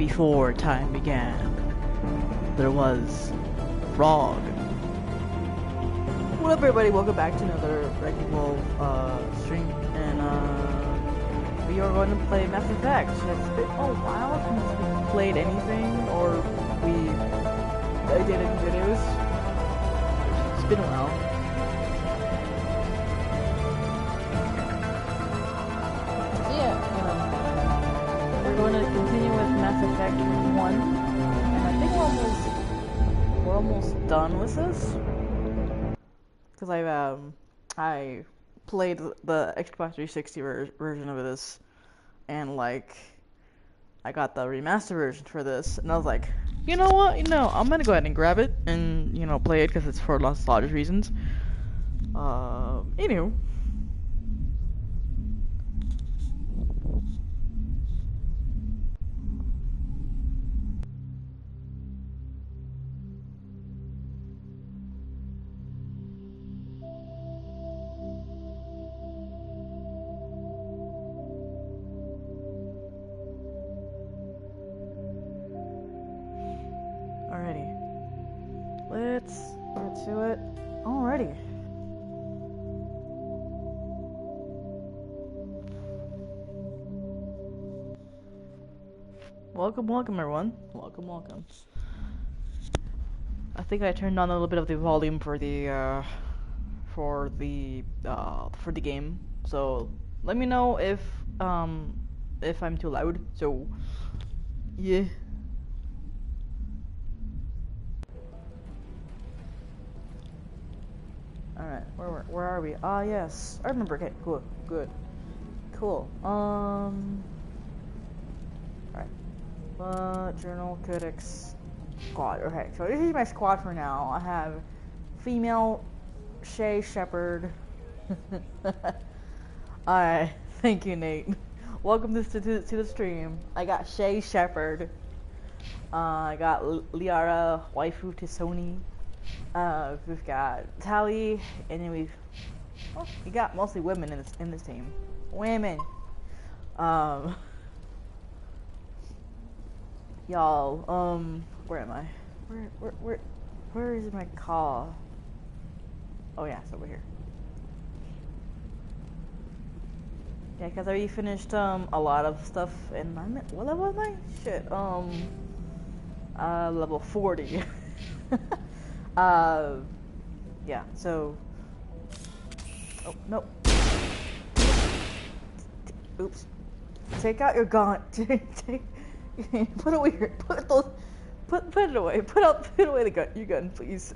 before time began, there was Froge. What up, everybody? Welcome back to another RaikiWolve stream, and we are going to play Mass Effect. It's been a while since we played anything, or I did any videos. It's been a while. We're going to continue with Mass Effect 1, and I think we're almost done with this, because I played the Xbox 360 version of this, and like I got the remaster version for this, and I was like, you know what, I'm gonna go ahead and grab it and play it because it's for nostalgia reasons. Anywho. Alrighty, let's get to it. Alrighty. Welcome everyone. Welcome. I think I turned on a little bit of the volume for the game. So let me know if I'm too loud. So yeah. Alright, where are we? Ah, yes. I remember. Okay, good. Cool. Alright. Journal, Codex, Squad. Okay, so this is my squad for now. I have female Shay Shepherd. Alright, thank you, Nate. Welcome to the stream. I got Shay Shepherd. I got Liara, waifu to Sony. We've got Tally, and then we got mostly women in this team. Women. Y'all, where am I? Where is my call? Oh yeah, it's over here. Yeah, because I already finished a lot of stuff, and I'm at, what level am I? Shit, level 40. Yeah, so, oh, no. Oops. Take out your gun. Put away your, put it away. Put away your gun, please.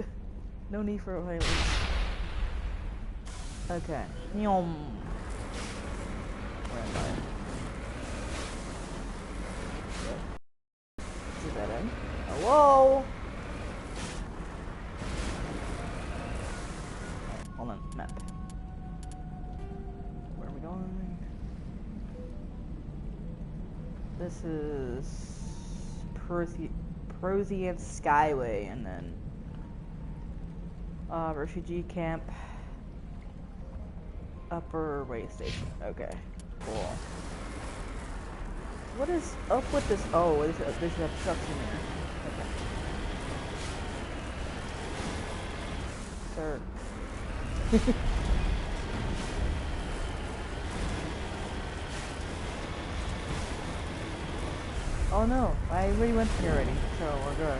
No need for violence. Okay. Yum. Where am I? Is that in? Hello? Hold on, map. Where are we going? This is Prothean Skyway, and then refugee camp, upper way station. Okay, cool. What is up with this? Oh, there's an obstruction there. Okay. Sir. Oh no, I already went here already, so we're good.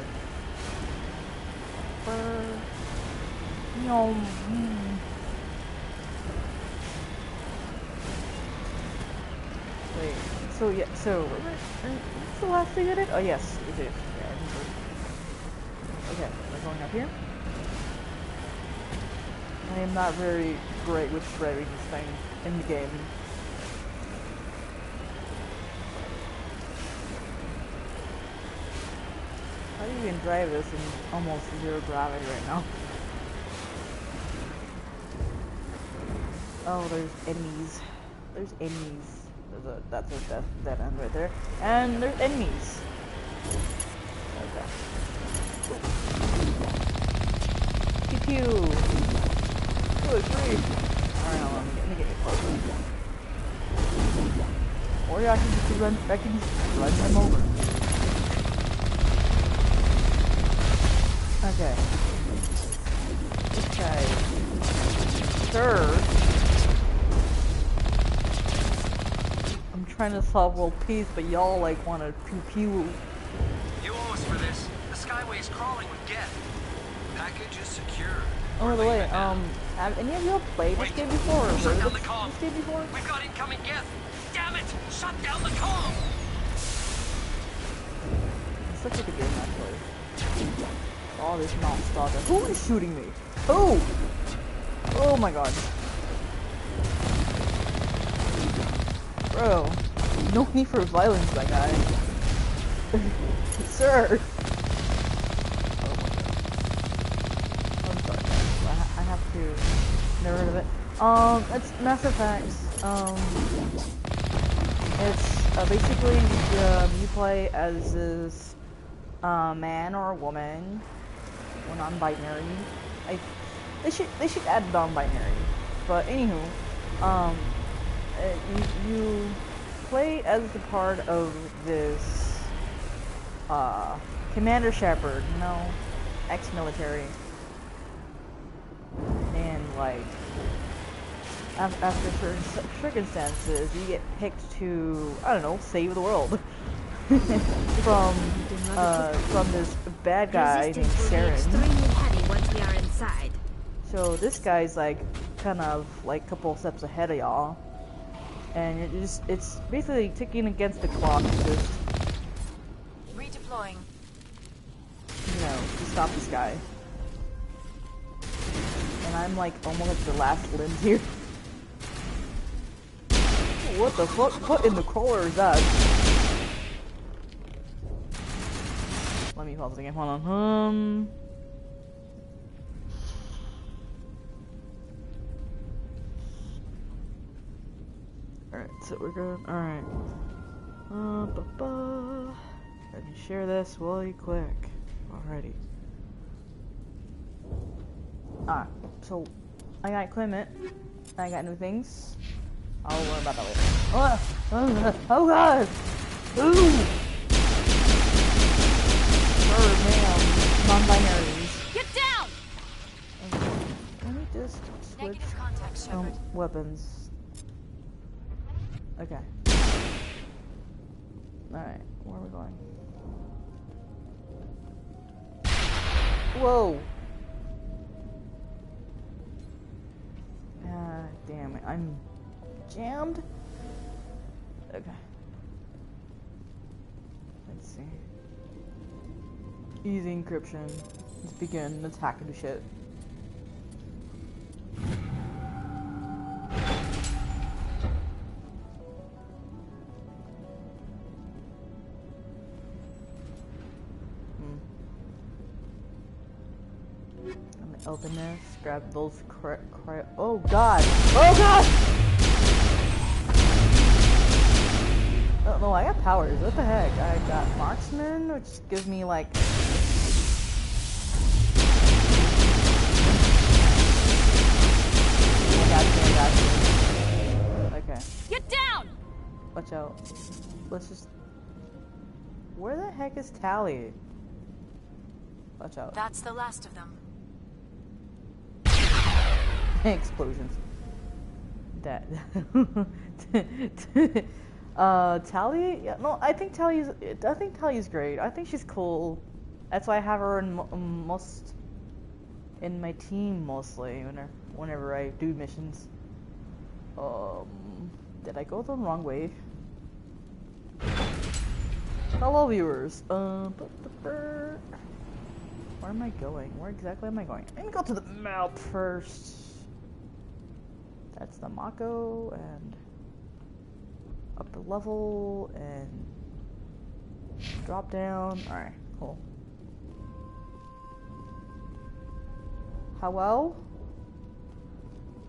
Wait, so yeah, so what's the last thing I did? Oh yes, it is. Yeah, I remember. Okay, we're going up here. I am not very great with driving this thing in the game. How do you even drive this in almost zero gravity right now? Oh, there's enemies. There's enemies. That's a dead end right there. And there's enemies. Okay. Pew pew. Good grief. Alright, hold on, let me get close. Or I can just run them over. Okay. Okay. Sir. I'm trying to solve world peace, but y'all like want to pew-pew. You owe us for this. The Skyway's crawling with Geth. Package is secure. Oh, by the way, have any of you played this game before or heard of this game before? We've got incoming Geth. Damn it! Shut down the comm. It's such a good game, actually. All this non-stopper. Who is shooting me? Who? Oh my god. Bro, no need for violence, my guy. Sir. Oh my god. I'm sorry, guys. I have to. Never heard of it. It's Mass Effect. It's basically you play as this man or a woman, or non-binary. They should add non-binary. But anywho, you play as the part of this Commander Shepard, you know, ex-military, and like after certain circumstances, you get picked to, I don't know, save the world from this bad guy named Saren. Extremely heavy once we are inside. So this guy's like kind of like a couple steps ahead of y'all, and it's basically ticking against the clock, just Redeploying. you know, to stop this guy. And I'm like almost like the last limb here. What the fuck? What in the crawler is that? Let me pause again. Hold on. Alright, so we're good. Alright. Let me share this really quick. Alrighty. Alright, so I got equipment. I got new things. I'll worry about that later. Oh god! Ooh! Man, non-binaries. Get down! Okay. Let me just switch Negative contact, Shepard. weapons. Okay. Alright, where are we going? Whoa! Ah, damn it. I'm jammed? Okay. Let's see. Easy encryption. Let's begin. Let's hack into shit. Let me open this. Grab those oh god! Oh god! Oh no, I got powers. What the heck? I got marksman, which gives me like okay. Get down! Watch out. Let's just. Where the heck is Tally? Watch out. That's the last of them. Explosions. That. Tally? Yeah, no, I think Tally's great. I think she's cool. That's why I have her in my team mostly whenever I do missions. Did I go the wrong way? Hello, viewers. Where am I going? Where exactly am I going? I'm gonna go to the map first. That's the Mako and upper level and drop down. Alright, cool. Hello?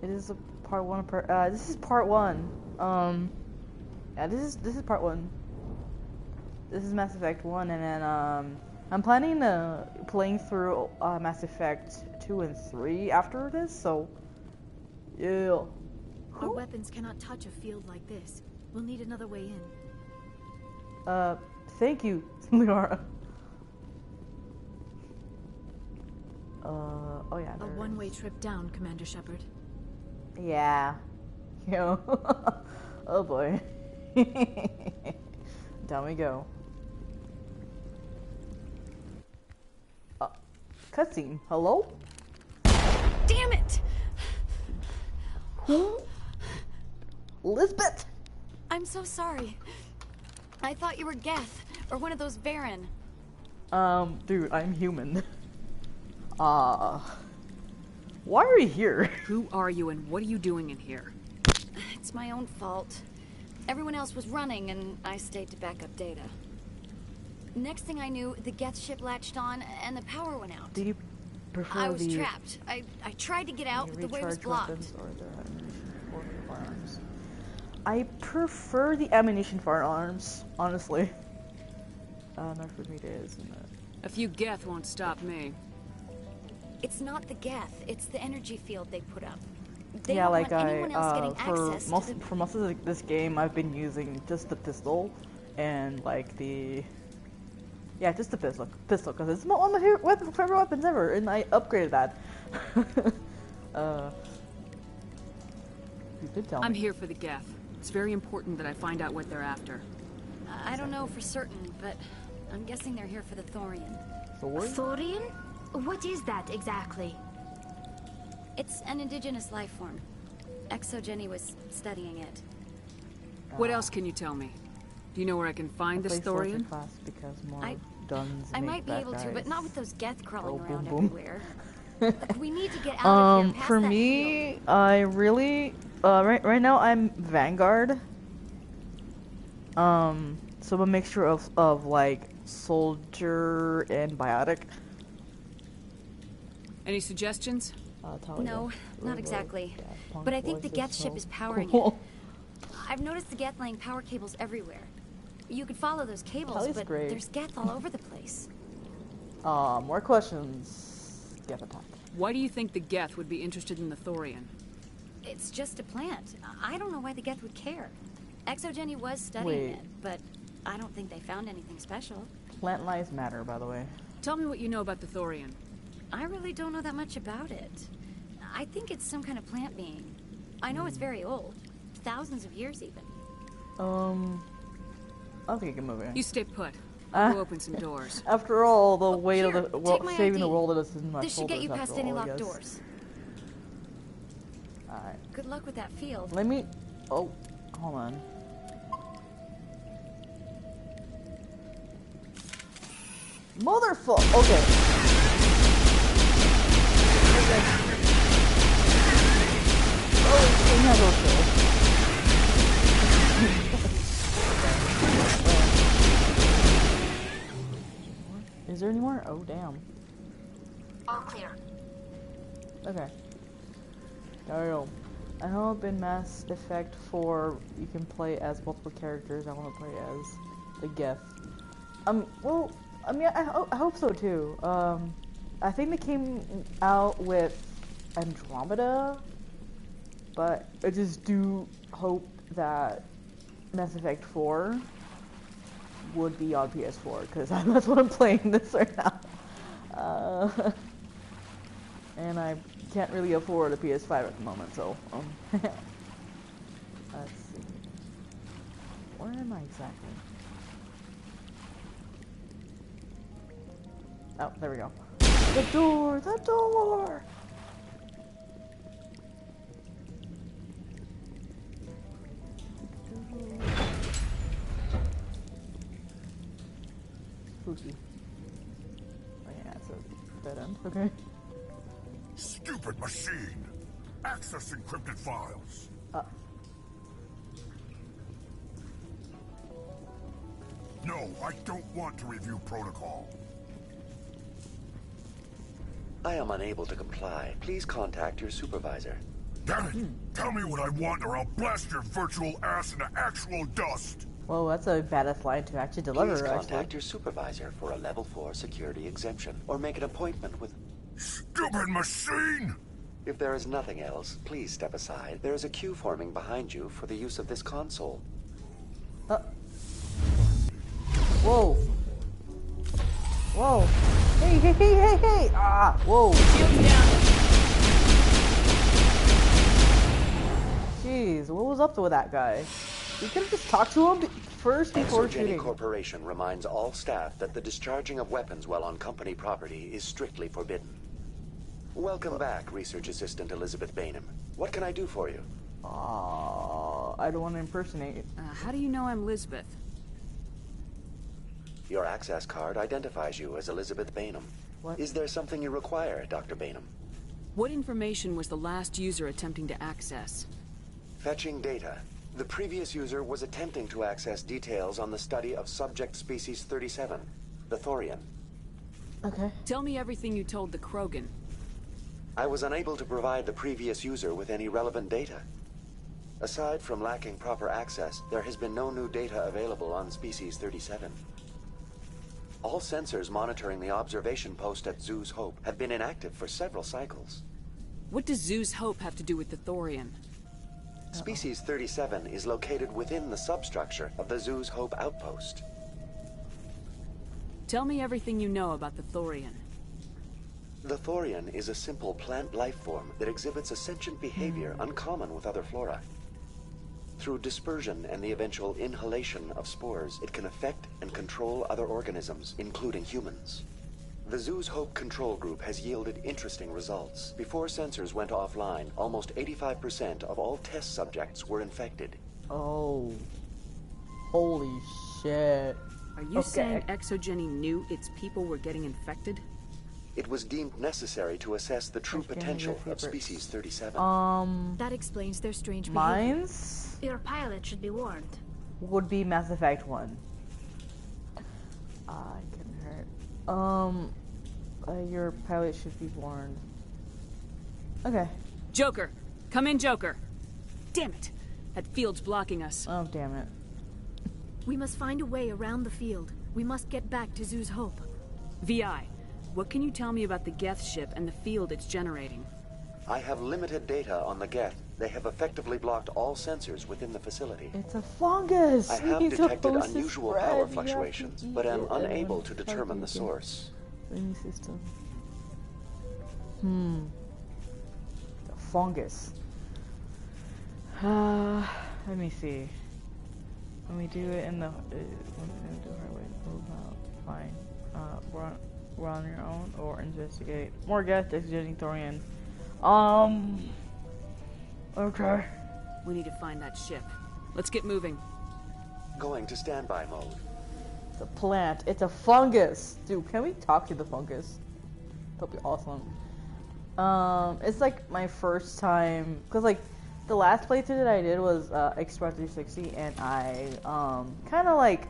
It is a part one. This is part one. Yeah, this is part one. This is Mass Effect 1, and then I'm planning playing through Mass Effect 2 and 3 after this. So yeah. Our weapons cannot touch a field like this. We'll need another way in. Thank you, Liara. Oh yeah. A one-way trip down, Commander Shepard. Yeah. Yo. Oh boy. Down we go. Cutscene. Hello? Damn it! Who? Lisbeth? I'm so sorry. I thought you were Geth, or one of those Varen. Dude, I'm human. Why are you here? Who are you and what are you doing in here? It's my own fault. Everyone else was running, and I stayed to back up data. Next thing I knew, the Geth ship latched on, and the power went out. Do you prefer I was trapped. I tried to get out, but the way was blocked. Firearms? I prefer the ammunition firearms, honestly. Not for me it is, isn't it? A few Geth won't stop me. It's not the Geth, it's the energy field they put up. They Yeah, don't like want anyone else getting for access most of this game, I've been using just the pistol and like just the pistol, because it's one of my favorite weapons ever, and I upgraded that. You could tell me. I'm here for the Geth. It's very important that I find out what they're after. I don't know for certain, but I'm guessing they're here for the Thorian. Thorian? What is that exactly? It's an indigenous life form. Exogeny was studying it. What else can you tell me? Do you know where I can find this Thorian? I might be able to, but not with those Geth crawling around boom. everywhere. We need to get out of here. Past For that me, field. I really right now I'm Vanguard. So a mixture of like soldier and biotic. Any suggestions? No, not exactly. But I think the Geth ship is powering cool. it. I've noticed the Geth laying power cables everywhere. You could follow those cables, Tali's but great. there's Geth all over the place. More questions. Get attack. Why do you think the Geth would be interested in the Thorian? It's just a plant. I don't know why the Geth would care. Exogeny was studying it, but I don't think they found anything special. Plant lives matter, by the way. Tell me what you know about the Thorian. I really don't know that much about it. I think it's some kind of plant being. I know it's very old. Thousands of years, even. I think you can move it. You stay put. I'll go open some doors. After all, the weight here, of the take my saving ID. the world is in my This should shoulders. get you past after any all, I locked guess. doors. Alright. Good luck with that field. Let me... Oh, hold on. Motherfuck! Okay. Oh, thing has okay. Is there any more? Oh, damn. All clear. Okay. There we go. I know I've been Mass Effect 4, you can play as multiple characters. I want to play as the Geth. Well, I mean, I hope so too. I think they came out with Andromeda, but I just do hope that Mass Effect 4 would be on PS4, because that's what I'm playing this right now. And I can't really afford a PS5 at the moment, so let's see. Where am I exactly? Oh, there we go. The door! The door! Spooky. Oh yeah, it's a dead end. Okay. Stupid machine! Access encrypted files. No, I don't want to review protocol. I am unable to comply. Please contact your supervisor. Damn it! Tell me what I want or I'll blast your virtual ass into actual dust! Whoa, that's a badass line to actually deliver, Please contact actually. your supervisor for a level 4 security exemption, or make an appointment with... Stupid machine! If there is nothing else, please step aside. There is a queue forming behind you for the use of this console. Whoa. Whoa. Hey! Ah, whoa. Shields down. Jeez, what was up with that guy? We could have just talked to him first before Exogeny shooting. Corporation reminds all staff that the discharging of weapons while on company property is strictly forbidden. Welcome back, Research Assistant Elizabeth Bainham. What can I do for you? I don't want to impersonate. How do you know I'm Lisbeth? Your access card identifies you as Elizabeth Bainham. What? Is there something you require, Dr. Bainham? What information was the last user attempting to access? Fetching data. The previous user was attempting to access details on the study of subject species 37, the Thorian. Okay. Tell me everything you told the Krogan. I was unable to provide the previous user with any relevant data. Aside from lacking proper access, there has been no new data available on species 37. All sensors monitoring the observation post at Zoo's Hope have been inactive for several cycles. What does Zoo's Hope have to do with the Thorian? Species 37 is located within the substructure of the Zoo's Hope outpost. Tell me everything you know about the Thorian. The Thorian is a simple plant life form that exhibits a sentient behavior uncommon with other flora. Through dispersion and the eventual inhalation of spores, it can affect and control other organisms, including humans. The Zoo's Hope control group has yielded interesting results. Before sensors went offline, almost 85% of all test subjects were infected. Oh. Holy shit. Are you saying Exogeny knew its people were getting infected? It was deemed necessary to assess the true potential of Species 37. That explains their strange behavior. Mines Your pilot should be warned. would be Mass Effect 1. I can hurt. Your pilot should be warned. Okay. Joker! Come in, Joker! Damn it! That field's blocking us. Oh, damn it. We must find a way around the field. We must get back to Zoo's Hope. VI, what can you tell me about the Geth ship and the field it's generating? I have limited data on the Geth. They have effectively blocked all sensors within the facility. It's a fungus! I have He's detected supposed to unusual spread. power You have to fluctuations, eat but am it unable and to then determine the take it. source. Immune system. The fungus. Let me see. When we do it in the when we do our way, move out. Fine. We're on your own or investigate. More Geth executing Thorian. Okay. We need to find that ship. Let's get moving. Going to standby mode. It's a plant. It's a fungus. Dude, can we talk to the fungus? That'll be awesome. It's like my first time, cause like the last playthrough that I did was Xbox 360, and I kind of like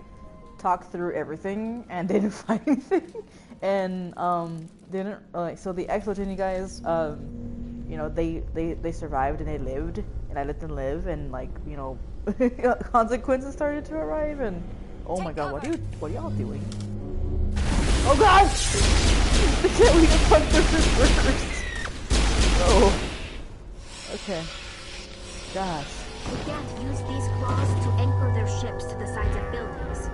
talked through everything and didn't find anything, and didn't like. So the Exogeny guys, you know, they survived and they lived, and I let them live, and like, you know, consequences started to arrive, and oh my god, what are y'all doing? Oh god! The kid we can punch first. Oh. Okay. Gosh. The Geth use these claws to anchor their ships to the sides of buildings.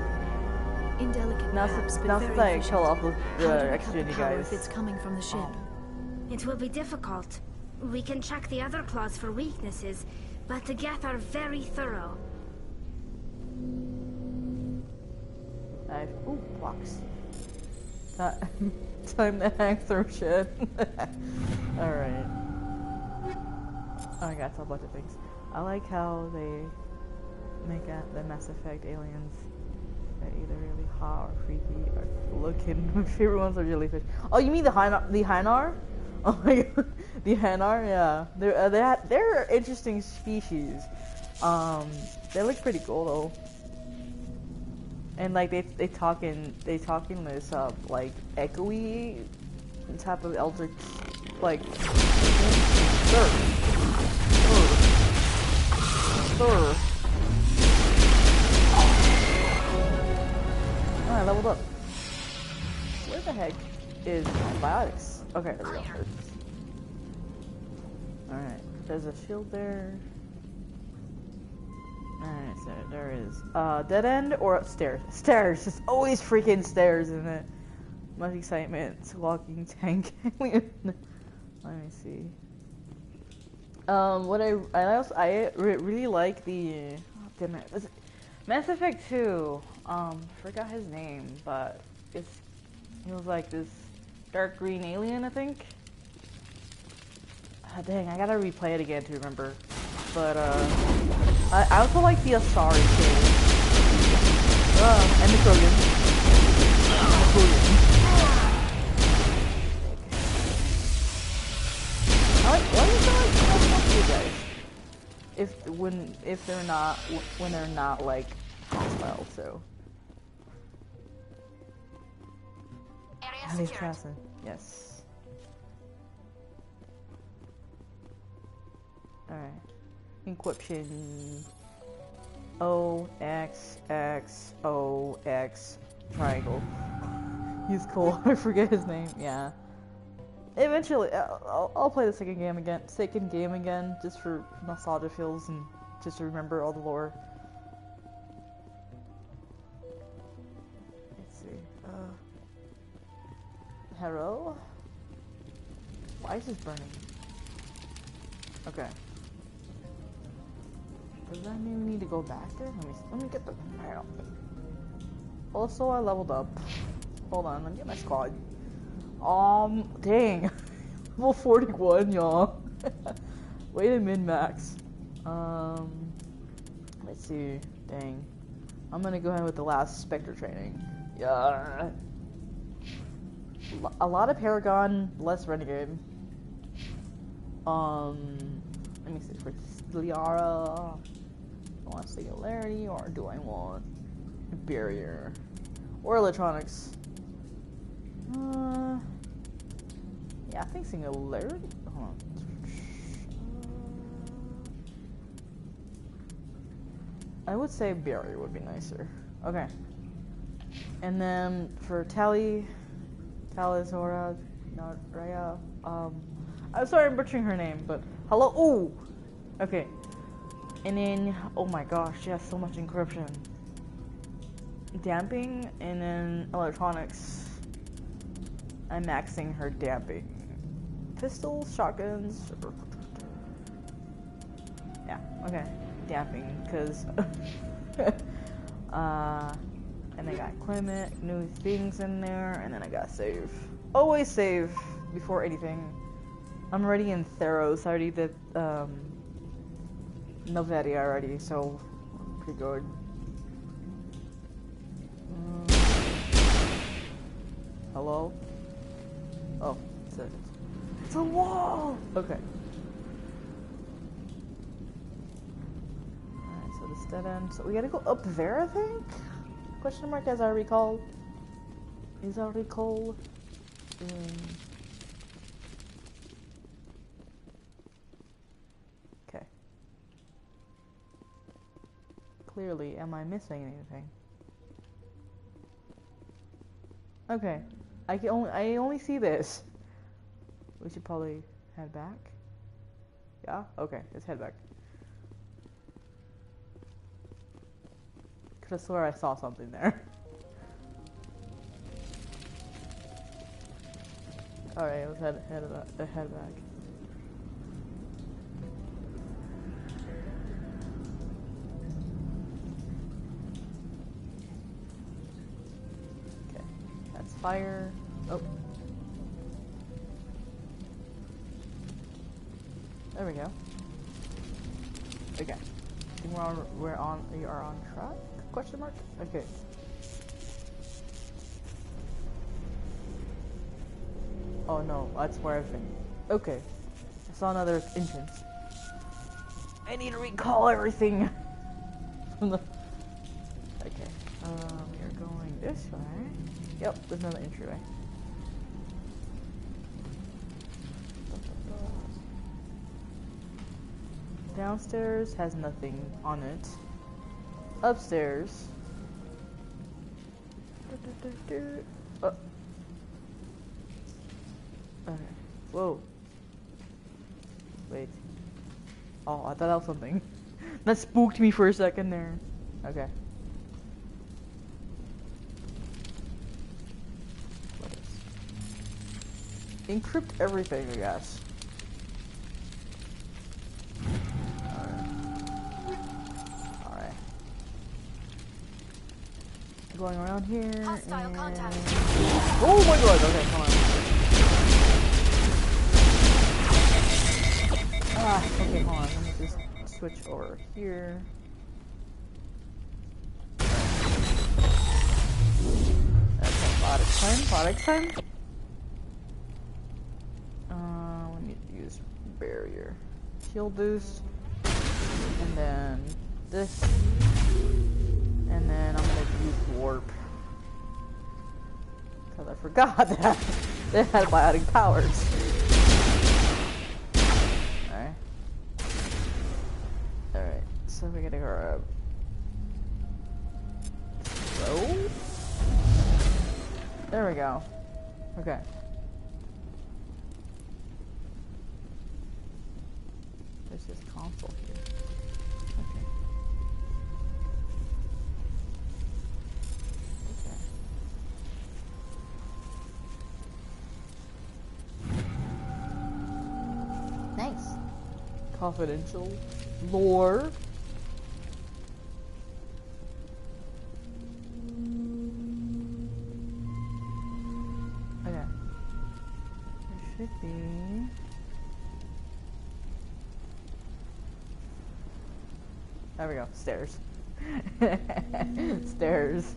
Indelicate perhaps, but Now very since I efficient. kill off the How do we cut the Exogeny power guys. if it's coming from the ship? It will be difficult. We can check the other claws for weaknesses, but the Geth are very thorough. Ooh, blocks. Time to hang through shit. Alright. Oh, I got a bunch of things. I like how they make the Mass Effect aliens. They're either really hot or freaky or looking. My favorite ones are jellyfish. Oh, you mean the Hanar? Oh my god, the Hanar, yeah. They're interesting species. They look pretty cool though. And like they talk in this like echoey type of eldritch like Sir. Oh, I leveled up. Where the heck is antibiotics? Okay, there we go. Alright, there's a shield there. Alright, so there is dead end or upstairs. Stairs, just always freaking stairs, isn't it? Much excitement. Walking tank. Let me see. What I really like the damn it, Mass Effect 2. Forgot his name, but he was like this dark green alien, I think. Dang, I gotta replay it again to remember. But I also like the Asari too. And the Froge. Why do you feel like you guys? If they're not like hostile, so. Area secured. Yes. Alright. Encryption. OXXOX triangle. He's cool. I forget his name. Yeah. Eventually, I'll play the second game again, just for nostalgia feels and just to remember all the lore. Let's see. Hello? Why is this burning? Okay. Does that mean we need to go back there? Let me get the hell. Also, I leveled up. Hold on, let me get my squad. Dang. Level 41, y'all. Way to min-max. Let's see. Dang. I'm gonna go ahead with the last Spectre training. Yeah. A lot of Paragon, less Renegade. Let me see. For Liara, I want Singularity, or do I want Barrier? Or Electronics? Yeah, I think Singularity. Hold on. I would say Barrier would be nicer. Okay. And then for Talizora, not Raya. I'm sorry I'm butchering her name, but hello. Ooh. Okay. And then, oh my gosh, she has so much encryption. Damping, and then electronics. I'm maxing her damping. Pistols, shotguns. Yeah, okay. Damping, because. And I got Clement, new things in there, and then I got save. Always save before anything. I'm already in Theros. I already did Novetti already, so pretty good. Hello? Oh, it's a wall! Okay. Alright, so this dead end. So we gotta go up there, I think? Question mark, as I recall. As I recall. Okay. Clearly, am I missing anything? Okay. I only see this. We should probably head back. Yeah? Okay, let's head back. Could've swore I saw something there. Alright, let's head back. Okay, that's fire. Oh. There we go. Okay. I think we are on track? Question mark? Okay. Oh no, that's where I've been. Okay. I saw another entrance. I need to recall everything from the. Okay. We are going this way. Yep, there's another entryway. Downstairs has nothing on it. Upstairs. Oh. Okay. Whoa. Wait. Oh, I thought that was something. That spooked me for a second there. Okay. Let us encrypt everything, I guess. Alright. Going around here. Hostile contact. Oh my god, okay, come on. Okay, hold on. Let me just switch over here. Okay, product time. We need to use barrier. Shield boost. And then this. And then I'm gonna use warp. Because I forgot that they had biotic powers. Alright, so we're gonna grab throw. There we go. Okay. There's this console here. Okay. Okay. Nice. Confidential lore. Okay. There should be. There we go. Stairs. Stairs.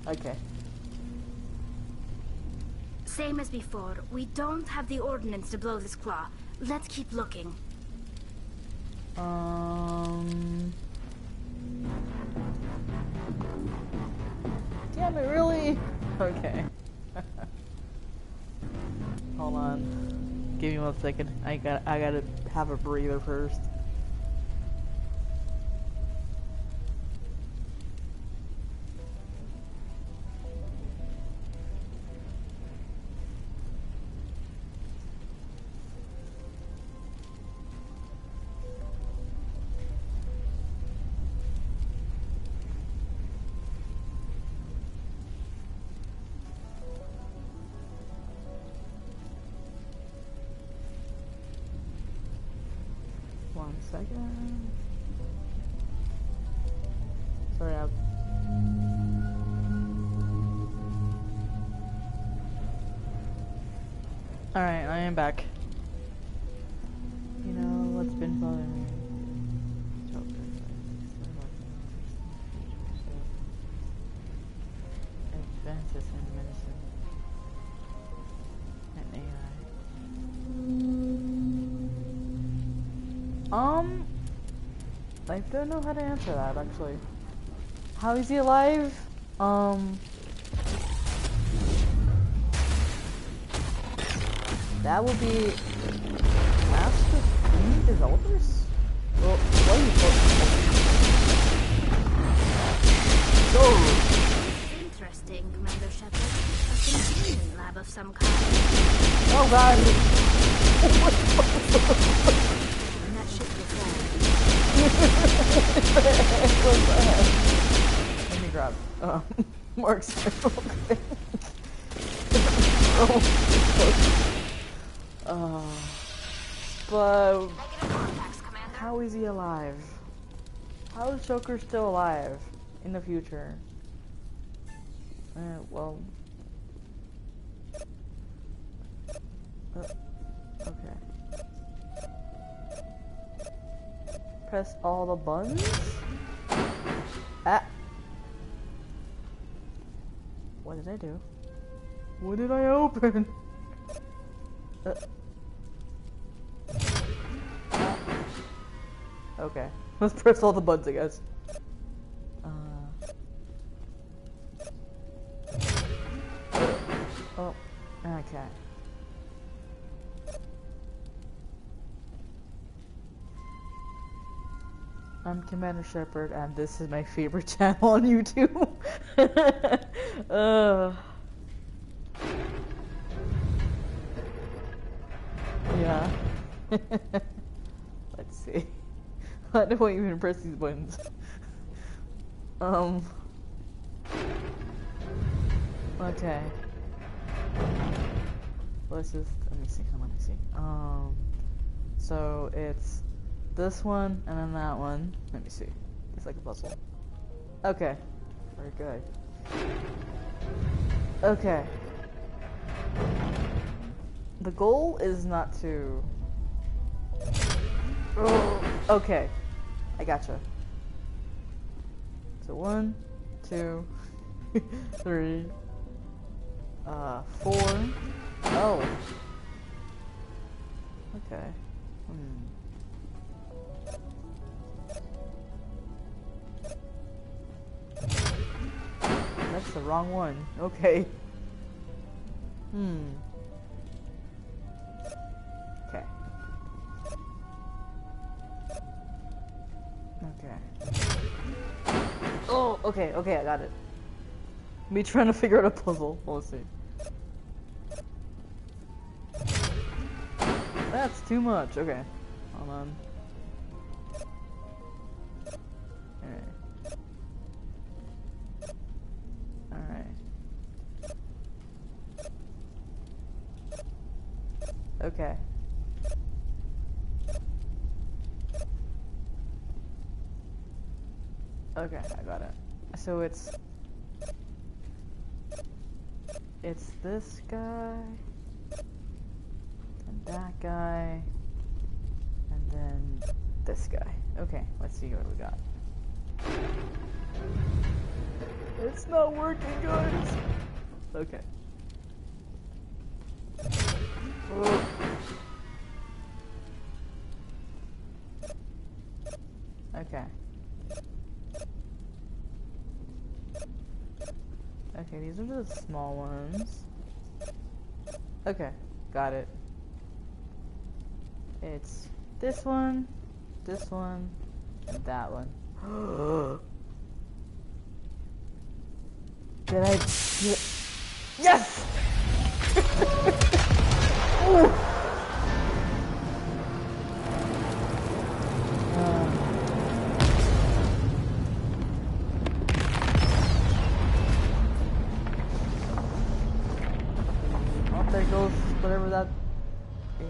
Okay. Same as before. We don't have the ordnance to blow this claw. Let's keep looking. Damn it, really? Okay. Hold on. Give me 1 second. I gotta have a breather first. One second. Sorry, Alright, I am back. You know what's been bothering me? Advances in medicine and AI. I don't know how to answer that actually. How is he alive? That would be master developers? Well, what are you Interesting, Commander Shepard. A containment lab of some kind. Oh god! And that ship will fall. Let me grab more external thing. But how is he alive? How is Joker still alive in the future? Well, okay. Press all the buttons. Ah. What did I do? What did I open? Okay, let's press all the buttons, I guess. Oh, okay. I'm Commander Shepard, and this is my favorite channel on YouTube. Yeah. Let's see. I don't even press these buttons. Okay. let's just, let me see. So it's this one and then that one. Let me see. It's like a puzzle. Okay. Very good. Okay. The goal is not to... Oh, okay. I gotcha. So 1, 2, 3, 4. Oh. Okay. That's the wrong one. Okay. Okay. Okay. Oh, okay, I got it. Me trying to figure out a puzzle. Let's see. That's too much. Okay. Hold on. Alright. Okay. Okay, I got it. So it's this guy and that guy and then this guy. Okay, let's see what we got. It's not working, guys. Okay. Oh. Okay. Okay, these are the small ones. Okay, got it. It's this one, and that one. Did I? Yes! Ooh. There goes whatever that is.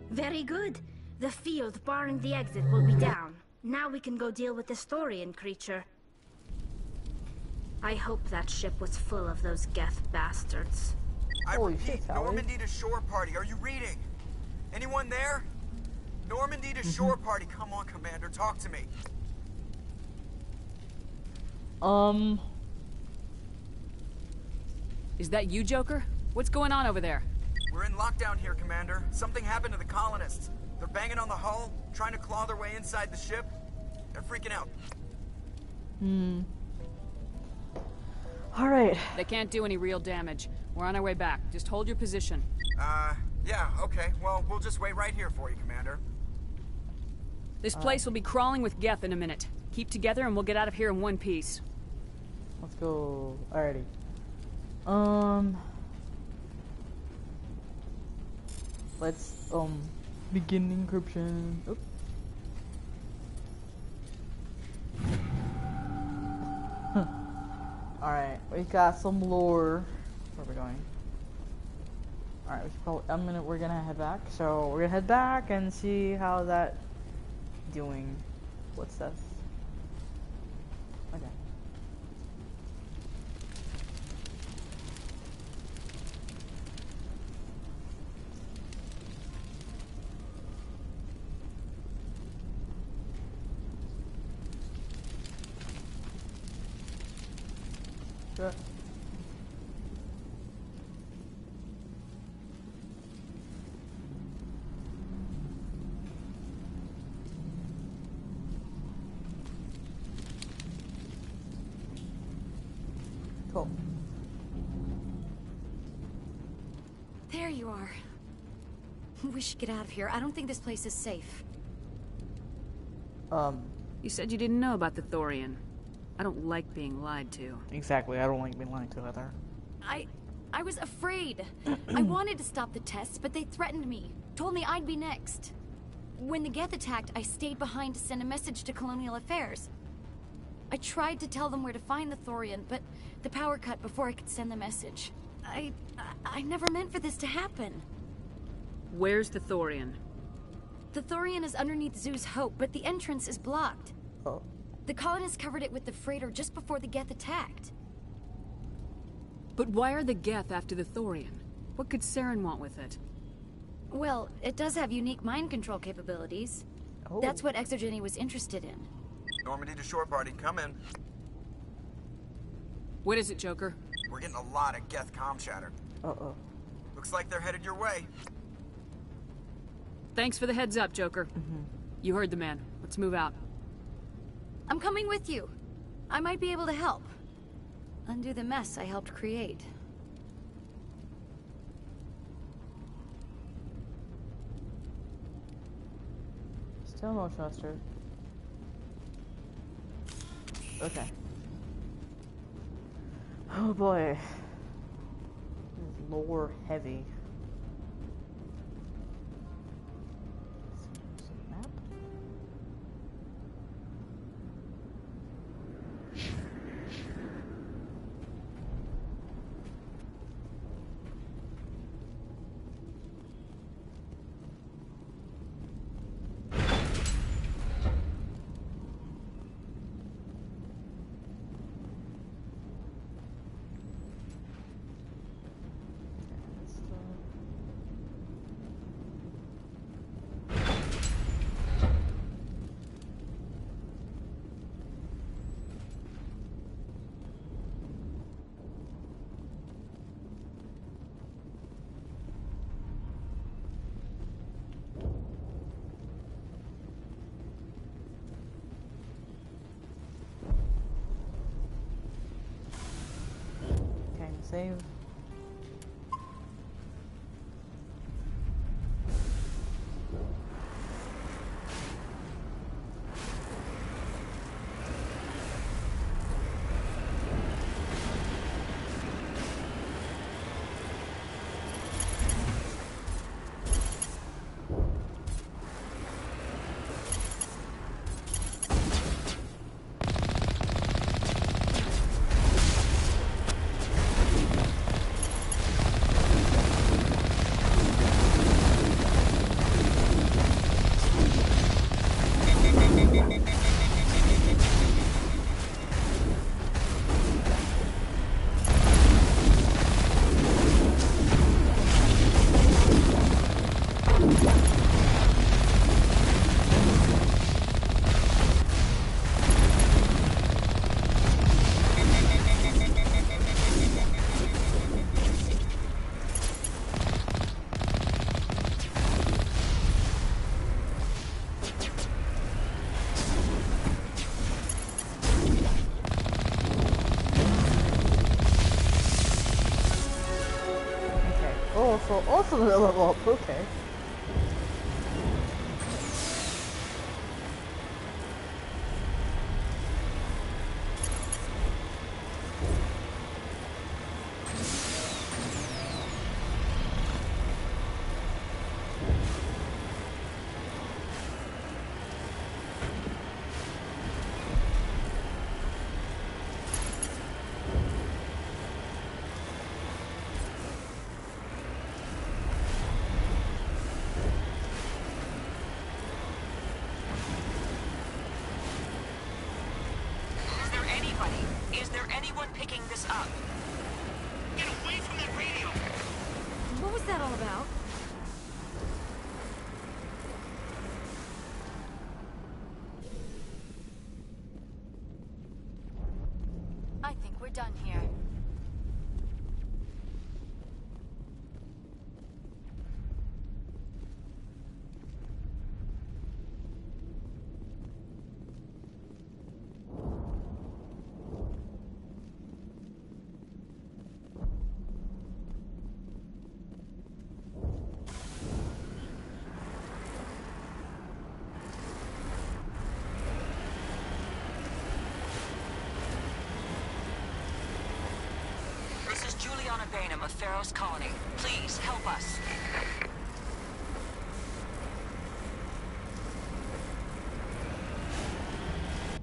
Very good. The field barring the exit will be down. Now we can go deal with the Storian creature. I hope that ship was full of those Geth bastards. I Holy repeat, shit, Sally. Normandy to shore party. Are you reading? Anyone there? Normandy to shore party. Come on, Commander. Talk to me. Is that you, Joker? What's going on over there? We're in lockdown here, Commander. Something happened to the colonists. They're banging on the hull, trying to claw their way inside the ship. They're freaking out. Alright. They can't do any real damage. We're on our way back. Just hold your position. Yeah, okay. Well, we'll just wait right here for you, Commander. This place will be crawling with Geth in a minute. Keep together and we'll get out of here in one piece. Let's go. Alrighty. Let's, begin encryption. Oop. Alright, we got some lore. Where are we going? Alright, we should probably, we're gonna head back. So, we're gonna head back and see how that doing. What's this? Okay. Sure. Cool. There you are. We should get out of here. I don't think this place is safe. You said you didn't know about the Thorian. I don't like being lied to. Exactly, I don't like being lied to either. I was afraid. I wanted to stop the tests, but they threatened me. Told me I'd be next. When the Geth attacked, I stayed behind to send a message to Colonial Affairs. I tried to tell them where to find the Thorian, but the power cut before I could send the message. I never meant for this to happen. Where's the Thorian? The Thorian is underneath Zoo's Hope, but the entrance is blocked. Oh. The colonists covered it with the freighter just before the Geth attacked. But why are the Geth after the Thorian? What could Saren want with it? Well, it does have unique mind control capabilities. Oh. That's what Exogeny was interested in. Normandy to shore party, come in. What is it, Joker? We're getting a lot of Geth comm chatter. Uh-oh. Looks like they're headed your way. Thanks for the heads up, Joker. You heard the man. Let's move out. I'm coming with you. I might be able to help. Undo the mess I helped create. Still no Shuster. Okay. Oh boy. This is lore heavy. Map? Save. Also level up, okay. Is there anyone picking this up? Get away from that radio! What was that all about? I think we're done here. Of Pharaoh's colony. Please help us.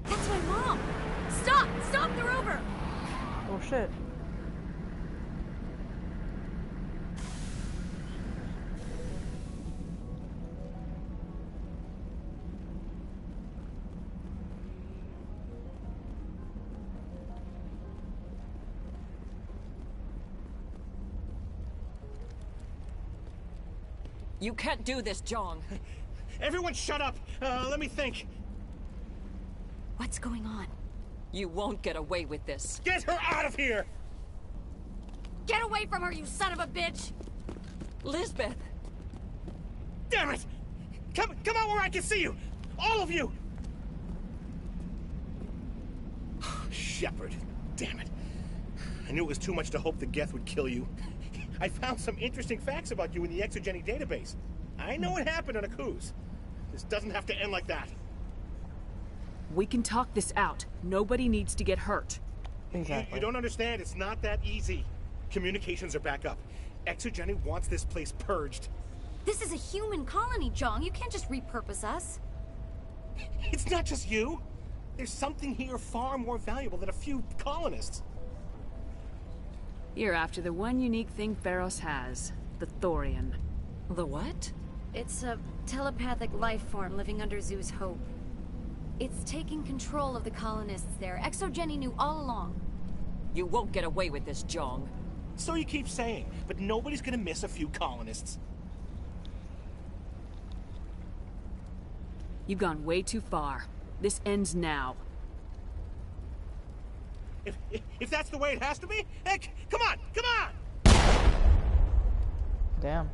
That's my mom! shit. You can't do this, Jong. Everyone shut up! Let me think. What's going on? You won't get away with this. Get her out of here! Get away from her, you son of a bitch! Lisbeth! Damn it! Come out where I can see you! All of you! Shepard, damn it. I knew it was too much to hope the Geth would kill you. I found some interesting facts about you in the Exogeny database. I know what happened on Akuz. This doesn't have to end like that. We can talk this out. Nobody needs to get hurt. Exactly. You don't understand. It's not that easy. Communications are back up. Exogeny wants this place purged. This is a human colony, Jong. You can't just repurpose us. It's not just you. There's something here far more valuable than a few colonists. You're after the one unique thing Pharos has. The Thorian. The what? It's a telepathic life form living under Zoo's hope. It's taking control of the colonists there. Exogeny knew all along. You won't get away with this, Jong. So you keep saying, but nobody's gonna miss a few colonists. You've gone way too far. This ends now. If that's the way it has to be, heck, come on! Damn.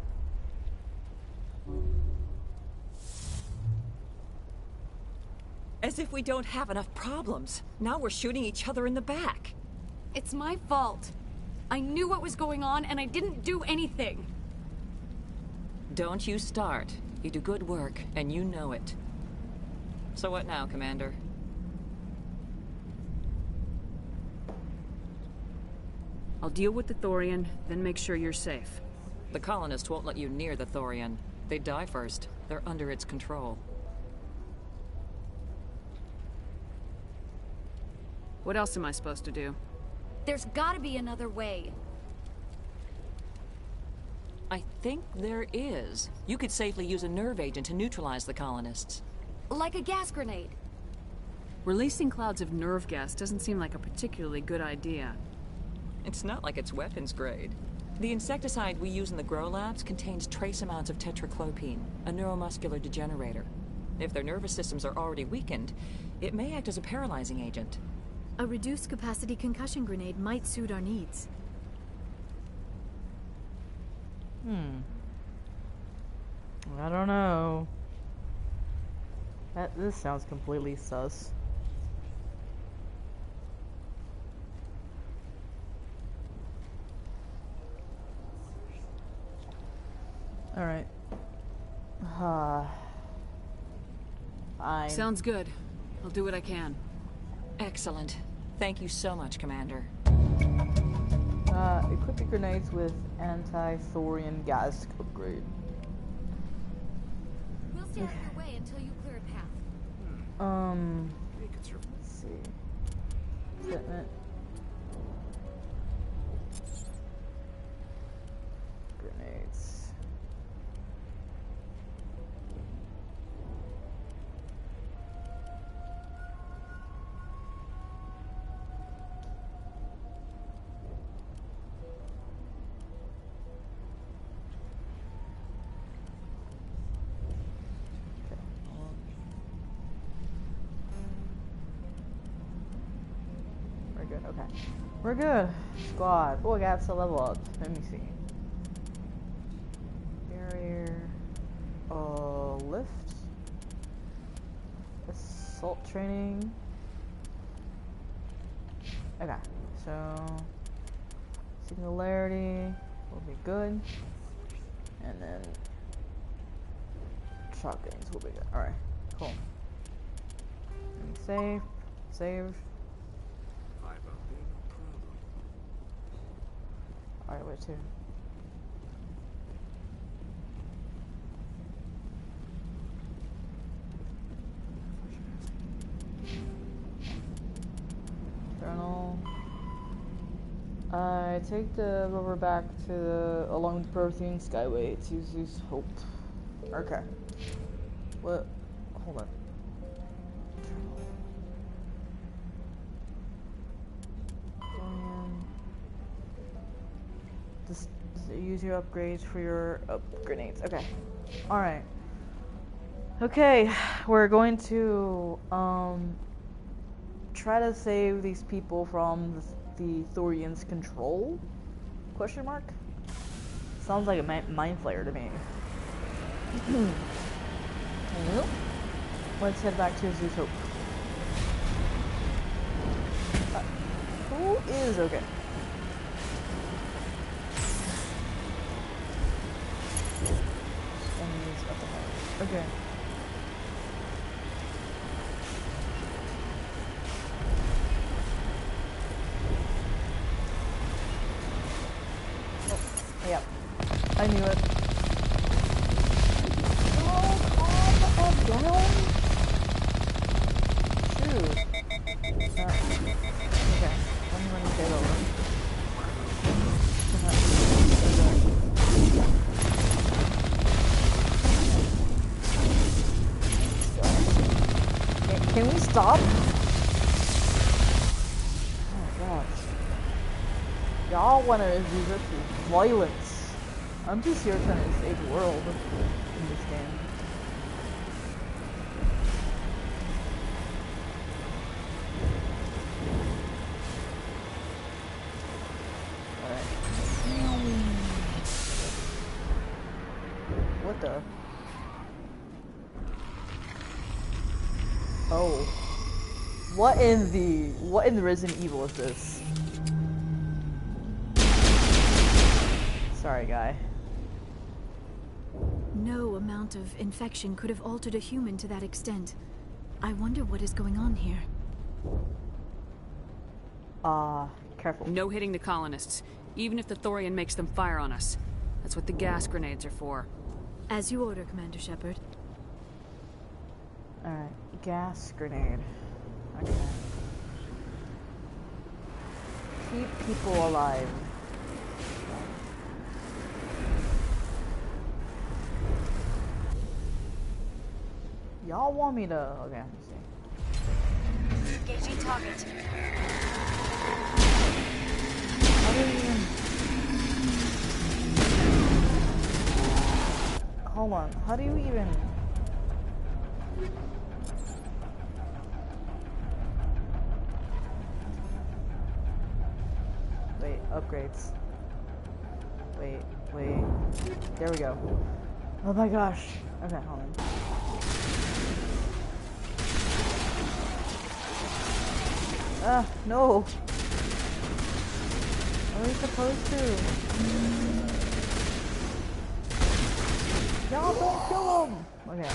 As if we don't have enough problems. Now we're shooting each other in the back. It's my fault. I knew what was going on, and I didn't do anything. Don't you start. You do good work, and you know it. So what now, Commander? I'll deal with the Thorian, then make sure you're safe. The colonists won't let you near the Thorian. They die first. They're under its control. What else am I supposed to do? There's gotta be another way. I think there is. You could safely use a nerve agent to neutralize the colonists. Like a gas grenade. Releasing clouds of nerve gas doesn't seem like a particularly good idea. It's not like it's weapons grade. The insecticide we use in the grow labs contains trace amounts of tetraclopine, a neuromuscular degenerator. If their nervous systems are already weakened, it may act as a paralyzing agent. A reduced capacity concussion grenade might suit our needs. I don't know. This sounds completely sus. Alright. Sounds good. I'll do what I can. Excellent. Thank you so much, Commander. Equip your grenades with anti-thorian gas upgrade. We'll stay out of your way until you clear a path. Let's see. Fitment. Grenades. Okay. We're good. Squad. Oh, I got to level up. Let me see. Barrier. Lift. Assault training. Okay. So, singularity will be good. And then, shotguns will be good. Alright. Cool. Let me save. Save. Alright, where to? Journal. take the rover back to along the Prothean Skyway to Zeus Hope. Okay. What? Hold on. Just use your upgrades for your grenades. Okay. Alright. Okay, we're going to try to save these people from the Thorians' control? Question mark? Sounds like a mind flayer to me. Well, let's head back to Zeus Hope. Who is okay? Enemies up ahead. Okay. Yep. I knew it. Oh, calm down. Shoot. Okay. Let me get over. Can we stop? Oh gosh. Y'all wanna resort to violence. I'm just here trying to save the world in this game. Alright. What the? Oh. What in the Resident Evil is this? Sorry, guy. No amount of infection could have altered a human to that extent. I wonder what is going on here. Careful. No hitting the colonists, even if the Thorian makes them fire on us. That's what the gas grenades are for. As you order, Commander Shepard. Alright, gas grenade. Okay. Keep people alive. Y'all want me to... Okay, let me see. Engaging target. How do you even... Hold on, how do you even... Wait, upgrades. Wait. There we go. Oh my gosh. Okay, hold on. No. What are we supposed to? Y'all don't kill him! Okay.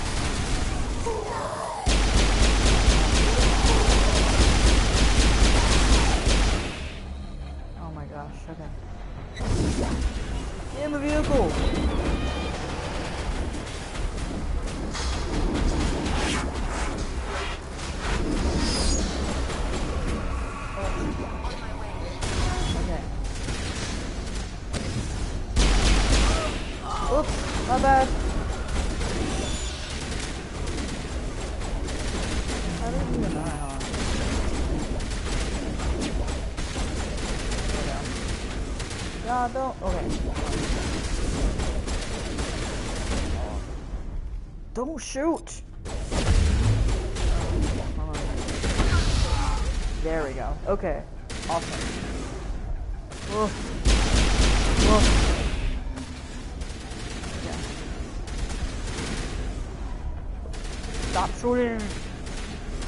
Oh my gosh, okay. Get in the vehicle! Oops, my bad. I didn't even know. Yeah, don't. Okay. Don't shoot. There we go. Okay. Awesome. Whoa. Whoa. Stop shooting!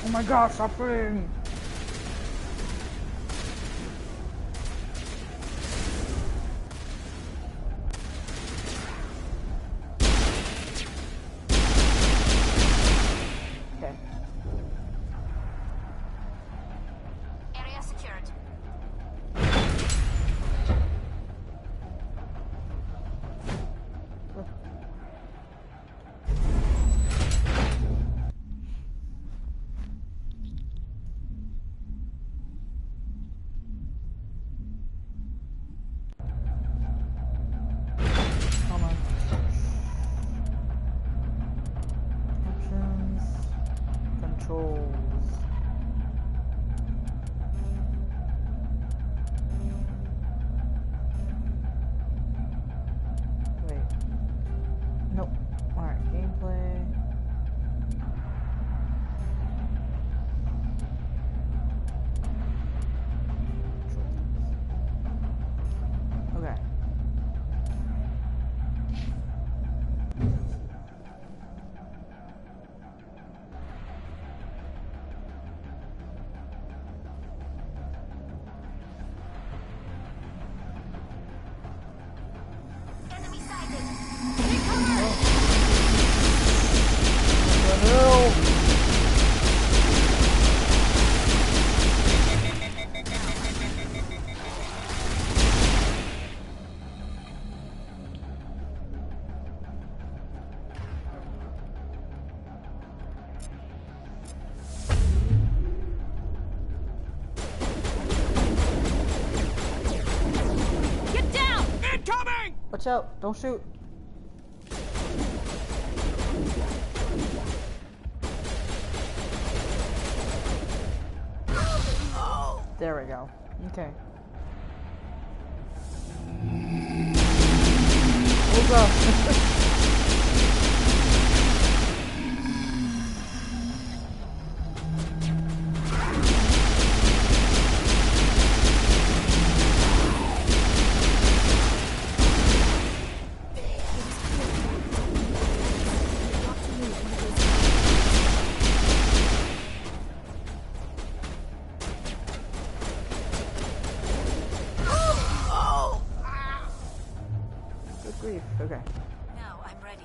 Oh my god, stop shooting! Okay. Area secured. controls. Wait. Nope. Alright, gameplay. Okay. Enemy sighted. Get down! Incoming! Watch out! Don't shoot! There we go. Okay. Oh god. Good grief. Okay. Now I'm ready.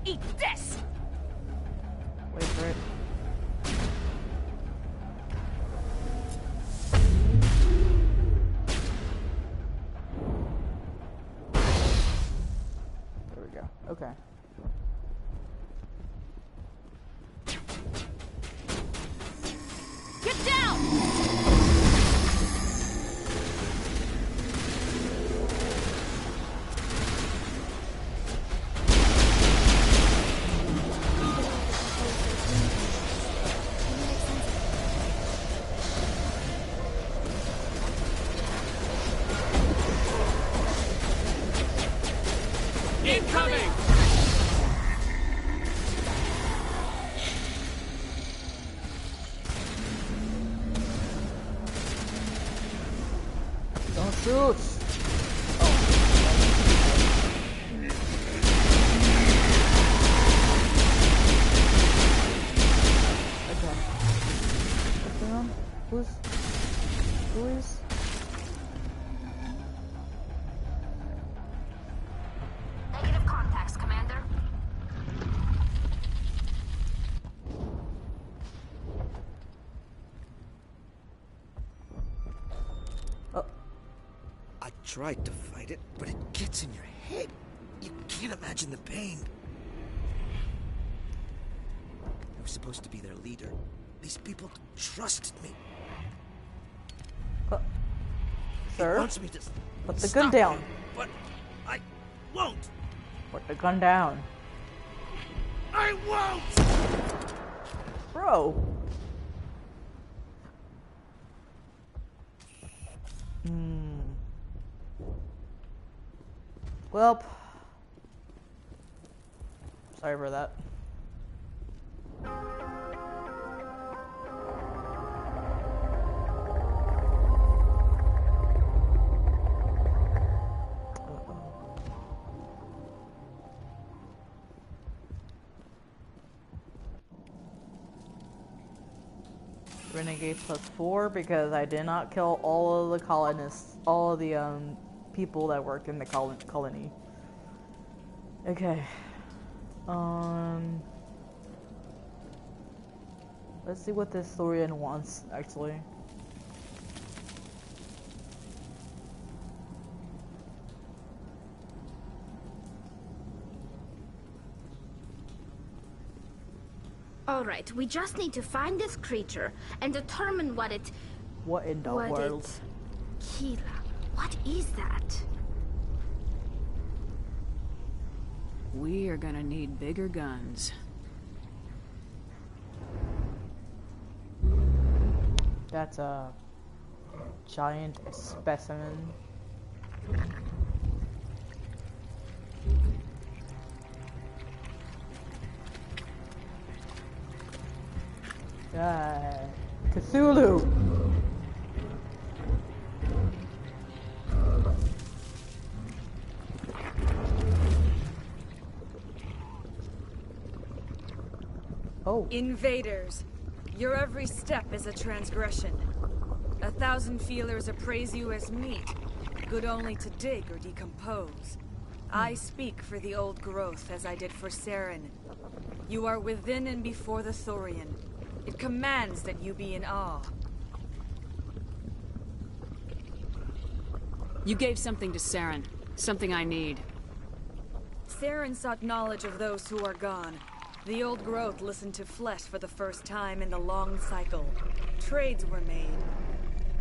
Eat this! Wait for it. There we go. Okay. Get down! Incoming! Don't shoot! Okay. What's going on? Who is? Negative contacts, Commander. Oh. I tried to fight it, but it gets in your head. You can't imagine the pain. I was supposed to be their leader. These people trusted me. Sir? He wants me to Put the stop gun down. him, but I won't. Put the gun down. I won't! Bro. Well. Sorry for that. Renegade +4 because I did not kill all of the colonists, all of the people that work in the colony. Okay. Let's see what the historian wants actually. Alright, we just need to find this creature and determine what it... What in the world? Kira, what is that? We are gonna need bigger guns. That's a giant specimen. Cthulhu! Oh. Invaders, your every step is a transgression. 1,000 feelers appraise you as meat, good only to dig or decompose. I speak for the old growth as I did for Saren. You are within and before the Thorian. It commands that you be in awe. You gave something to Saren. Something I need. Saren sought knowledge of those who are gone. The old growth listened to flesh for the first time in the long cycle. Trades were made.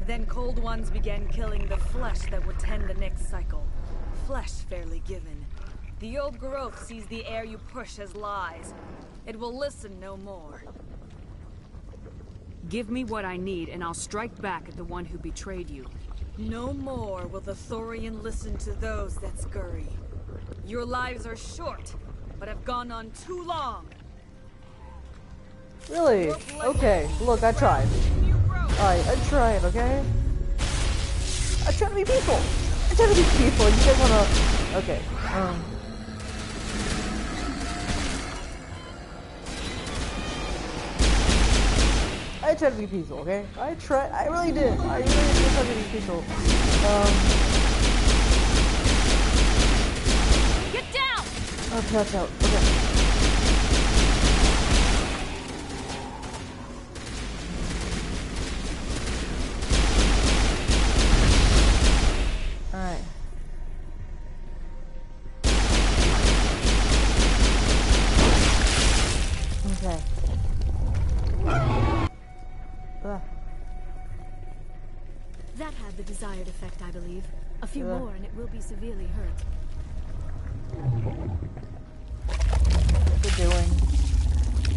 Then cold ones began killing the flesh that would tend the next cycle. Flesh fairly given. The old growth sees the air you push as lies. It will listen no more. Give me what I need, and I'll strike back at the one who betrayed you. No more will the Thorian listen to those that scurry. Your lives are short, but have gone on too long. Really? Okay, look, I tried. Alright, I tried, okay? I tried to be peaceful! I tried to be peaceful, you guys wanna... Okay, I tried to be peaceful, okay? I really did. I really did try to be peaceful. Get down! Okay, watch out. Okay. Alright. Okay. That had the desired effect, I believe. A few more and it will be severely hurt. What's it doing?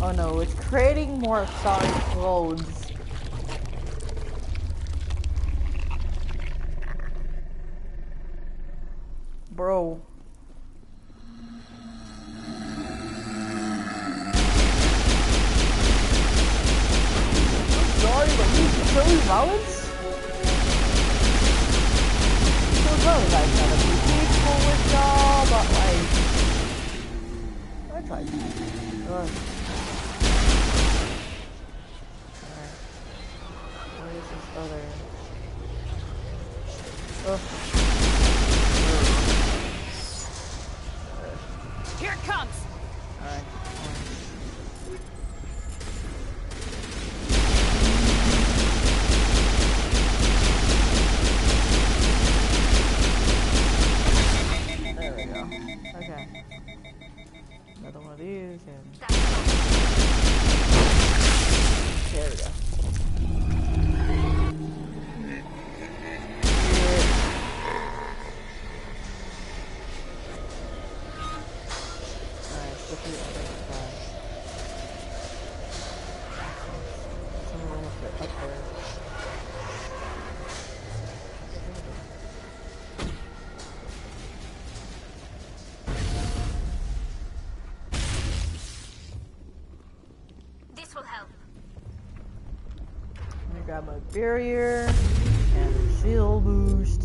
Oh no, it's creating more sorry clothes. Bro. I'm sorry, but you really violence? Really, like, trying to be peaceful with y'all, but like, I tried. Alright. Where is this other? Here it comes! Alright. There we go. Okay. Another one of these and... There we go. Alright, so the other side. Some of them will fit up there. Grab my barrier and a shield boost,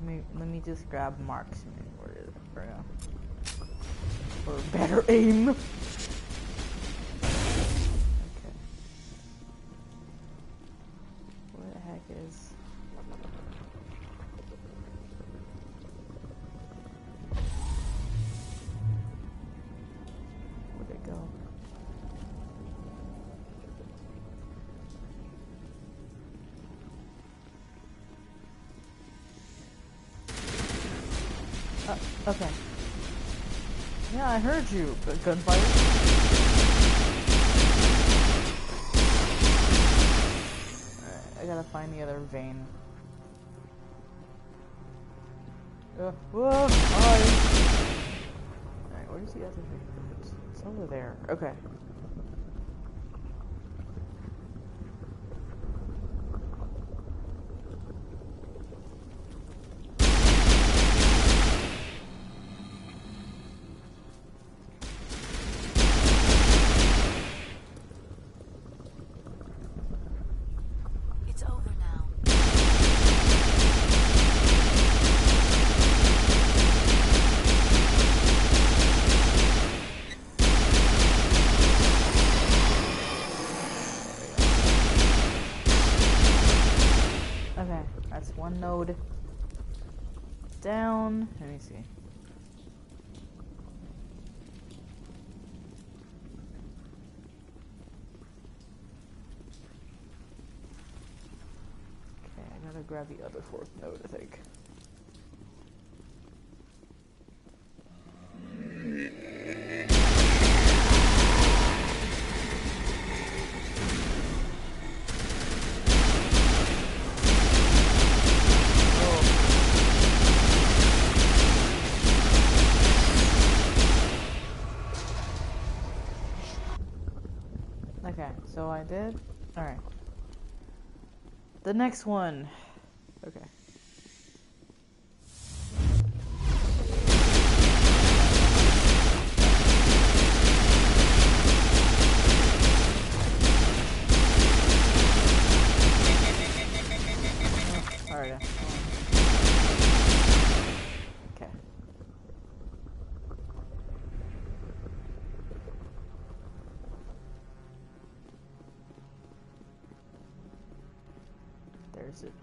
and let me just grab marksman for better aim. Okay. Where the heck is? Where'd it go? Okay. Yeah, Yeah, I heard you, but gunfire. Alright, I gotta find the other vein. Whoa! Hi! Alright, where's the other vein? It's over there. Okay. It's over now. Okay, that's one node down. Let me see. Okay, I gotta grab the other fourth node, I think. Okay, so I did. Alright. The next one. Okay. Oh, alright. Okay. There's it.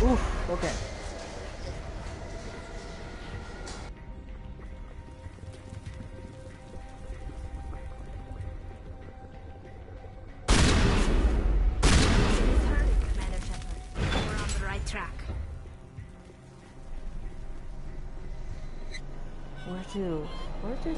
Oof, okay. Commander Shepard. We're on the right track. Where to? Where to?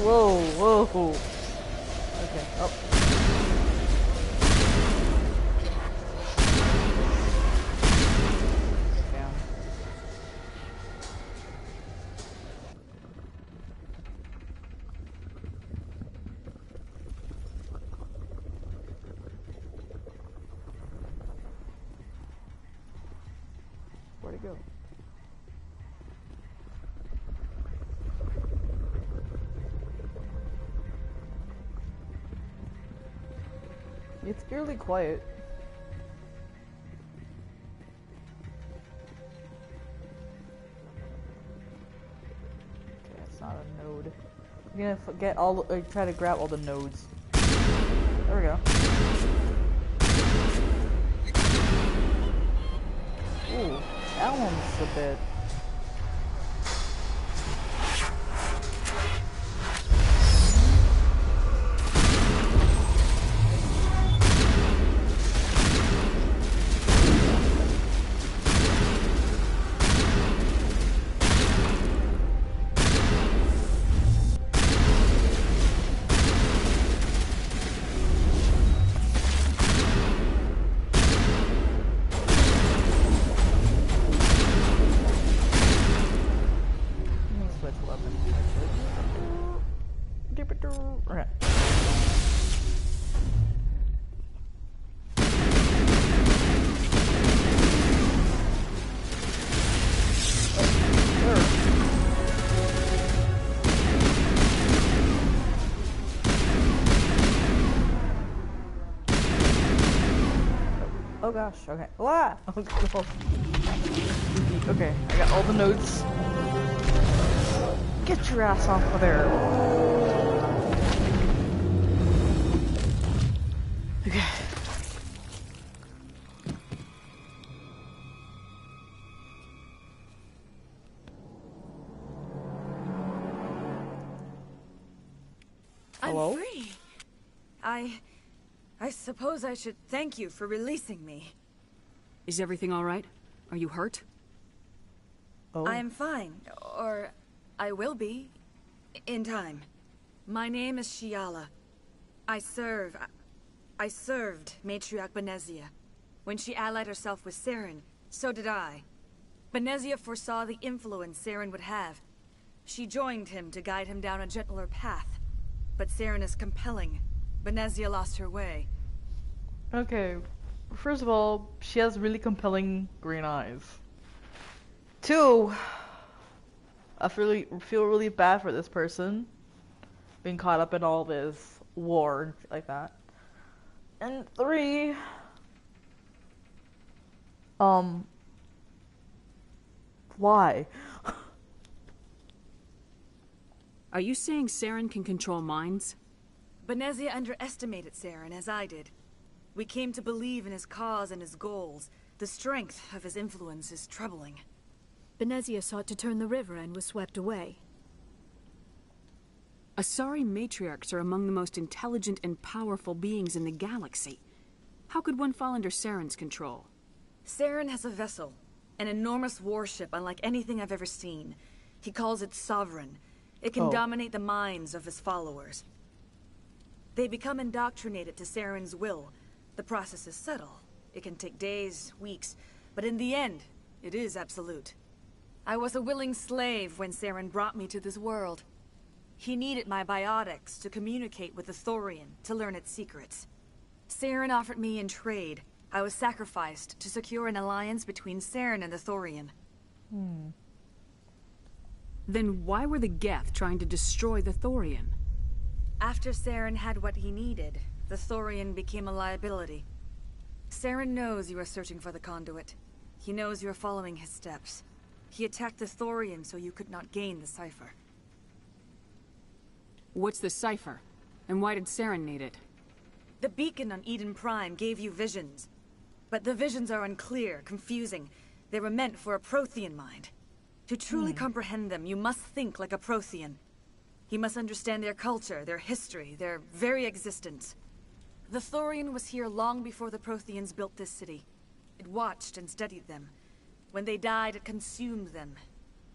Whoa, whoa. Okay, oh. Down. Where'd it go? It's eerily quiet. Okay, it's not a node. I'm gonna get all. Try to grab all the nodes. There we go. Ooh, that one's a bit. Oh gosh, okay. Wow! Okay, I got all the notes. Get your ass off of there. Okay. Hello? I'm free. I suppose I should thank you for releasing me. Is everything all right? Are you hurt? Oh. I am fine, or I will be, in time. My name is Shiala. I served Matriarch Benezia. When she allied herself with Saren, so did I. Benezia foresaw the influence Saren would have. She joined him to guide him down a gentler path. But Saren is compelling. Benezia lost her way. Okay, first of all, she has really compelling green eyes. Two, I feel really bad for this person being caught up in all this war and shit like that. And three, why? Are you saying Saren can control minds? Benezia underestimated Saren, as I did. We came to believe in his cause and his goals. The strength of his influence is troubling. Benezia sought to turn the river and was swept away. Asari matriarchs are among the most intelligent and powerful beings in the galaxy. How could one fall under Saren's control? Saren has a vessel, an enormous warship unlike anything I've ever seen. He calls it Sovereign. It can dominate the minds of his followers. They become indoctrinated to Saren's will. The process is subtle. It can take days, weeks, but in the end, it is absolute. I was a willing slave when Saren brought me to this world. He needed my biotics to communicate with the Thorian, to learn its secrets. Saren offered me in trade. I was sacrificed to secure an alliance between Saren and the Thorian. Then why were the Geth trying to destroy the Thorian? After Saren had what he needed, the Thorian became a liability. Saren knows you are searching for the conduit. He knows you are following his steps. He attacked the Thorian so you could not gain the cipher. What's the cipher? And why did Saren need it? The beacon on Eden Prime gave you visions. But the visions are unclear, confusing. They were meant for a Prothean mind. To truly comprehend them, you must think like a Prothean. You must understand their culture, their history, their very existence. The Thorian was here long before the Protheans built this city. It watched and studied them. When they died, it consumed them.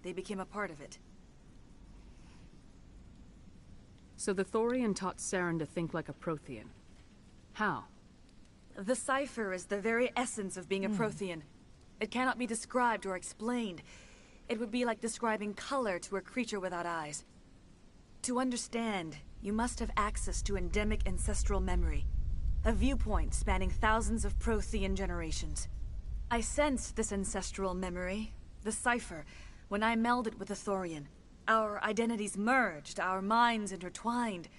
They became a part of it. So the Thorian taught Saren to think like a Prothean. How? The cipher is the very essence of being a Prothean. It cannot be described or explained. It would be like describing color to a creature without eyes. To understand, you must have access to endemic ancestral memory. A viewpoint spanning thousands of Prothean generations. I sensed this ancestral memory, the cipher, when I melded with the Thorian. Our identities merged, our minds intertwined.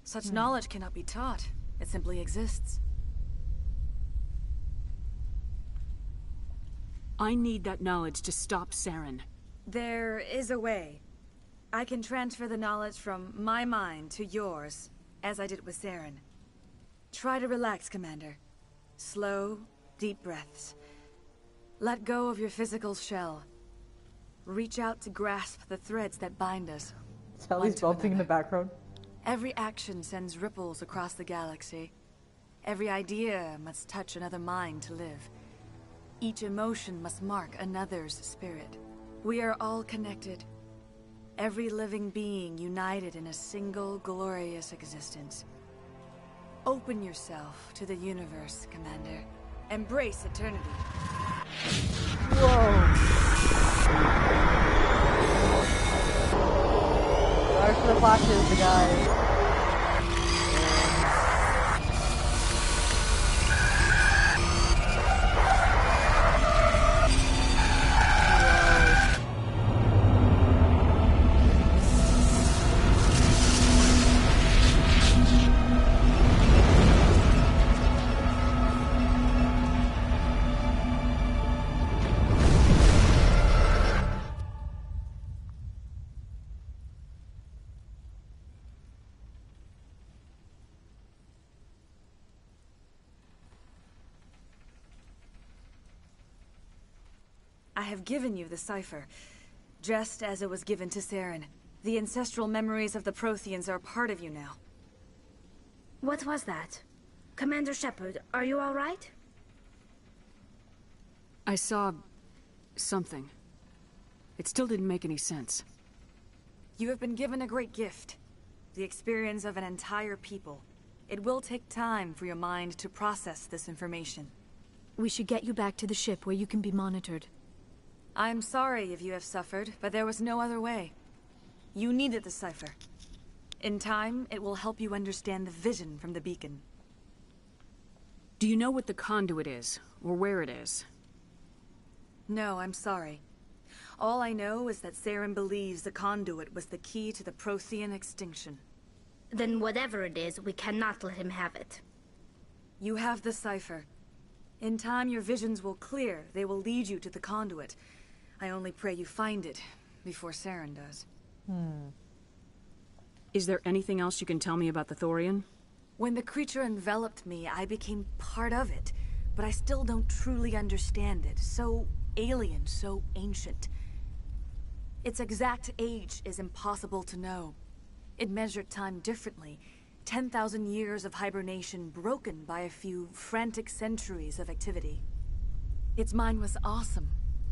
Such knowledge cannot be taught. It simply exists. I need that knowledge to stop Saren. There is a way. I can transfer the knowledge from my mind to yours, as I did with Saren. Try to relax, Commander. Slow, deep breaths. Let go of your physical shell. Reach out to grasp the threads that bind us. Sally's bumping in the background. Every action sends ripples across the galaxy. Every idea must touch another mind to live. Each emotion must mark another's spirit. We are all connected. Every living being united in a single glorious existence. Open yourself to the universe, Commander. Embrace eternity. Whoa. Sorry for the flashes, the guy. I have given you the cipher, just as it was given to Saren. The ancestral memories of the Protheans are part of you now. What was that? Commander Shepard, are you all right? I saw... something. It still didn't make any sense. You have been given a great gift. The experience of an entire people. It will take time for your mind to process this information. We should get you back to the ship where you can be monitored. I'm sorry if you have suffered, but there was no other way. You needed the cipher. In time, it will help you understand the vision from the beacon. Do you know what the conduit is, or where it is? No, I'm sorry. All I know is that Saren believes the conduit was the key to the Prothean extinction. Then whatever it is, we cannot let him have it. You have the cipher. In time, your visions will clear. They will lead you to the conduit. I only pray you find it before Saren does. Is there anything else you can tell me about the Thorian? When the creature enveloped me, I became part of it, but I still don't truly understand it. So alien, so ancient. Its exact age is impossible to know. It measured time differently. 10,000 years of hibernation broken by a few frantic centuries of activity. Its mind was awesome,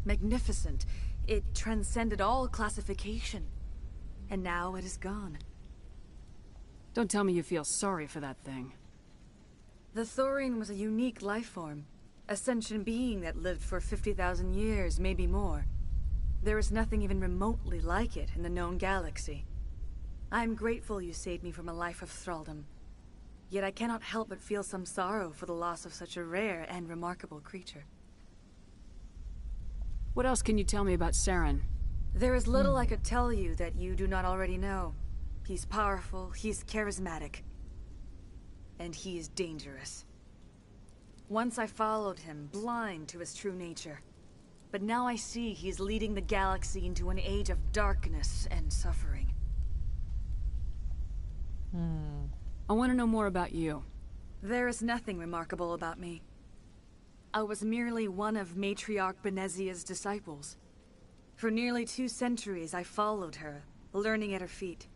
magnificent. It transcended all classification. And now it is gone. Don't tell me you feel sorry for that thing. The Thorian was a unique life form. A sentient being that lived for 50,000 years, maybe more. There is nothing even remotely like it in the known galaxy. I'm grateful you saved me from a life of thraldom. Yet I cannot help but feel some sorrow for the loss of such a rare and remarkable creature. What else can you tell me about Saren? There is little I could tell you that you do not already know. He's powerful, he's charismatic. And he is dangerous. Once I followed him, blind to his true nature. But now I see he's leading the galaxy into an age of darkness and suffering. I want to know more about you. There is nothing remarkable about me. I was merely one of Matriarch Benezia's disciples. For nearly 2 centuries I followed her, learning at her feet.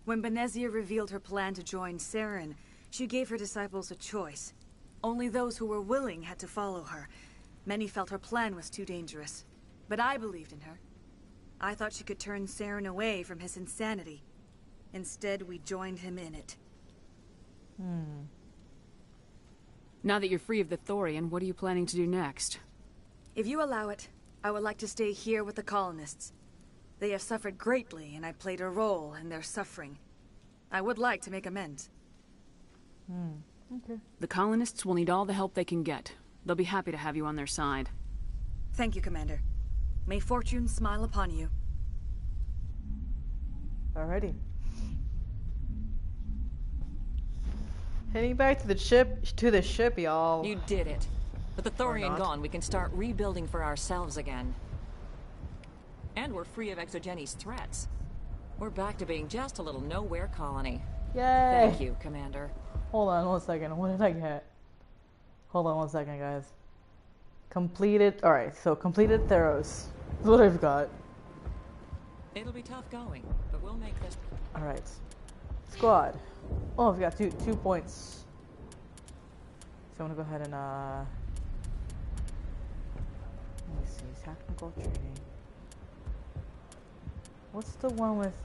When Benezia revealed her plan to join Saren, she gave her disciples a choice. Only those who were willing had to follow her. Many felt her plan was too dangerous. But I believed in her. I thought she could turn Saren away from his insanity. Instead, we joined him in it. Now that you're free of the Thorian, what are you planning to do next? If you allow it, I would like to stay here with the colonists. They have suffered greatly, and I played a role in their suffering. I would like to make amends. Okay. The colonists will need all the help they can get. They'll be happy to have you on their side. Thank you, Commander. May fortune smile upon you. Alrighty. Heading back to the ship, y'all. You did it. With the Thorian gone, we can start rebuilding for ourselves again. And we're free of Exogeni's threats. We're back to being just a little nowhere colony. Yay! Thank you, Commander. Hold on 1 second. What did I get? Hold on 1 second, guys. Completed. Alright, so completed Theros. That's what I've got. It'll be tough going, but we'll make this. Alright. Squad. Oh, we got two points. So I'm gonna go ahead and let me see, tactical training. What's the one with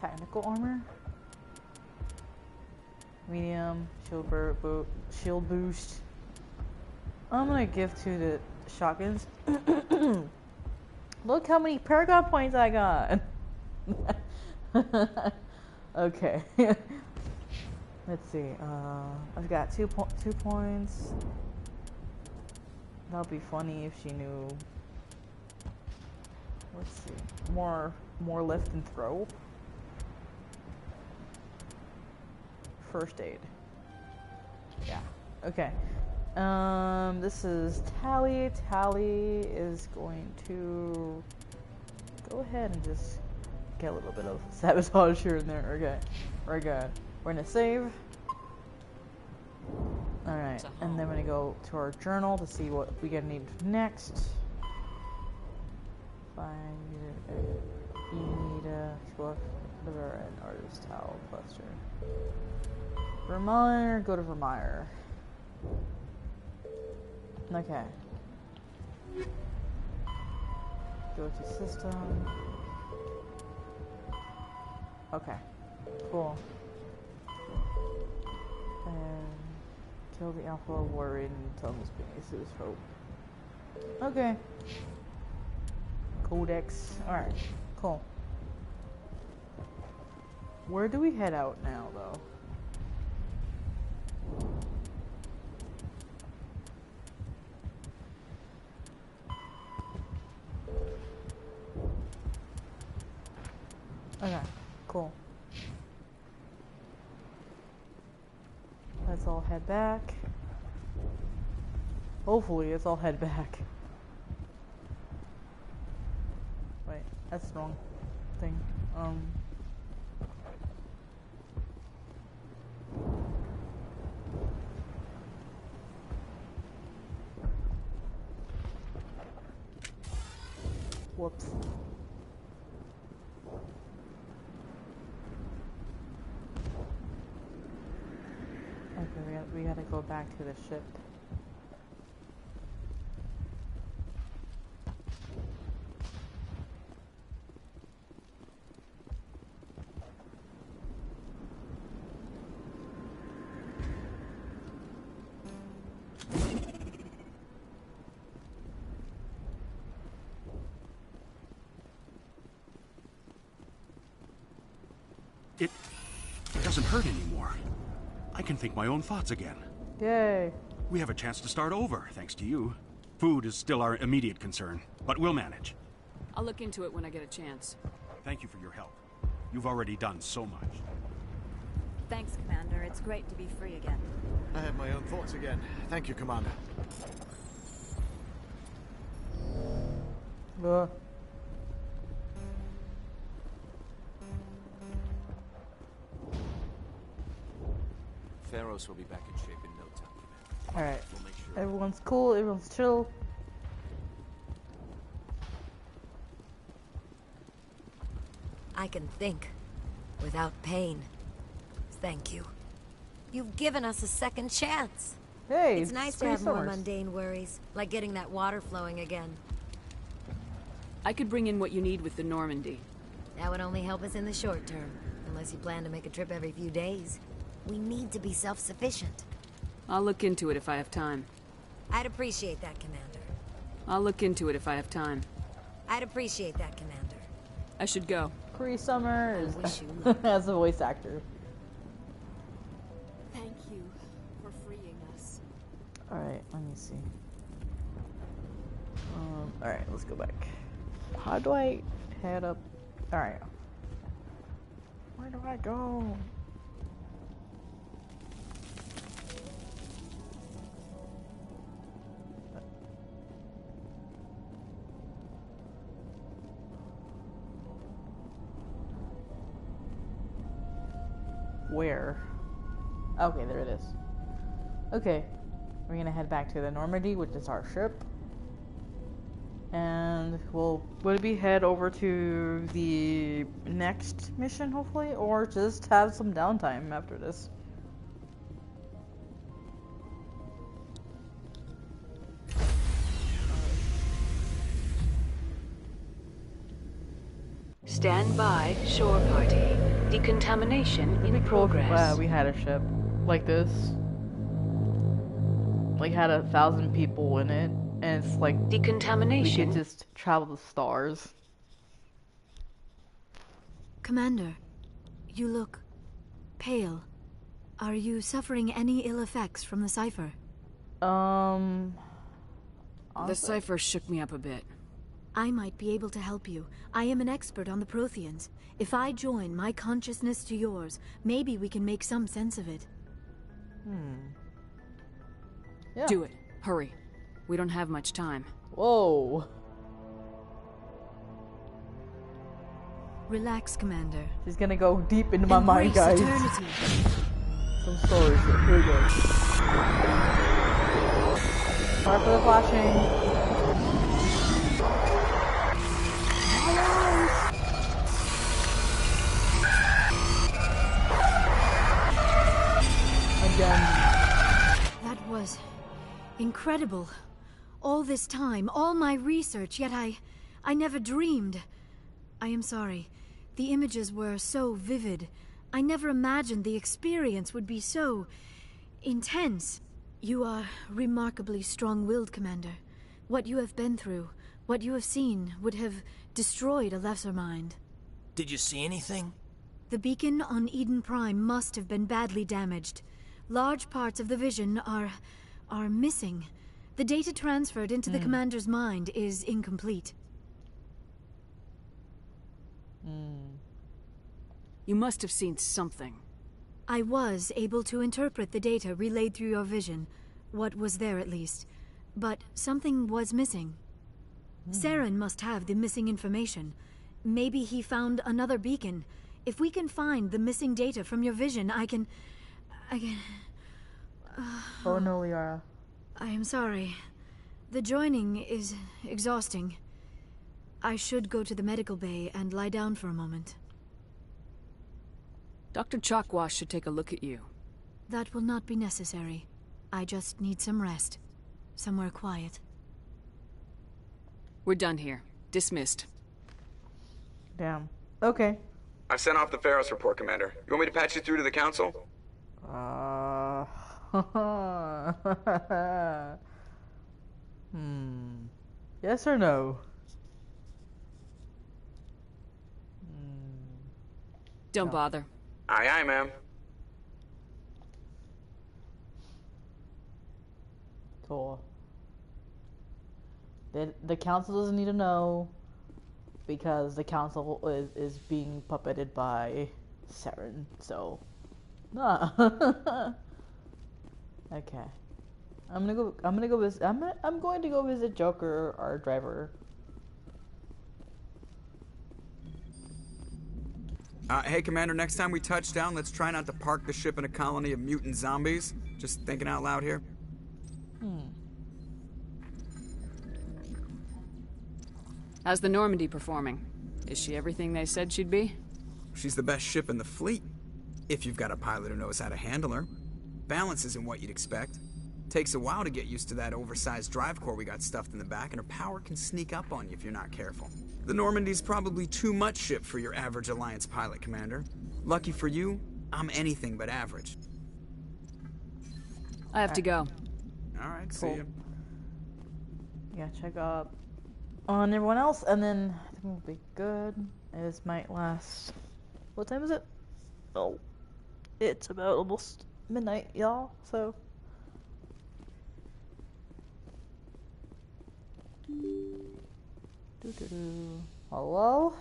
technical armor? Medium, shield boost. I'm gonna give to the shotguns. Look how many Paragon points I got. Okay. Let's see. I've got two points. That'll be funny if she knew. Let's see. More lift and throw. First aid. Yeah. Okay. This is Tally. Tally is going to go ahead and just get a little bit of sabotage here and there. Okay. Very good. We're gonna save. Alright. And then we're gonna go to our journal to see what we gonna need next. You need a book, liver, and artist towel cluster. Vermeer, go to Vermeer. Okay. Go to system. Okay. Cool. And kill the Alpha Warrior and Tunnel Spaces Hope. Okay. Codex. Alright. Cool. Where do we head out now, though? Okay, cool. Let's all head back. Hopefully, let's all head back. Wait, that's the wrong thing. Whoops. Okay, we gotta go back to the ship. It doesn't hurt anymore. I can think my own thoughts again. Yay. We have a chance to start over, thanks to you. Food is still our immediate concern, but we'll manage. I'll look into it when I get a chance. Thank you for your help. You've already done so much. Thanks, Commander. It's great to be free again. I have my own thoughts again. Thank you, Commander. Theros will be back in shape in no time, Commander. Alright. We'll make sure. Everyone's cool, everyone's chill. I can think without pain. Thank you. You've given us a second chance. Hey, it's nice to have more mundane worries, like getting that water flowing again. I could bring in what you need with the Normandy. That would only help us in the short term, unless you plan to make a trip every few days. We need to be self-sufficient. I'll look into it if I have time. I'd appreciate that, Commander. I'll look into it if I have time. I'd appreciate that, Commander. I should go. Cree Summers as a voice actor. Thank you Alright, let me see. Alright, let's go back. How do I head up? Alright. Where do I go? Where? Okay, there it is. Okay, we're gonna head back to the Normandy, which is our ship. And we'll maybe head over to the next mission, hopefully, or just have some downtime after this. Stand by, shore party. Decontamination in progress. We had a ship like this. Like had 1,000 people in it. And it's like decontamination. We could just travel the stars. Commander, you look pale. Are you suffering any ill effects from the cipher? The cipher shook me up a bit. I might be able to help you. I am an expert on the Protheans. If I join my consciousness to yours, maybe we can make some sense of it. Yeah. Do it. Hurry. We don't have much time. Whoa. Relax, Commander. She's gonna go deep into my mind, guys. Eternity. Some stories. Here we go. Sorry for the flashing. Again. That was incredible. All this time, all my research, yet I never dreamed. I am sorry. The images were so vivid. I never imagined the experience would be so intense. You are remarkably strong-willed, Commander. What you have been through, what you have seen, would have destroyed a lesser mind. Did you see anything? The beacon on Eden Prime must have been badly damaged. Large parts of the vision are missing. The data transferred into the commander's mind is incomplete. You must have seen something. I was able to interpret the data relayed through your vision. What was there, at least. But something was missing. Saren must have the missing information. Maybe he found another beacon. If we can find the missing data from your vision, I can... Oh no, Liara. I am sorry. The joining is exhausting. I should go to the medical bay and lie down for a moment. Dr. Chakwas should take a look at you. That will not be necessary. I just need some rest. Somewhere quiet. We're done here. Dismissed. Damn. Okay. I've sent off the Pharos report, Commander. You want me to patch you through to the Council? Yes or no? Don't bother. Aye, aye, ma'am. Cool. The council doesn't need to know because the council is being puppeted by Saren, so nah. Okay. I'm going to go visit Joker, our driver. Hey, Commander, next time we touch down, let's try not to park the ship in a colony of mutant zombies. Just thinking out loud here. How's the Normandy performing? Is she everything they said she'd be? She's the best ship in the fleet, if you've got a pilot who knows how to handle her. Balance isn't what you'd expect. Takes a while to get used to that oversized drive core we got stuffed in the back, and her power can sneak up on you if you're not careful. The Normandy's probably too much ship for your average Alliance pilot, Commander. Lucky for you, I'm anything but average. I have to go. Alright, Cool. see you. Yeah, check up on everyone else, and then I think we'll be good. This might last... What time is it? Oh, it's about almost midnight, y'all, so... Hello?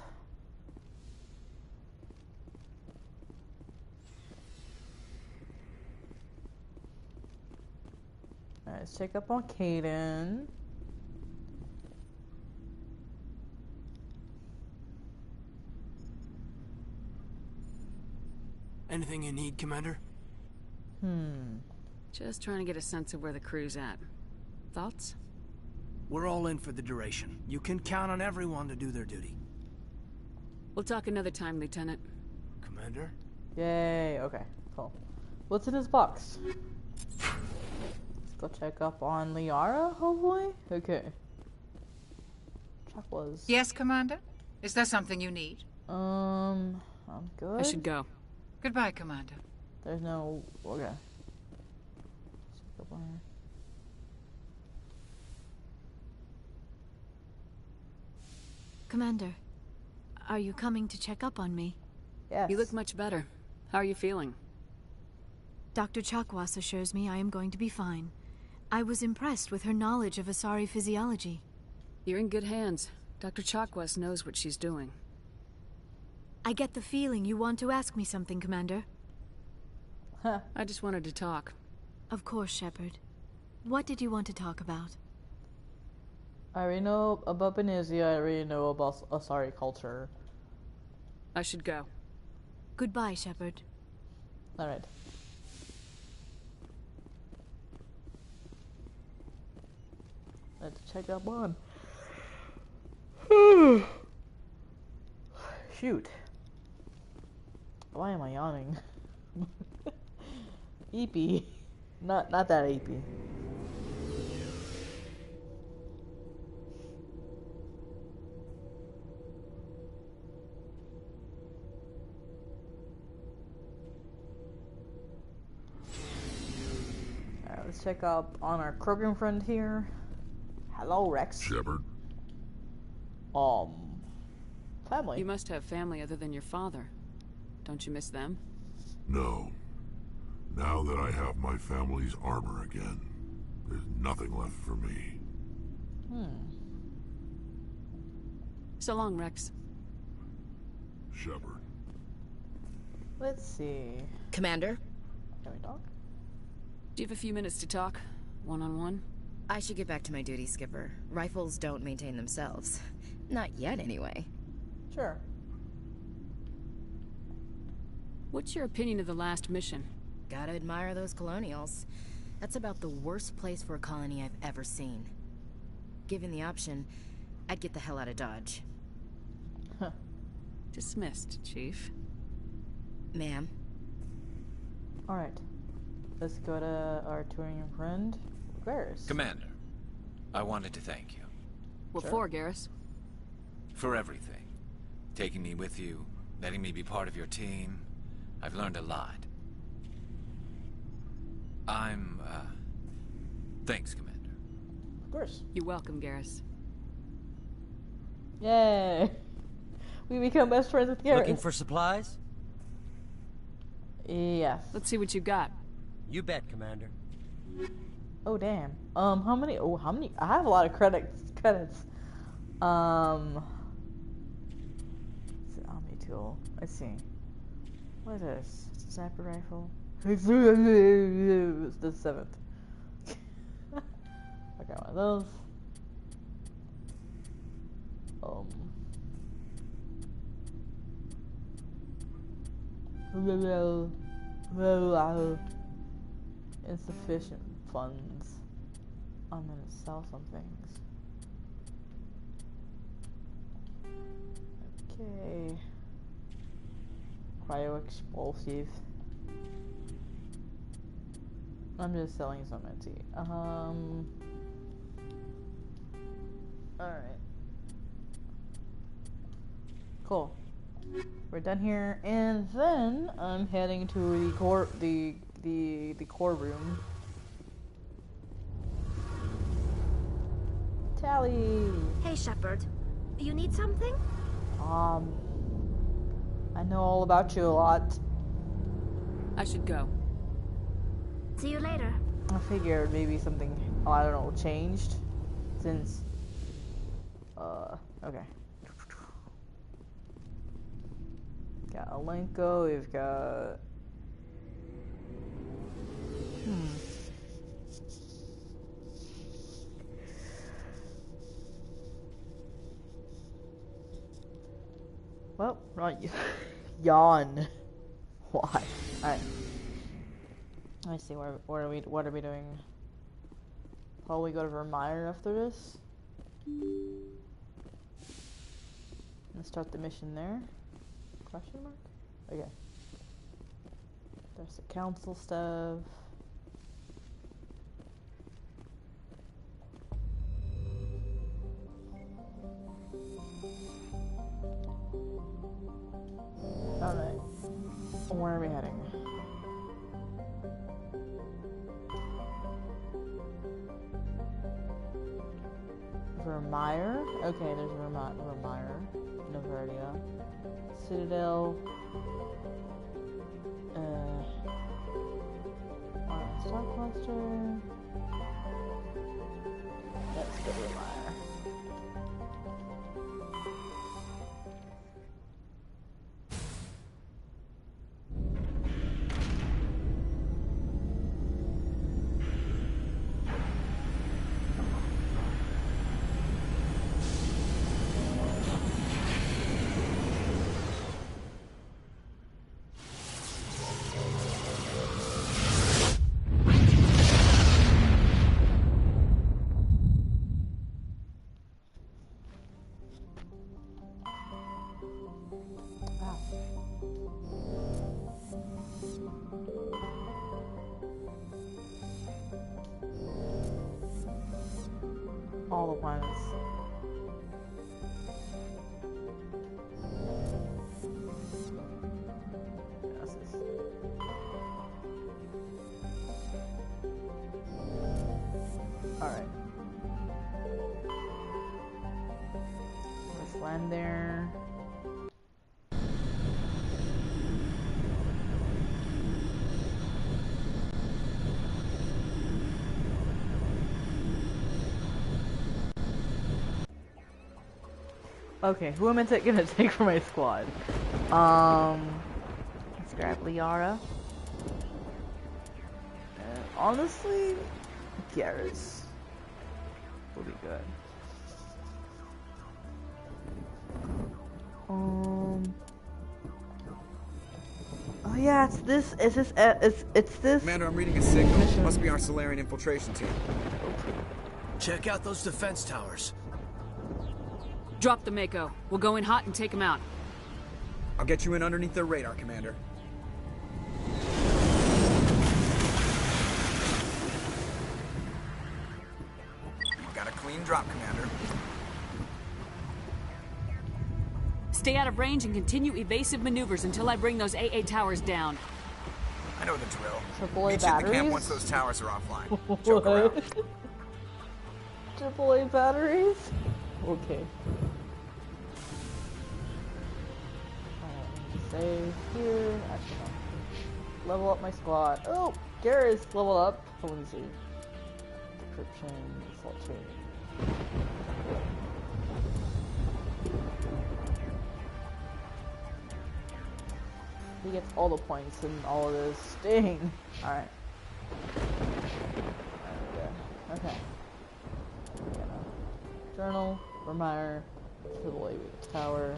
Alright, let's check up on Kaden. Anything you need, Commander? Just trying to get a sense of where the crew's at. Thoughts? We're all in for the duration. You can count on everyone to do their duty. We'll talk another time, Lieutenant. Commander? Yay, okay, cool. What's in this box? Let's go check up on Liara, hopefully? Okay. Chuck was... Yes, Commander? Is there something you need? I'm good. I should go. Goodbye, Commander. There's no... Okay. Check up on her. Commander, are you coming to check up on me? Yes. You look much better. How are you feeling? Dr. Chakwas assures me I am going to be fine. I was impressed with her knowledge of Asari physiology. You're in good hands. Dr. Chakwas knows what she's doing. I get the feeling you want to ask me something, Commander. I just wanted to talk. Of course, Shepard. What did you want to talk about? I already know about Benizia, I already know about Asari culture. I should go. Goodbye, Shepard. Alright. Let's check up on. Shoot. Why am I yawning? Eepy. Not that eepy. Alright, let's check up on our Krogan friend here. Hello, Rex. Shepard. Family. You must have family other than your father. Don't you miss them? No. Now that I have my family's armor again, there's nothing left for me. So long, Rex. Shepard. Let's see. Commander? Can we talk? Do you have a few minutes to talk? One-on-one? I should get back to my duty, Skipper. Rifles don't maintain themselves. Not yet, anyway. Sure. What's your opinion of the last mission? Gotta admire those colonials. That's about the worst place for a colony I've ever seen. Given the option, I'd get the hell out of Dodge. Huh. Dismissed, Chief. Ma'am. Alright. Let's go to our touring friend, Garrus. Commander, I wanted to thank you. What for, Garrus? For everything. Taking me with you, letting me be part of your team. I've learned a lot. Thanks, Commander. Of course. You're welcome, Garrus. Yay! We become best friends with Garrus. Looking for supplies? Yes. Let's see what you got. You bet, Commander. Oh, damn. How many? Oh, how many? I have a lot of credits. Omni tool. Let's see. What is this? It's a sniper rifle. It's the 7th. I got one of those. Insufficient funds. I'm gonna sell some things. Okay. Cryo explosive. I'm just selling some Etsy. Alright. Cool. We're done here, and then I'm heading to the core room. Tally! Hey, Shepard. You need something? I know all about you a lot. I should go. See you later. I figured maybe something, I don't know, changed since, Okay. Got Alenko, we've got... Well, right. Yawn. Why? Alright. I see, what are we doing? Probably go to Vermeer after this. Let's start the mission there. Question mark? Okay. There's the council stuff. Alright. Where are we heading? Vermeer? Okay, there's Vermeer. Noverdia. Citadel. Star Cluster. Let's go Vermeer. All the planets. Alright. Let's land there. Okay, who am I gonna take for my squad? Let's grab Liara. Honestly, Garrus will be good. Oh yeah, it's this. It's this. Commander, I'm reading a signal. Mission. Must be our Solarian infiltration team. Check out those defense towers. Drop the Mako. We'll go in hot and take him out. I'll get you in underneath their radar, Commander. Got a clean drop, Commander. Stay out of range and continue evasive maneuvers until I bring those AA towers down. I know the drill. AAA Meet you at the camp batteries? once those towers are offline. Joke around. AAA batteries? Okay. Save here. Actually, no. Level up my squad. Oh, Garrus level up. Oh, let me see. Decryption, assault training. He gets all the points in all of this. Sting. All right. Okay. Journal. Vermeer. Triple A tower.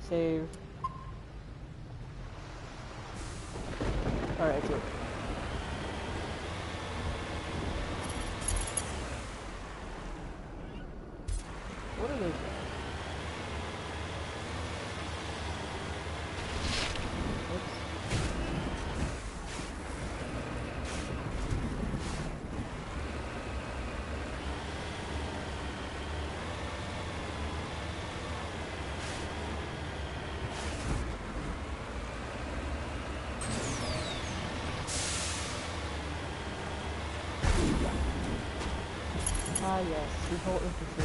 Save. Alright, good. What are they doing? Ah yes, Revolt Infantry.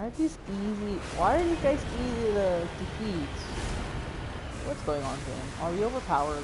Why are these easy? Why are you guys easy to defeat? What's going on, game? Are we overpowered?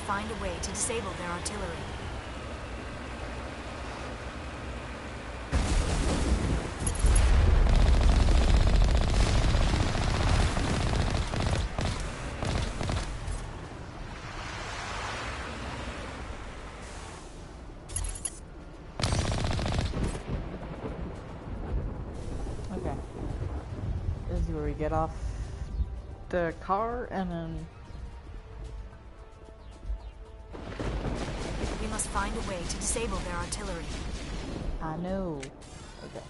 Find a way to disable their artillery. Okay. This is where we get off the car and then We must find a way to disable their artillery. I know. Okay.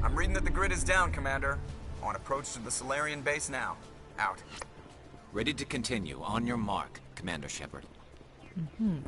I'm reading that the grid is down, Commander. On approach to the Solarian base now. Out. Ready to continue. On your mark, Commander Shepard. Mm-hmm.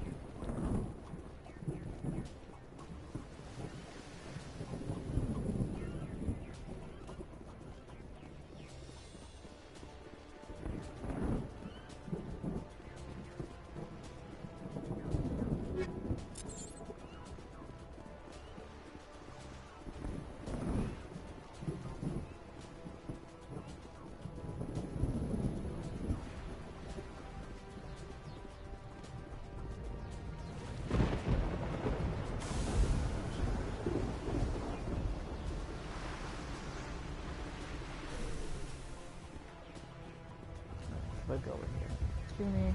Let's go over here. Excuse me.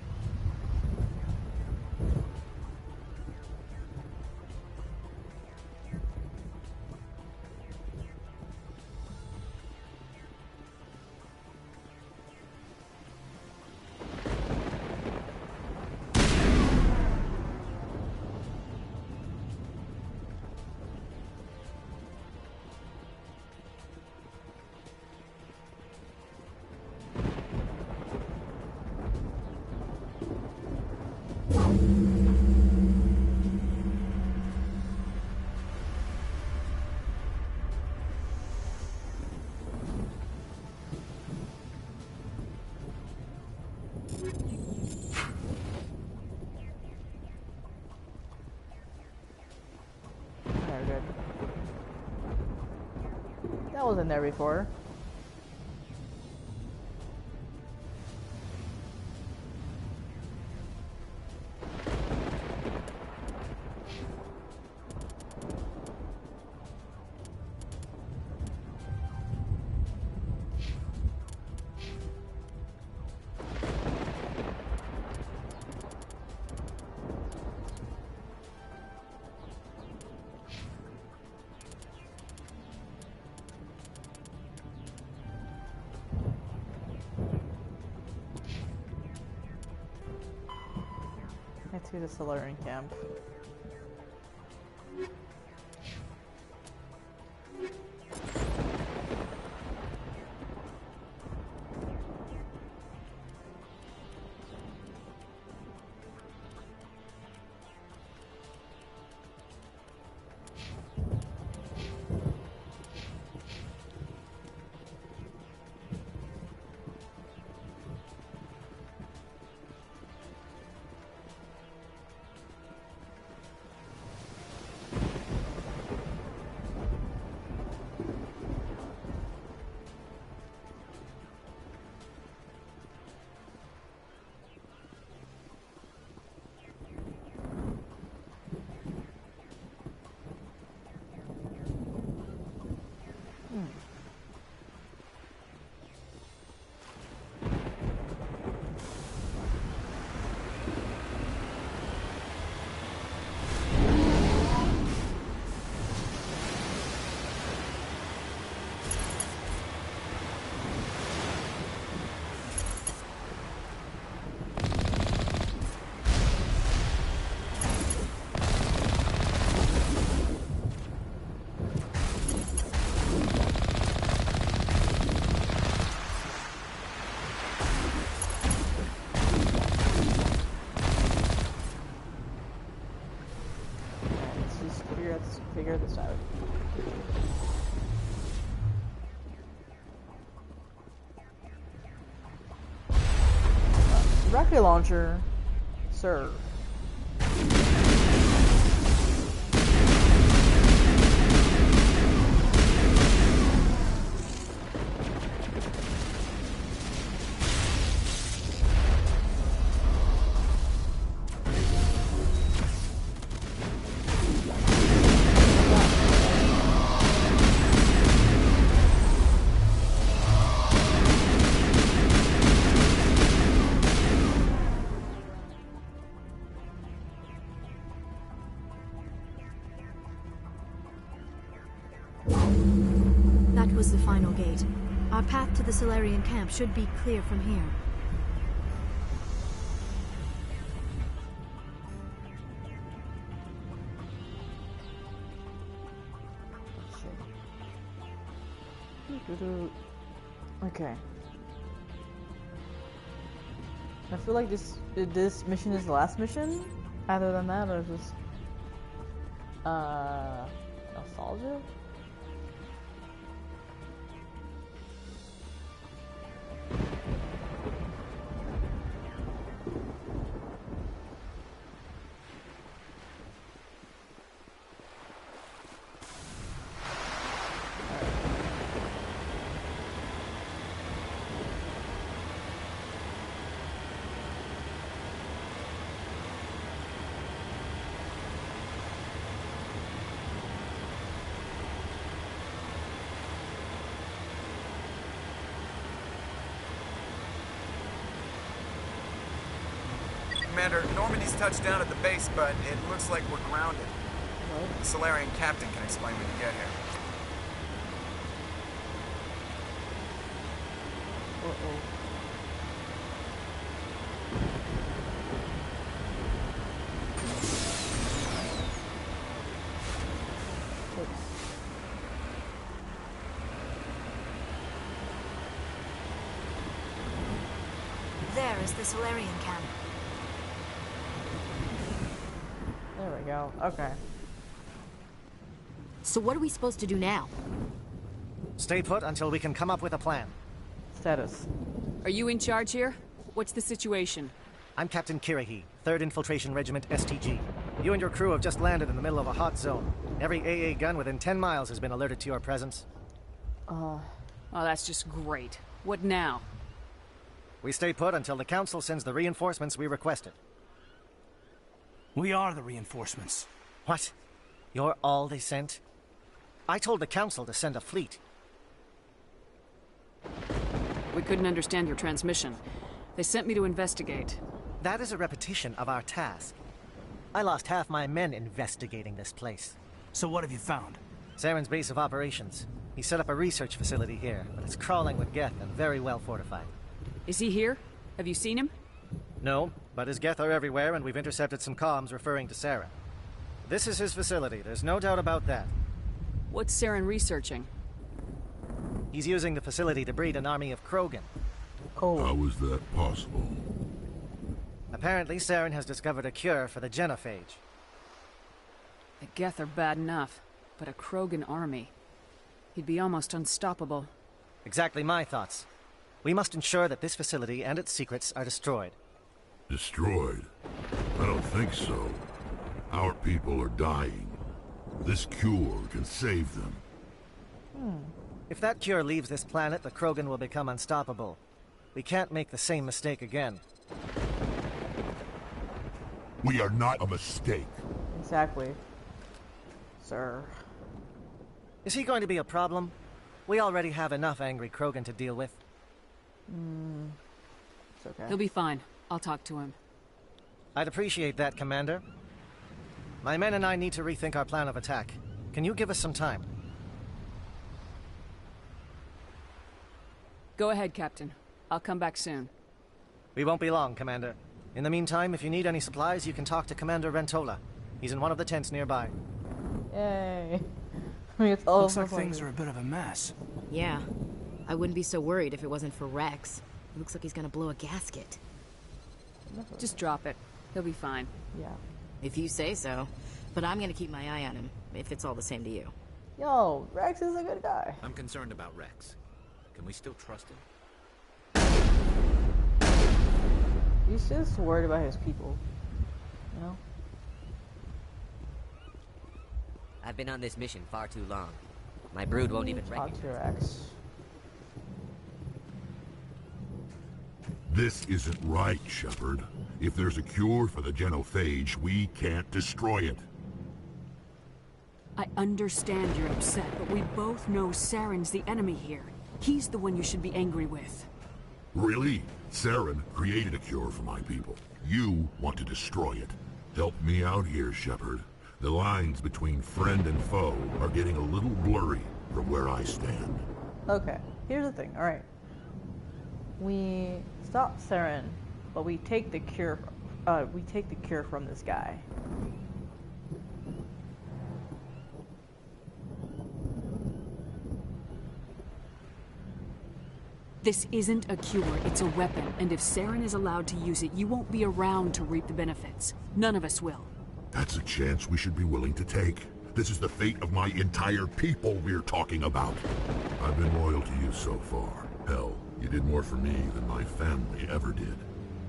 There, good. That was in there before. To the Solarian camp. Figure this out. Rocket launcher, sir. is the final gate. Our path to the Solarian camp should be clear from here. Okay. I feel like this mission is the last mission. Other than that, or just nostalgia. Commander, Normandy's touched down at the base, but it looks like we're grounded. The Solarian captain can explain when you get here. There is the Solarian camp. There we go. Okay. So what are we supposed to do now? Stay put until we can come up with a plan. Status. Are you in charge here? What's the situation? I'm Captain Kirahi, 3rd Infiltration Regiment STG. You and your crew have just landed in the middle of a hot zone. Every AA gun within 10 miles has been alerted to your presence. Oh, that's just great. What now? We stay put until the Council sends the reinforcements we requested. We are the reinforcements. What? You're all they sent? I told the Council to send a fleet. We couldn't understand your transmission. They sent me to investigate. That is a repetition of our task. I lost half my men investigating this place. So what have you found? Saren's base of operations. He set up a research facility here, but it's crawling with Geth and very well fortified. Is he here? Have you seen him? No, but his Geth are everywhere, and we've intercepted some comms referring to Saren. This is his facility, there's no doubt about that. What's Saren researching? He's using the facility to breed an army of Krogan. How is that possible? Apparently, Saren has discovered a cure for the genophage. The Geth are bad enough, but a Krogan army. He'd be almost unstoppable. Exactly my thoughts. We must ensure that this facility and its secrets are destroyed. Destroyed? I don't think so. Our people are dying. This cure can save them. If that cure leaves this planet, the Krogan will become unstoppable. We can't make the same mistake again. We are not a mistake. Exactly. Sir. Is he going to be a problem? We already have enough angry Krogan to deal with. It's okay. He'll be fine. I'll talk to him. I'd appreciate that, Commander. My men and I need to rethink our plan of attack. Can you give us some time? Go ahead, Captain. I'll come back soon. We won't be long, Commander. In the meantime, if you need any supplies, you can talk to Commander Rentola. He's in one of the tents nearby. Yay. I mean, it's all Looks like things are a bit of a mess. Yeah. I wouldn't be so worried if it wasn't for Rex. It looks like he's gonna blow a gasket. Just drop it. He'll be fine. Yeah. If you say so. But I'm gonna keep my eye on him, if it's all the same to you. Yo, Rex is a good guy. I'm concerned about Rex. Can we still trust him? He's just worried about his people. You know? I've been on this mission far too long. My brood won't even recognize me. Rex. This isn't right, Shepard. If there's a cure for the genophage, we can't destroy it. I understand you're upset, but we both know Saren's the enemy here. He's the one you should be angry with. Really? Saren created a cure for my people. You want to destroy it. Help me out here, Shepard. The lines between friend and foe are getting a little blurry from where I stand. Okay, here's the thing. All right, we stop Saren, but we take the cure. We take the cure from this guy. This isn't a cure, it's a weapon, and if Saren is allowed to use it, you won't be around to reap the benefits. None of us will. That's a chance we should be willing to take. This is the fate of my entire people we're talking about. I've been loyal to you so far. Hell, you did more for me than my family ever did.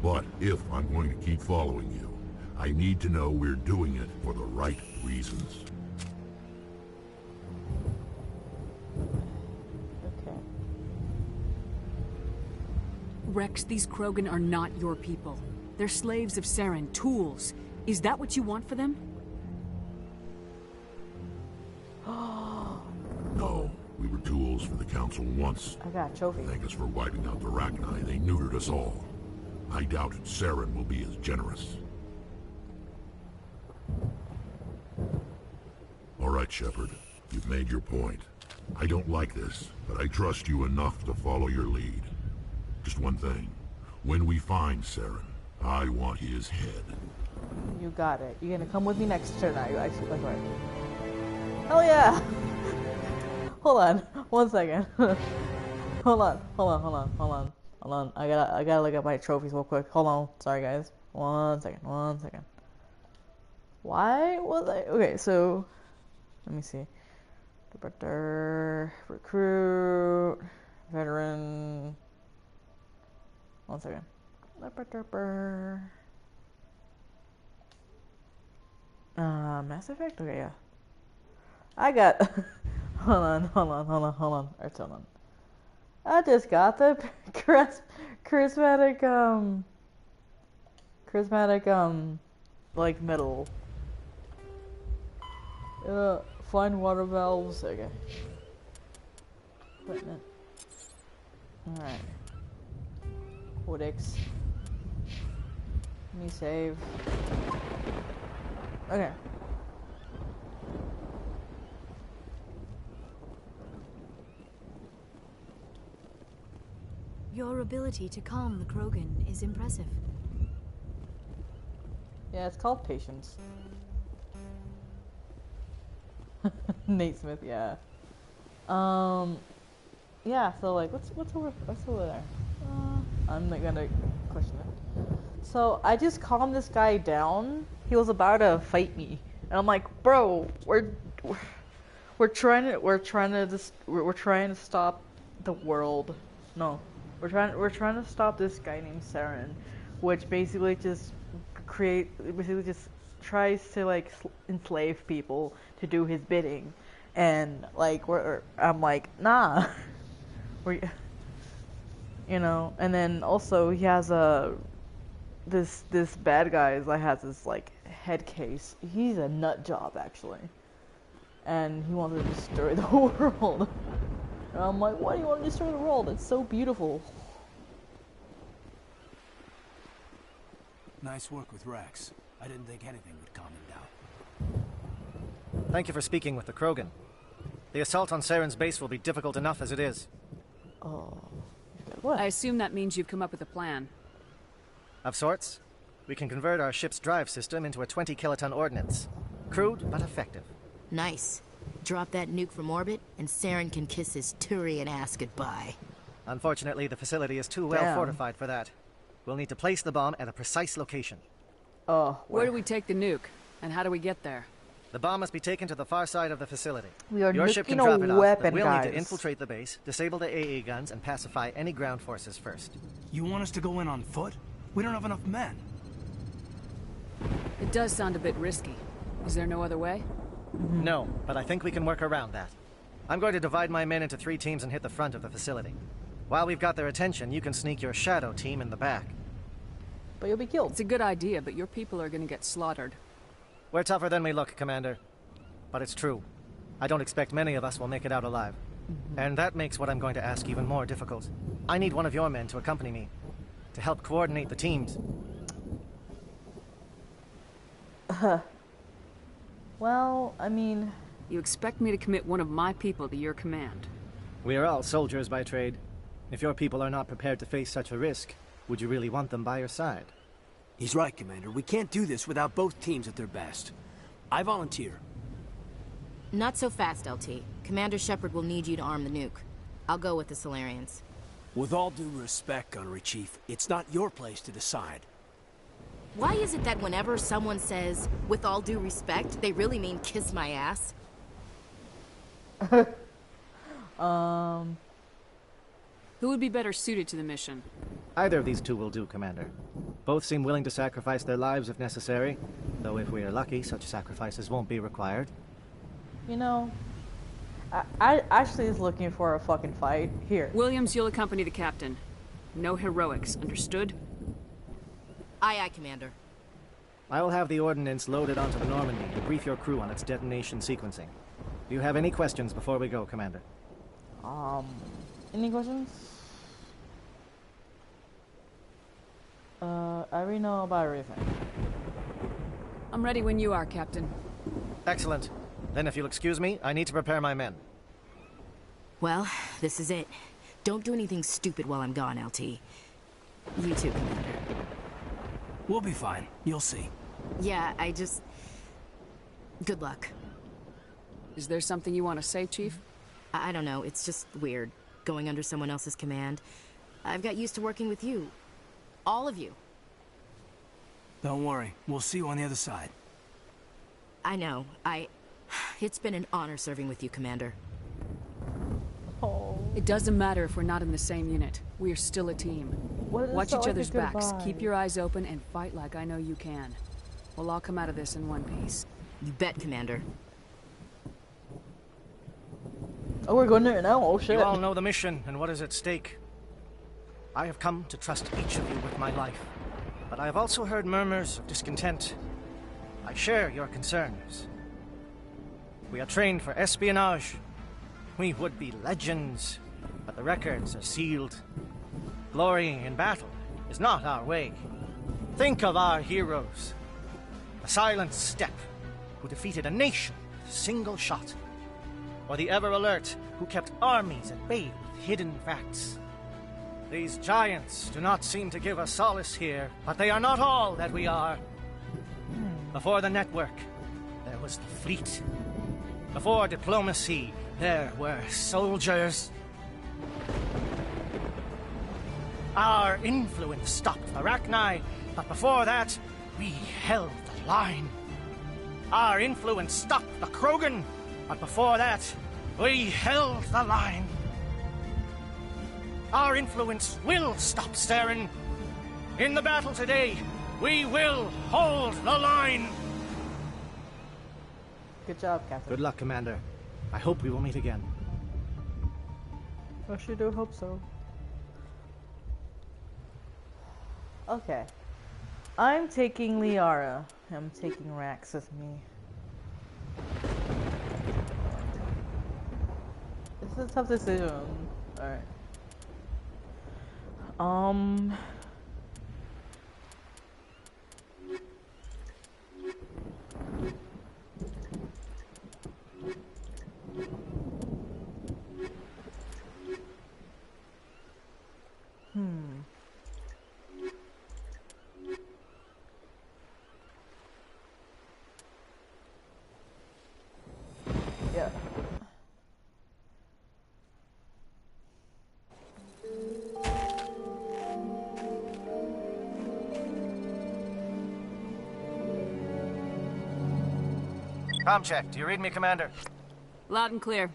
But if I'm going to keep following you, I need to know we're doing it for the right reasons. Rex, these Krogan are not your people. They're slaves of Saren, tools. Is that what you want for them? No, we were tools for the Council once. I got a trophy. Thank us for wiping out the Rachni. They neutered us all. I doubt Saren will be as generous. All right, Shepard. You've made your point. I don't like this, but I trust you enough to follow your lead. Just one thing. When we find Saren, I want his head. You got it. You're gonna come with me next turn, are you? Actually, that's right. Hell yeah! Hold on, 1 second. Hold on. I gotta look at my trophies real quick. Hold on. Sorry, guys. 1 second. Why was I? Okay, so let me see. Recruit, veteran. 1 second. Mass Effect? Okay, yeah. I got. hold on. Alright, hold on. I just got the charismatic, like medal. Find water valves. Okay. Equipment. Alright. Codex. Let me save. Okay. Your ability to calm the Krogan is impressive. Yeah, it's called patience. Nate Smith, yeah. Yeah, so like, what's over there? I'm not gonna question it. So I just calmed this guy down. He was about to fight me, and I'm like, bro, we're trying to stop the world. No, we're trying to stop this guy named Saren, which basically just tries to like enslave people to do his bidding, and like I'm like, nah, and then also he has this bad guy has this like head case. He's a nut job actually, and he wants to destroy the world. And I'm like, why do you want to destroy the world? It's so beautiful. Nice work with Rex. I didn't think anything would calm him down. Thank you for speaking with the Krogan. The assault on Saren's base will be difficult enough as it is. Oh. I assume that means you've come up with a plan. Of sorts. We can convert our ship's drive system into a 20-kiloton ordnance. Crude, but effective. Nice. Drop that nuke from orbit, and Saren can kiss his Turian ass goodbye. Unfortunately, the facility is too well fortified for that. We'll need to place the bomb at a precise location. Oh, where do we take the nuke? And how do we get there? The bomb must be taken to the far side of the facility. We are Your ship can nuking drop a it off, weapon, but we'll guys. need to infiltrate the base, disable the AA guns, and pacify any ground forces first. You want us to go in on foot? We don't have enough men. It does sound a bit risky. Is there no other way? No, but I think we can work around that. I'm going to divide my men into 3 teams and hit the front of the facility. While we've got their attention, you can sneak your shadow team in the back. But you'll be killed. It's a good idea, but your people are going to get slaughtered. We're tougher than we look, Commander. But it's true. I don't expect many of us will make it out alive. And that makes what I'm going to ask even more difficult. I need one of your men to accompany me, to help coordinate the teams. Well, I mean... You expect me to commit one of my people to your command? We are all soldiers by trade. If your people are not prepared to face such a risk, would you really want them by your side? He's right, Commander. We can't do this without both teams at their best. I volunteer. Not so fast, LT. Commander Shepard will need you to arm the nuke. I'll go with the Solarians. With all due respect, Gunnery Chief, it's not your place to decide. Why is it that whenever someone says, with all due respect, they really mean kiss my ass? Who would be better suited to the mission? Either of these two will do, Commander. Both seem willing to sacrifice their lives if necessary, though if we are lucky, such sacrifices won't be required. You know, I actually is looking for a fucking fight here. Williams, you'll accompany the captain. No heroics, understood? Aye, aye, Commander. I will have the ordnance loaded onto the Normandy and brief your crew on its detonation sequencing. Do you have any questions before we go, Commander? Any questions? I already know about everything. I'm ready when you are, Captain. Excellent. Then if you'll excuse me, I need to prepare my men. Well, this is it. Don't do anything stupid while I'm gone, LT. You too, Commander. We'll be fine. You'll see. Yeah, good luck. Is there something you want to say, Chief? I don't know. It's just weird, going under someone else's command. I've got used to working with you. All of you. Don't worry. We'll see you on the other side. I know. It's been an honor serving with you, Commander. Oh. It doesn't matter if we're not in the same unit. We are still a team. Watch each other's backs. Keep your eyes open and fight like I know you can. We'll all come out of this in one piece. You bet, Commander. Oh, we're going there now. Oh, shit. You all know the mission and what is at stake. I have come to trust each of you with my life, but I have also heard murmurs of discontent. I share your concerns. We are trained for espionage. We would be legends, but the records are sealed. Glory in battle is not our way. Think of our heroes. The Silent Step, who defeated a nation with a single shot. Or the Ever Alert, who kept armies at bay with hidden facts. These giants do not seem to give us solace here, but they are not all that we are. Before the network, there was the fleet. Before diplomacy, there were soldiers. Our influence stopped the Rachni, but before that, we held the line. Our influence stopped the Krogan, but before that, we held the line. Our influence will stop Saren. In the battle today, we will hold the line. Good job, Captain. Good luck, Commander. I hope we will meet again. I sure do hope so. Okay. I'm taking Liara. I'm taking Rax with me. This is a tough decision. Alright. Yeah. Com check. Do you read me, Commander? Loud and clear.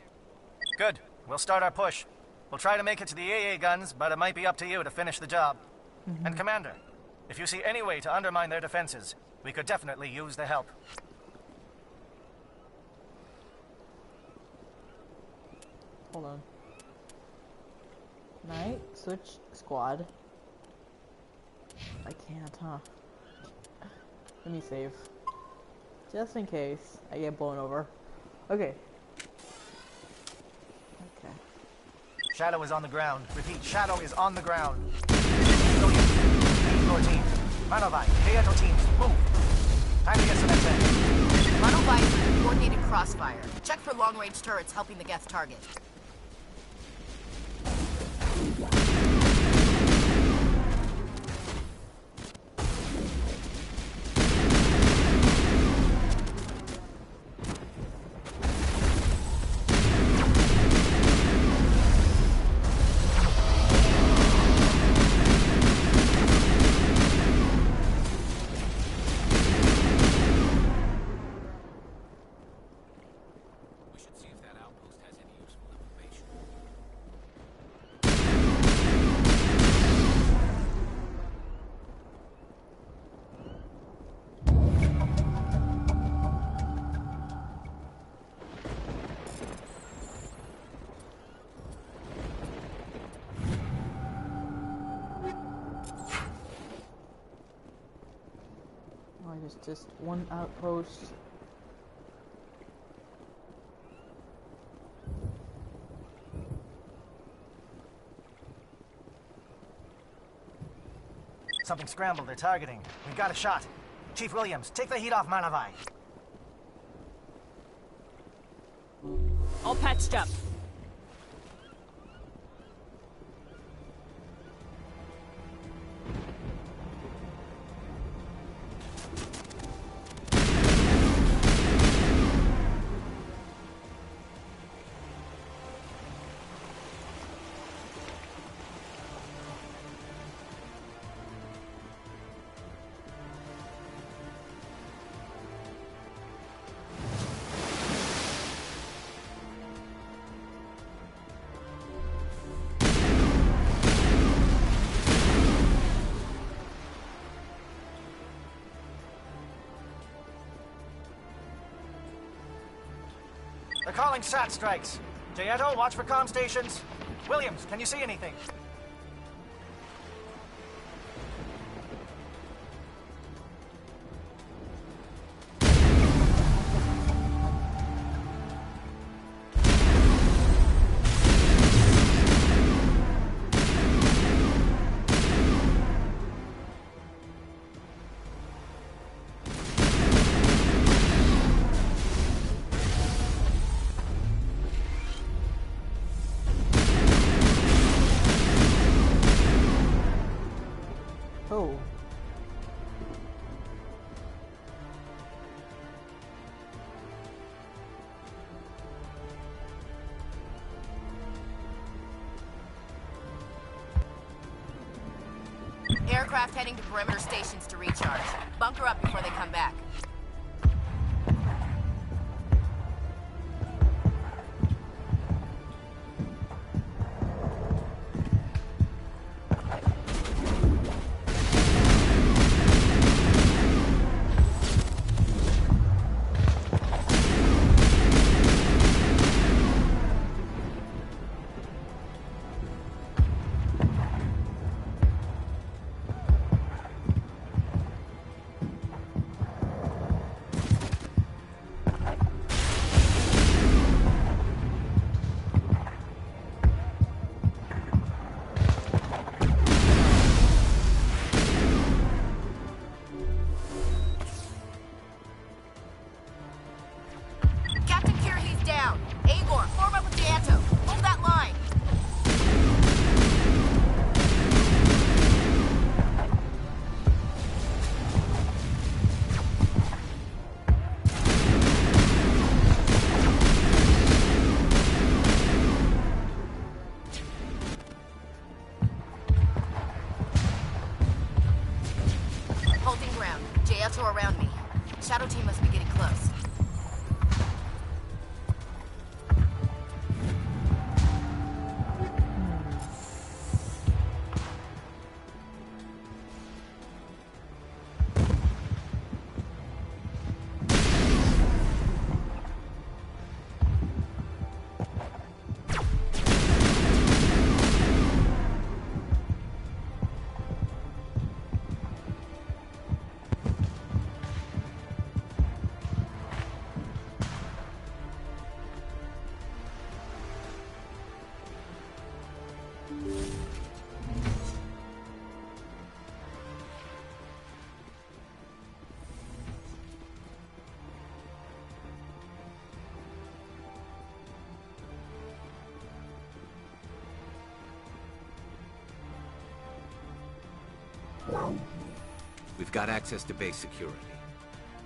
Good. We'll start our push. We'll try to make it to the AA guns, but it might be up to you to finish the job. And Commander, if you see any way to undermine their defenses, we could definitely use the help. Hold on. Night, switch squad. I can't, huh? Let me save. Just in case I get blown over. Okay. Okay. Shadow is on the ground. Repeat, Shadow is on the ground. Your team. Manovai, Kayato teams, move. Time to get some XN. Manovai, coordinated crossfire. Check for long-range turrets helping the Geth target. There's just one outpost. Something scrambled. They're targeting. We got a shot. Chief Williams, take the heat off Manavai. All patched up. They're calling SAT strikes. Jayeto, watch for comm stations. Williams, can you see anything? Oh. Aircraft heading to perimeter stations to recharge. Bunker up before they come back. Around me. Shadow team must be getting close. We've got access to base security.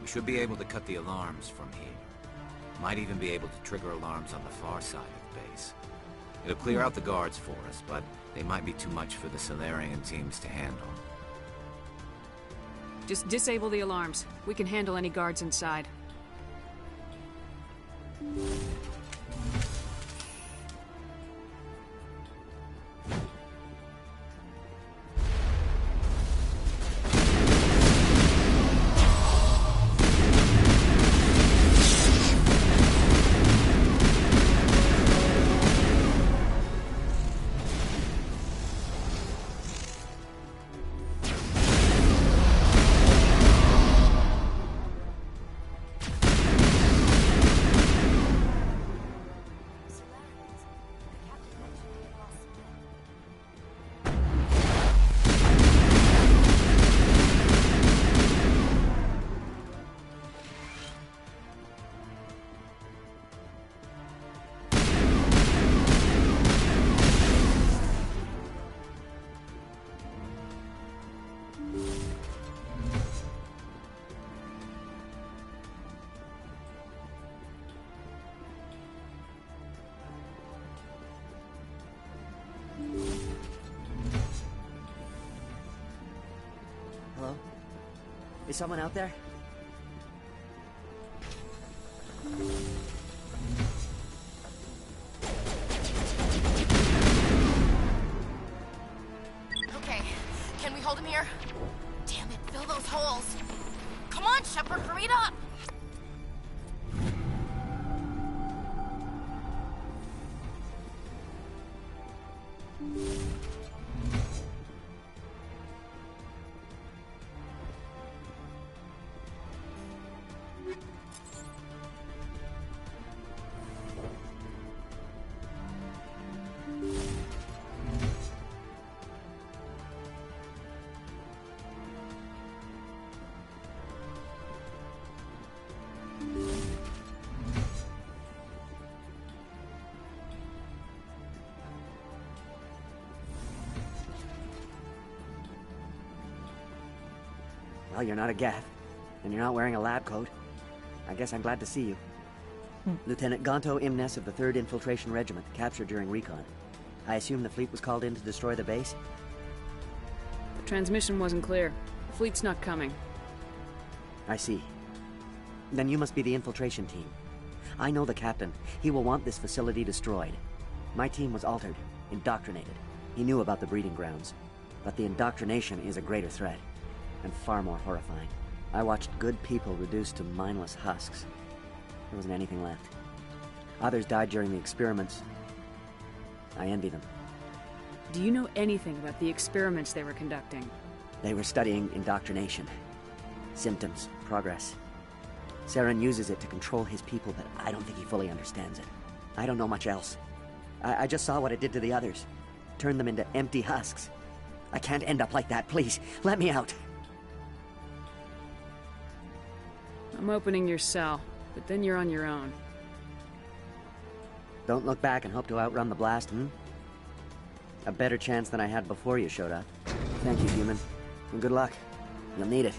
We should be able to cut the alarms from here. Might even be able to trigger alarms on the far side of base. It'll clear out the guards for us, but they might be too much for the Solarian teams to handle. Just disable the alarms. We can handle any guards inside. Hello? Is someone out there? Okay, can we hold him here? Damn it, fill those holes. Come on, Shepard, hurry it up! Well, you're not a Geth, and you're not wearing a lab coat. I guess I'm glad to see you. Lieutenant Gonto Imnes of the 3rd Infiltration Regiment, captured during recon. I assume the fleet was called in to destroy the base? The transmission wasn't clear. The fleet's not coming. I see. Then you must be the infiltration team. I know the captain. He will want this facility destroyed. My team was altered, indoctrinated. He knew about the breeding grounds. But the indoctrination is a greater threat, and far more horrifying. I watched good people reduced to mindless husks. There wasn't anything left. Others died during the experiments. I envy them. Do you know anything about the experiments they were conducting? They were studying indoctrination. Symptoms, progress. Saren uses it to control his people, but I don't think he fully understands it. I don't know much else. I just saw what it did to the others. Turned them into empty husks. I can't end up like that, please. Let me out. I'm opening your cell, but then you're on your own. Don't look back and hope to outrun the blast, A better chance than I had before you showed up. Thank you, human. And good luck. You'll need it.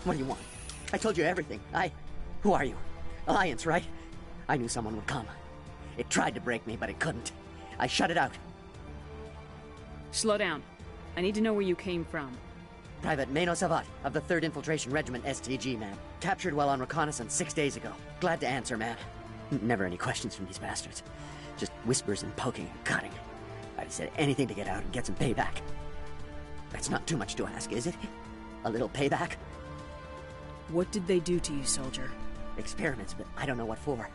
What do you want? I told you everything. Who are you? Alliance, right? I knew someone would come. It tried to break me, but it couldn't. I shut it out. Slow down. I need to know where you came from. Private Mano Savat of the 3rd Infiltration Regiment STG, ma'am. Captured while on reconnaissance 6 days ago. Glad to answer, ma'am. Never any questions from these bastards. Just whispers and poking and cutting. I'd have said anything to get out and get some payback. That's not too much to ask, is it? A little payback? What did they do to you, soldier? Experiments, but I don't know what for.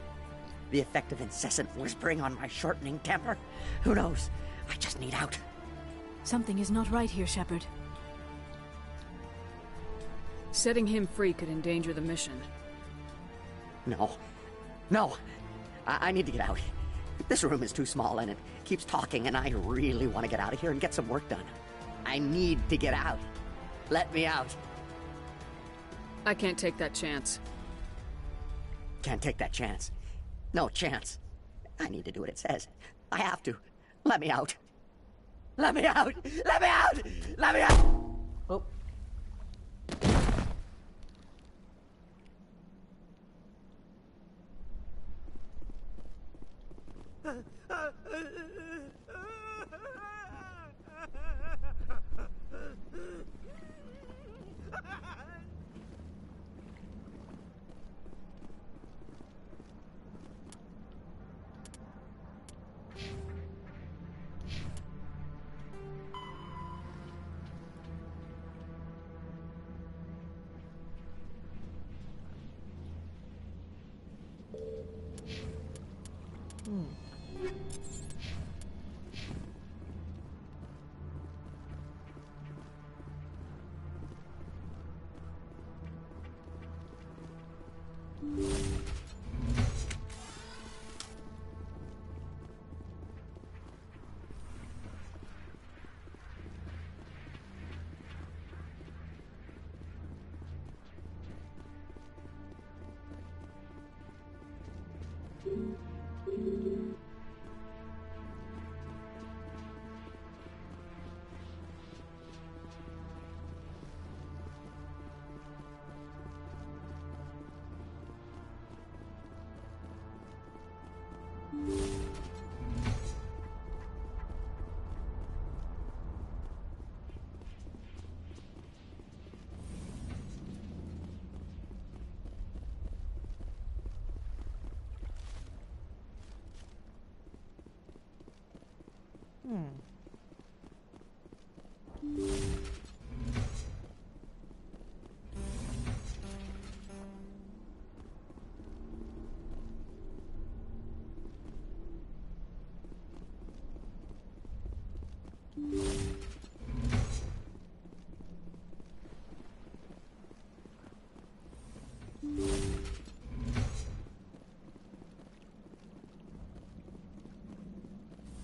The effect of incessant whispering on my shortening temper? Who knows? I just need out. Something is not right here, Shepard. Setting him free could endanger the mission. No. No! I need to get out. This room is too small and it keeps talking and I really want to get out of here and get some work done. I need to get out. Let me out. I can't take that chance. Can't take that chance. No chance. I need to do what it says. I have to. Let me out. Let me out! Let me out! Let me out! Oh.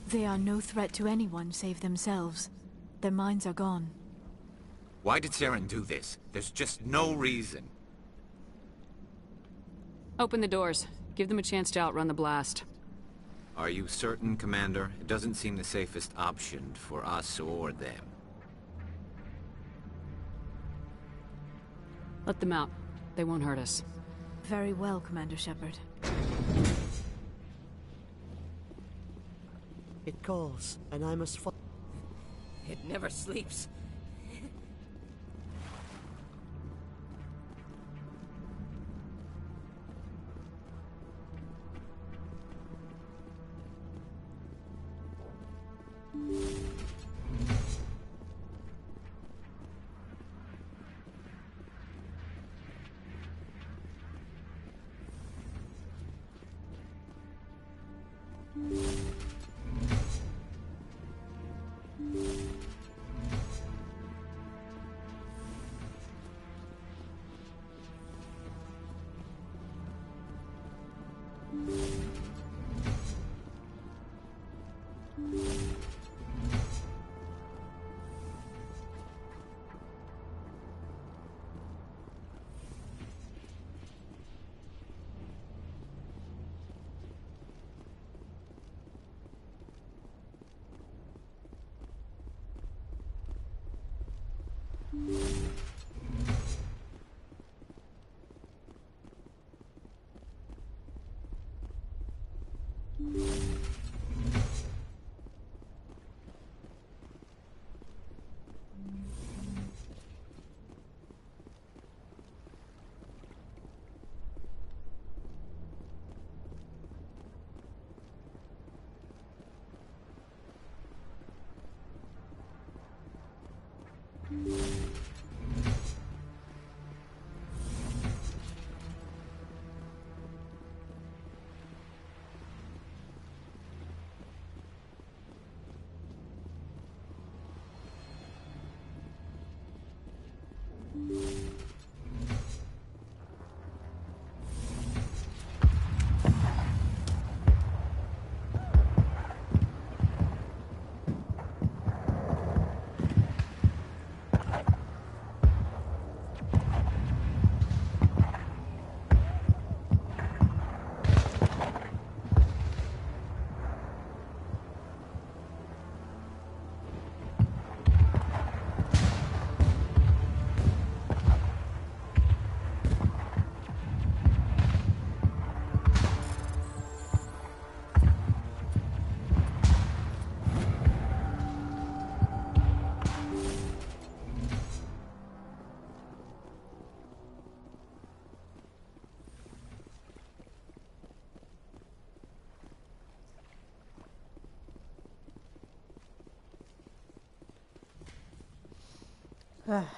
They are no threat to anyone save themselves. Their minds are gone. Why did Saren do this? There's just no reason. Open the doors. Give them a chance to outrun the blast. Are you certain, Commander? It doesn't seem the safest option for us or them. Let them out. They won't hurt us. Very well, Commander Shepard. It calls, and I must follow. It never sleeps.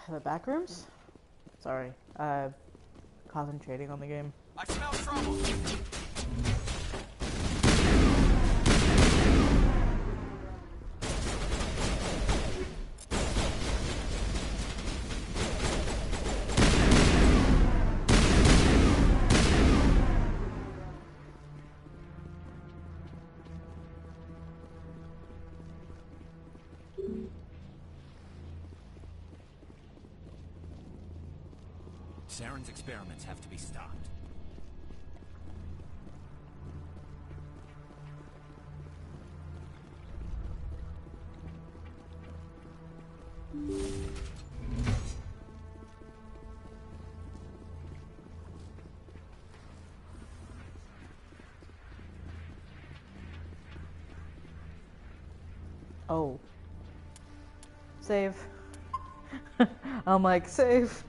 The back rooms? Sorry, concentrating on the game. I smell trouble. Saren's experiments have to be stopped. Oh. Save. I'm like, save.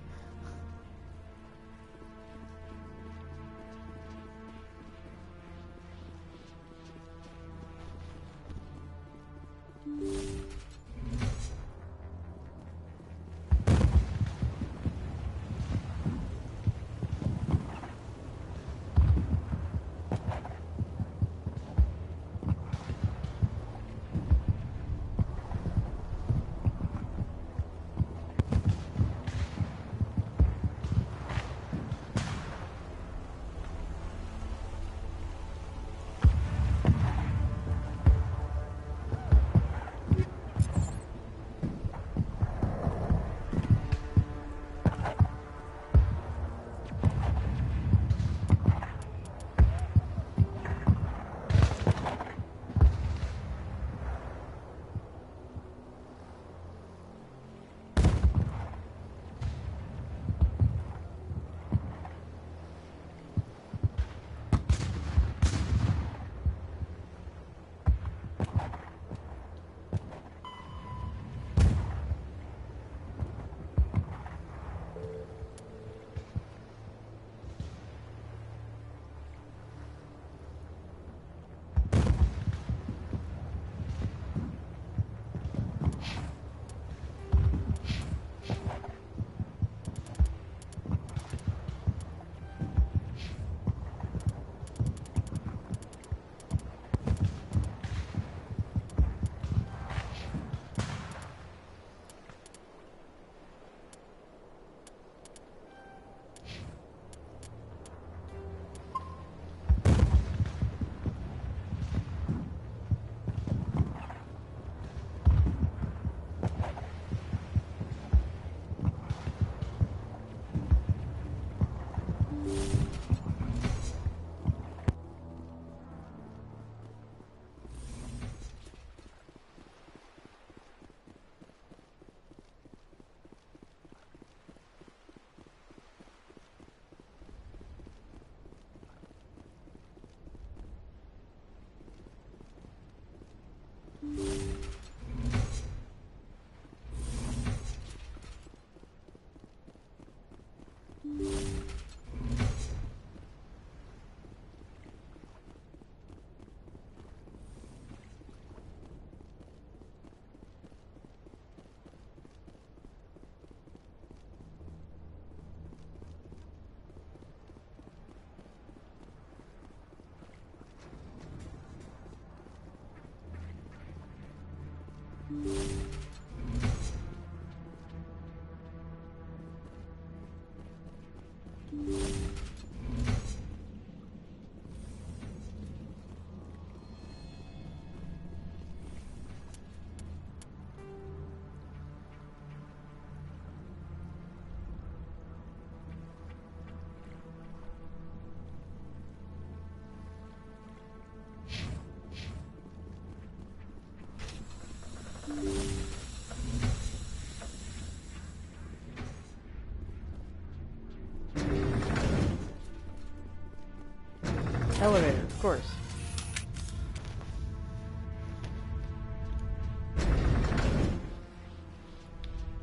Elevator, of course.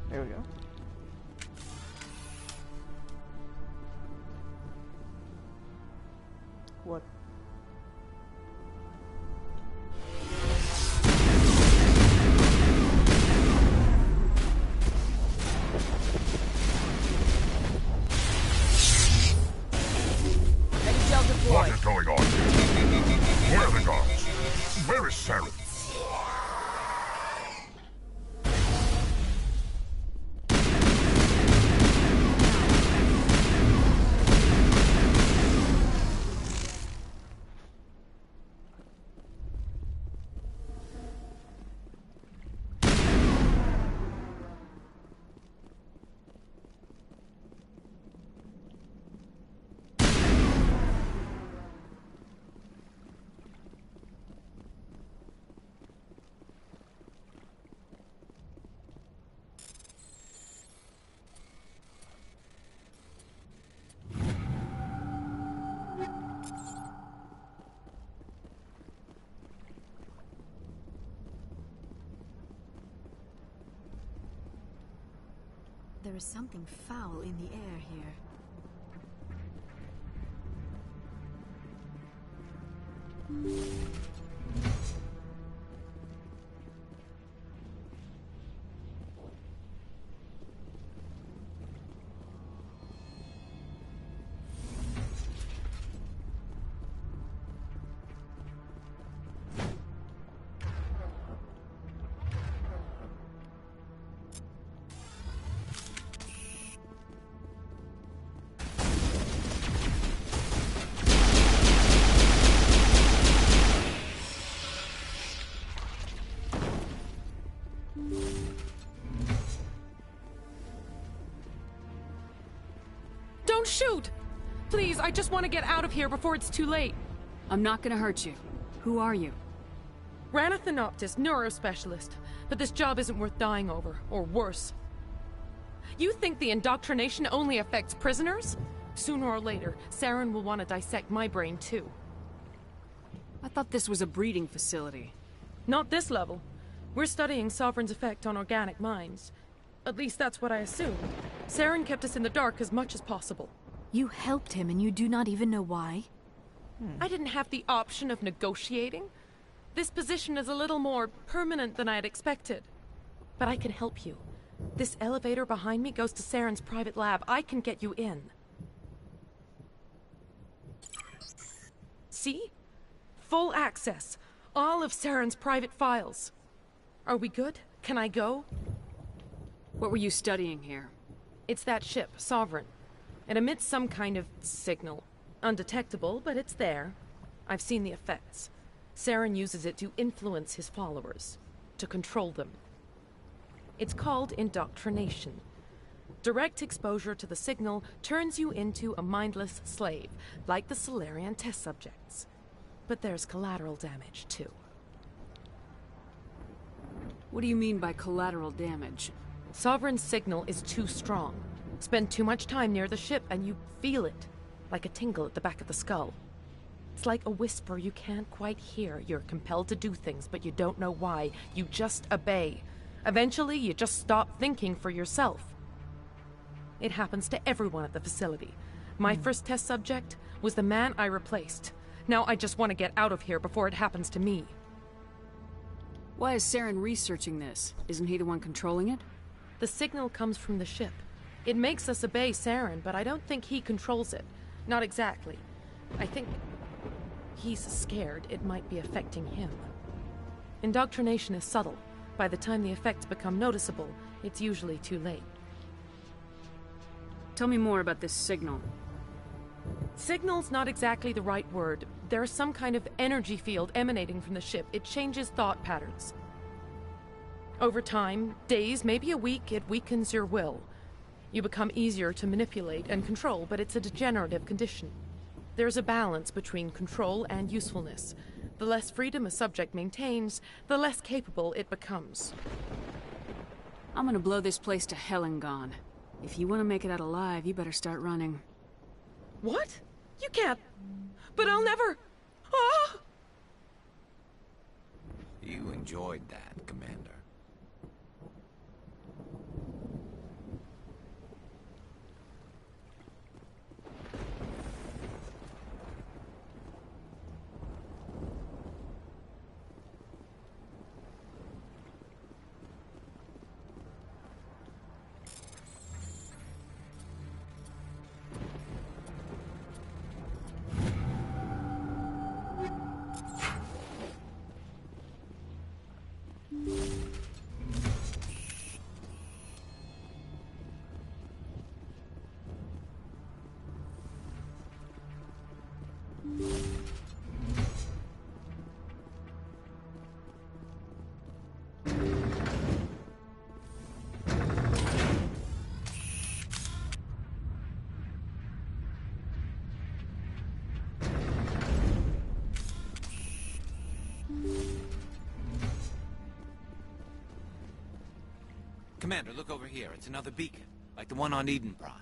There we go. What? What is going on? Where are the guards? Where is Saren? There is something foul in the air here. Don't shoot! Please, I just want to get out of here before it's too late. I'm not gonna hurt you. Who are you? Ranathanoptis, neurospecialist. But this job isn't worth dying over, or worse. You think the indoctrination only affects prisoners? Sooner or later, Saren will want to dissect my brain too. I thought this was a breeding facility. Not this level. We're studying Sovereign's effect on organic minds. At least that's what I assumed. Saren kept us in the dark as much as possible. You helped him and you do not even know why? I didn't have the option of negotiating. This position is a little more permanent than I had expected. But I can help you. This elevator behind me goes to Saren's private lab. I can get you in. See? Full access. All of Saren's private files. Are we good? Can I go? What were you studying here? It's that ship, Sovereign. It emits some kind of signal. Undetectable, but it's there. I've seen the effects. Saren uses it to influence his followers, to control them. It's called indoctrination. Direct exposure to the signal turns you into a mindless slave, like the Solarian test subjects. But there's collateral damage, too. What do you mean by collateral damage? Sovereign's signal is too strong. Spend too much time near the ship and you feel it, like a tingle at the back of the skull. It's like a whisper you can't quite hear. You're compelled to do things, but you don't know why. You just obey. Eventually, you just stop thinking for yourself. It happens to everyone at the facility. My first test subject was the man I replaced. Now I just want to get out of here before it happens to me. Why is Saren researching this? Isn't he the one controlling it? The signal comes from the ship. It makes us obey Saren, but I don't think he controls it. Not exactly. I think he's scared it might be affecting him. Indoctrination is subtle. By the time the effects become noticeable, it's usually too late. Tell me more about this signal. Signal's not exactly the right word. There's some kind of energy field emanating from the ship. It changes thought patterns. Over time, days, maybe a week, it weakens your will. You become easier to manipulate and control, but it's a degenerative condition. There's a balance between control and usefulness. The less freedom a subject maintains, the less capable it becomes. I'm gonna blow this place to hell and gone. If you want to make it out alive, you better start running. What? You can't. But I'll never. Ah! You enjoyed that, Commander. Commander, look over here. It's another beacon, like the one on Eden Prime.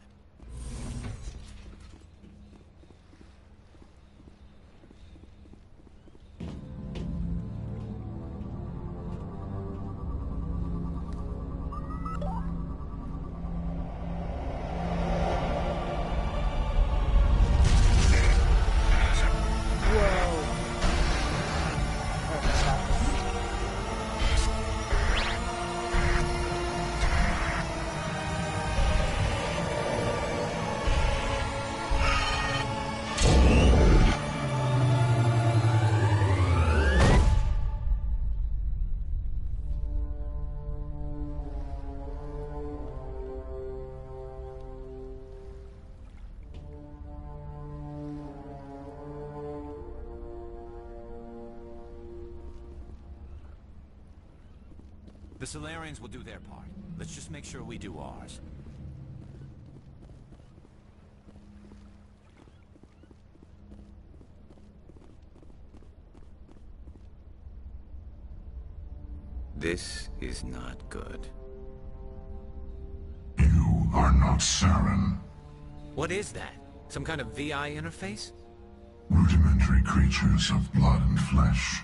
The Solarians will do their part. Let's just make sure we do ours. This is not good. You are not Saren. What is that? Some kind of VI interface? Rudimentary creatures of blood and flesh.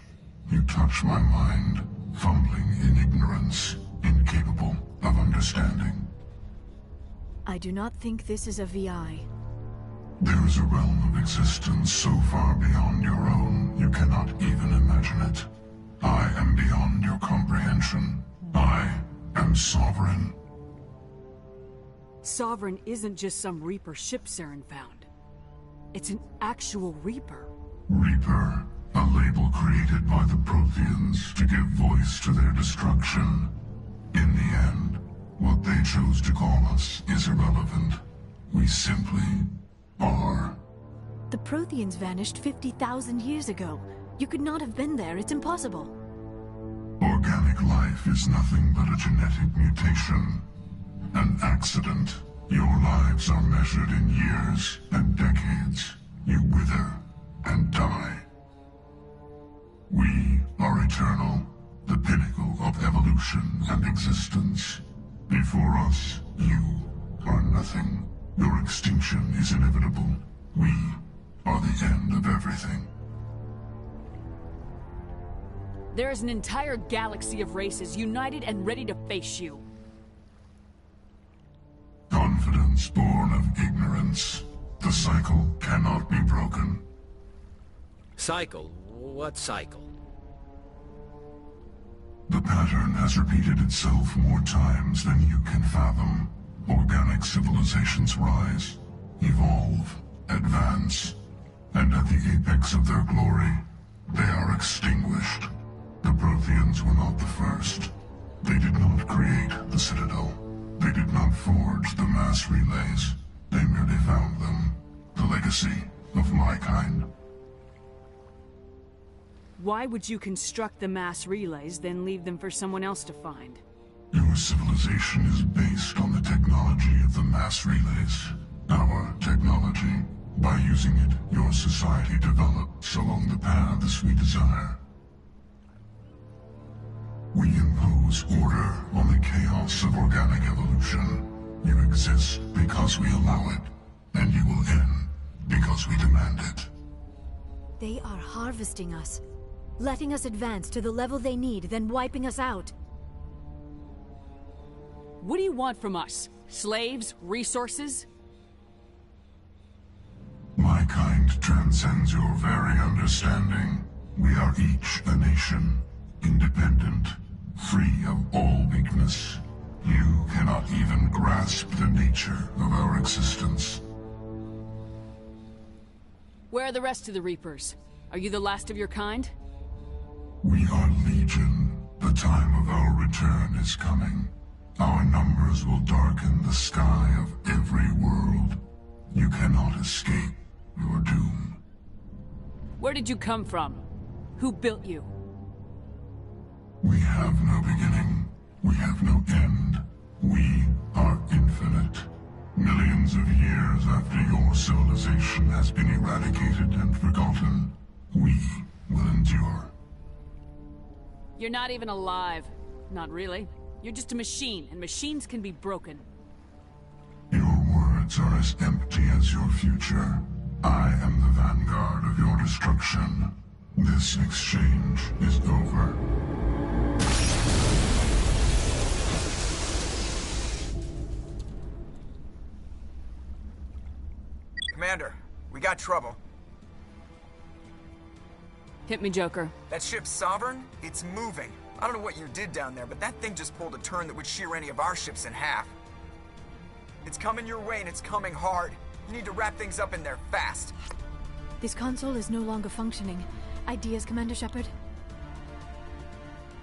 You touch my mind, fumbling in ignorance, incapable of understanding. I do not think this is a VI. There is a realm of existence so far beyond your own, you cannot even imagine it. I am beyond your comprehension. I am Sovereign. Sovereign isn't just some Reaper ship Saren found. It's an actual Reaper. Reaper, a label created by the Protheans to give voice to their destruction. In the end, what they chose to call us is irrelevant. We simply are. The Protheans vanished 50,000 years ago. You could not have been there. It's impossible. Organic life is nothing but a genetic mutation. An accident. Your lives are measured in years and decades. You wither and die. We are eternal, the pinnacle of evolution and existence. Before us, you are nothing. Your extinction is inevitable. We are the end of everything. There is an entire galaxy of races united and ready to face you. Confidence born of ignorance. The cycle cannot be broken. Cycle? What cycle? The pattern has repeated itself more times than you can fathom. Organic civilizations rise, evolve, advance, and at the apex of their glory, they are extinguished. The Protheans were not the first, They did not create the Citadel. They did not forge the mass relays. They merely found them. The legacy of my kind. Why would you construct the mass relays, then leave them for someone else to find? Your civilization is based on the technology of the mass relays. Our technology. By using it, your society develops along the paths we desire. We impose order on the chaos of organic evolution. You exist because we allow it, and you will end because we demand it. They are harvesting us, letting us advance to the level they need, then wiping us out. What do you want from us? Slaves? Resources? My kind transcends your very understanding. We are each a nation, independent, free of all weakness. You cannot even grasp the nature of our existence. Where are the rest of the Reapers? Are you the last of your kind? We are Legion. The time of our return is coming. Our numbers will darken the sky of every world. You cannot escape your doom. Where did you come from? Who built you? We have no beginning. We have no end. We are infinite. Millions of years after your civilization has been eradicated and forgotten, we will endure. You're not even alive. Not really. You're just a machine, and machines can be broken. Your words are as empty as your future. I am the vanguard of your destruction. This exchange is over. Commander, we got trouble. Hit me, Joker. That ship's Sovereign? It's moving. I don't know what you did down there, but that thing just pulled a turn that would shear any of our ships in half. It's coming your way, and it's coming hard. You need to wrap things up in there fast. This console is no longer functioning. Ideas, Commander Shepard?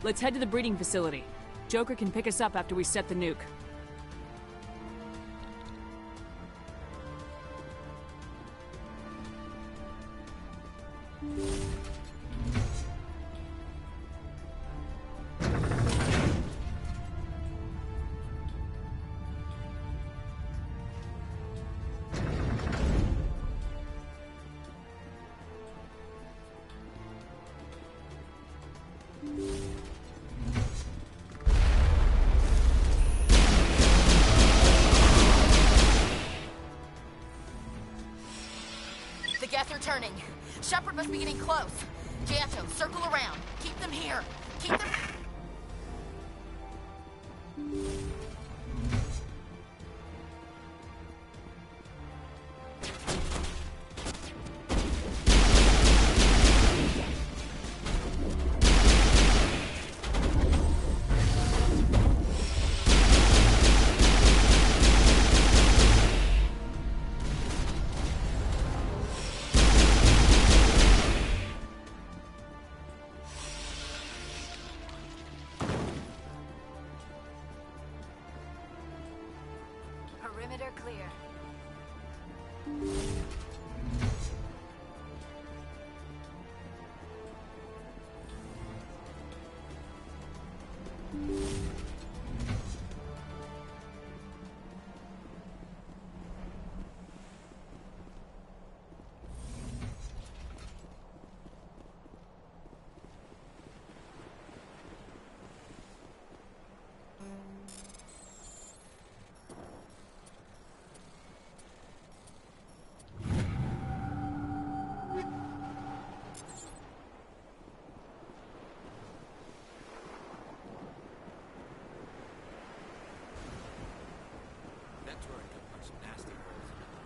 Let's head to the breeding facility. Joker can pick us up after we set the nuke. The gas are turning. Shepard must be getting close. Giotto, circle around. Keep them here. Keep them... Perimeter clear. That turret could punch some nasty holes in it.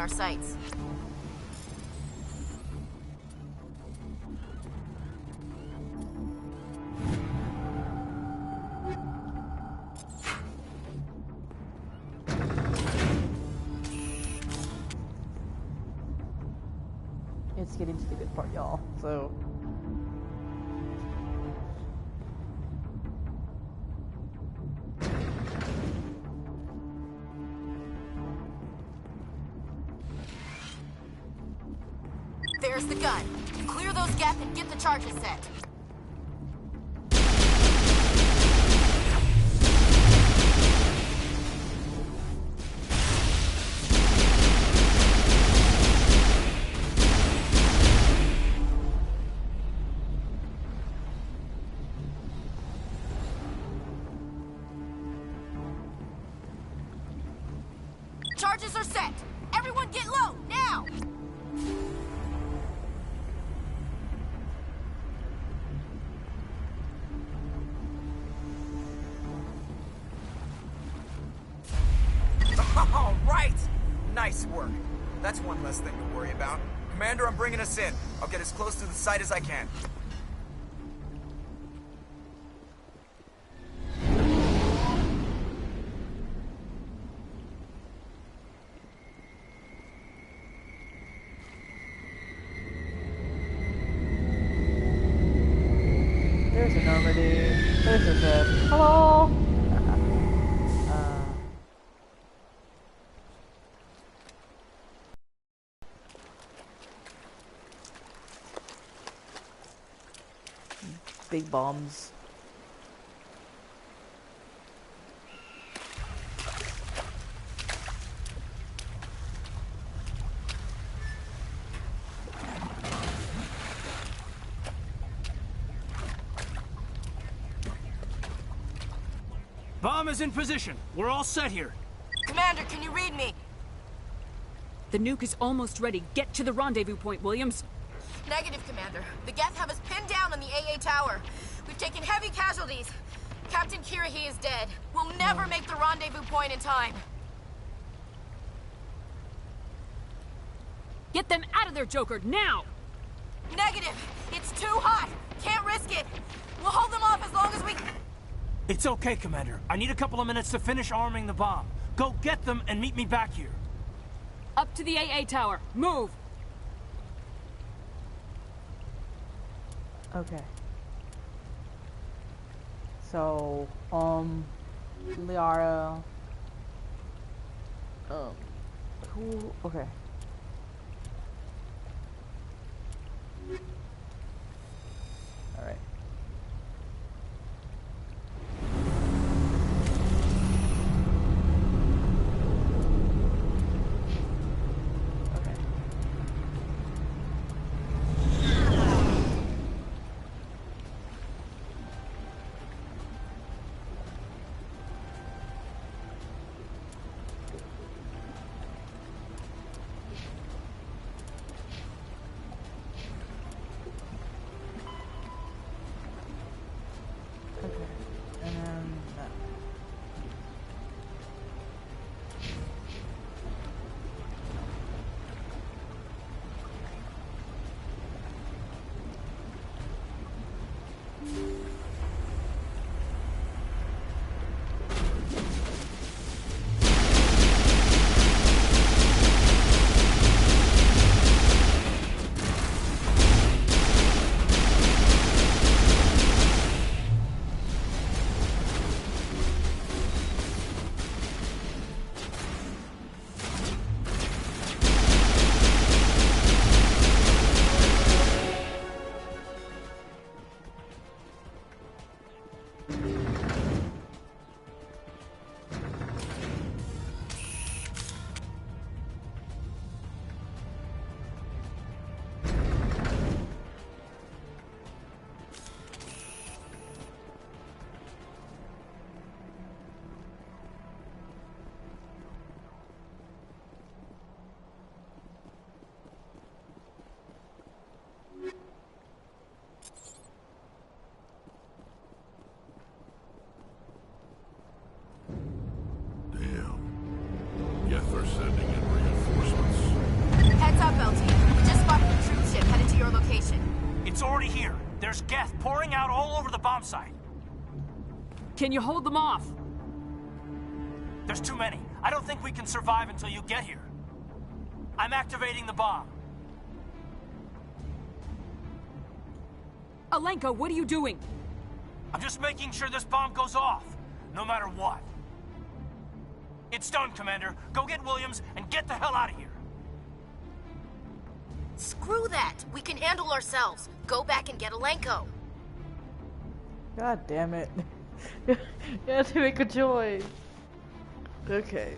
our sights. It's getting to the good part, y'all. So. There's the gun. Clear those gaps and get the charges set. Charges are set. Everyone get low, now! All right! Nice work. That's one less thing to worry about. Commander, I'm bringing us in. I'll get as close to the site as I can. There's a Normandy. There's a ship. Hello! Big bombs. Bomb is in position. We're all set here. Commander, can you read me? The nuke is almost ready. Get to the rendezvous point, Williams. Negative, Commander. The Geth have us pinned down on the AA tower. We've taken heavy casualties. Captain Kirahi is dead. We'll never make the rendezvous point in time. Get them out of there, Joker, now! Negative. It's too hot. Can't risk it. We'll hold them off as long as we... It's okay, Commander. I need a couple of minutes to finish arming the bomb. Go get them and meet me back here. Up to the AA tower. Move! Okay. So, Liara... who... Okay. Alright. It's already here. There's Geth pouring out all over the bomb site. Can you hold them off? There's too many. I don't think we can survive until you get here. I'm activating the bomb. Alenko, what are you doing? I'm just making sure this bomb goes off, no matter what. It's done, Commander. Go get Williams and get the hell out of here. Screw that. We can handle ourselves. Go back and get Alenko. God damn it. You have to make a choice. Okay.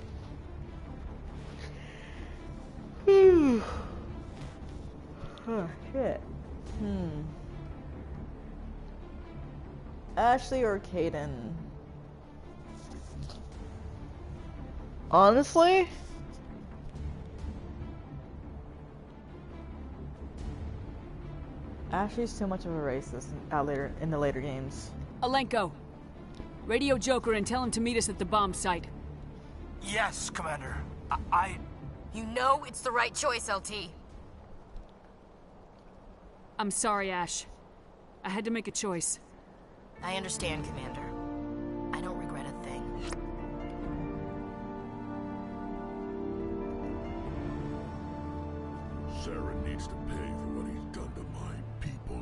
Oh, shit. Ashley or Kaden? Honestly? Ashley's too much of a racist in the later games. Alenko, radio Joker and tell him to meet us at the bomb site. Yes, Commander. You know it's the right choice, LT. I'm sorry, Ash. I had to make a choice. I understand, Commander. I don't regret a thing. Sarah needs to pay for what he's done to my people.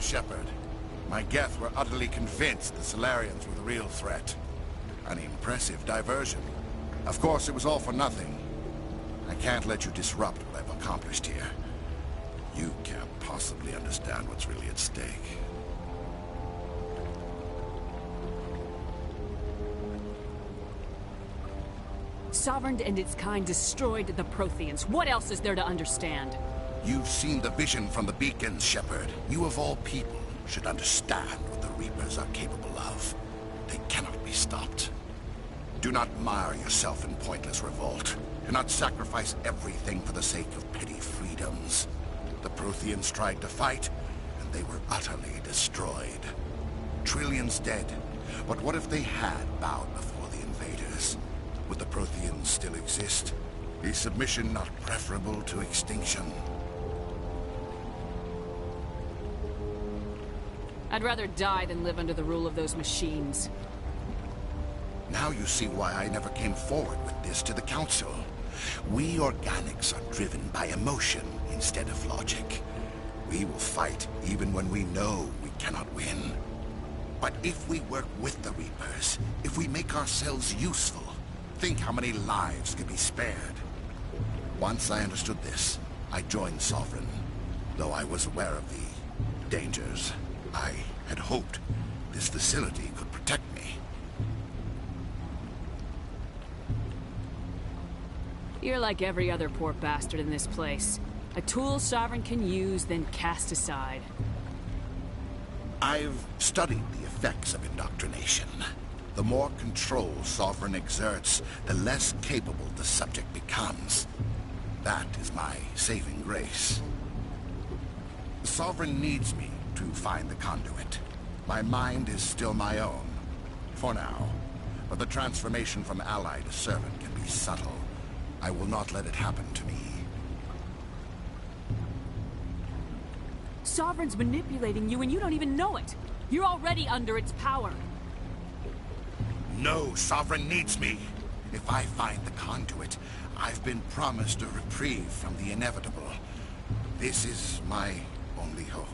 Shepard. My Geth were utterly convinced the Solarians were the real threat. An impressive diversion. Of course, it was all for nothing. I can't let you disrupt what I've accomplished here. You can't possibly understand what's really at stake. Sovereign and its kind destroyed the Protheans. What else is there to understand? You've seen the vision from the beacons, Shepard. You of all people should understand what the Reapers are capable of. They cannot be stopped. Do not mire yourself in pointless revolt. Do not sacrifice everything for the sake of petty freedoms. The Protheans tried to fight, and they were utterly destroyed. Trillions dead. But what if they had bowed before the invaders? Would the Protheans still exist? Is submission not preferable to extinction? I'd rather die than live under the rule of those machines. Now you see why I never came forward with this to the Council. We organics are driven by emotion instead of logic. We will fight even when we know we cannot win. But if we work with the Reapers, if we make ourselves useful, think how many lives could be spared. Once I understood this, I joined Sovereign. Though I was aware of the dangers, I had hoped this facility could protect me. You're like every other poor bastard in this place. A tool Sovereign can use, then cast aside. I've studied the effects of indoctrination. The more control Sovereign exerts, the less capable the subject becomes. That is my saving grace. Sovereign needs me to find the conduit. My mind is still my own, for now. But the transformation from ally to servant can be subtle. I will not let it happen to me. Sovereign's manipulating you and you don't even know it. You're already under its power. No, Sovereign needs me. If I find the conduit, I've been promised a reprieve from the inevitable. This is my only hope.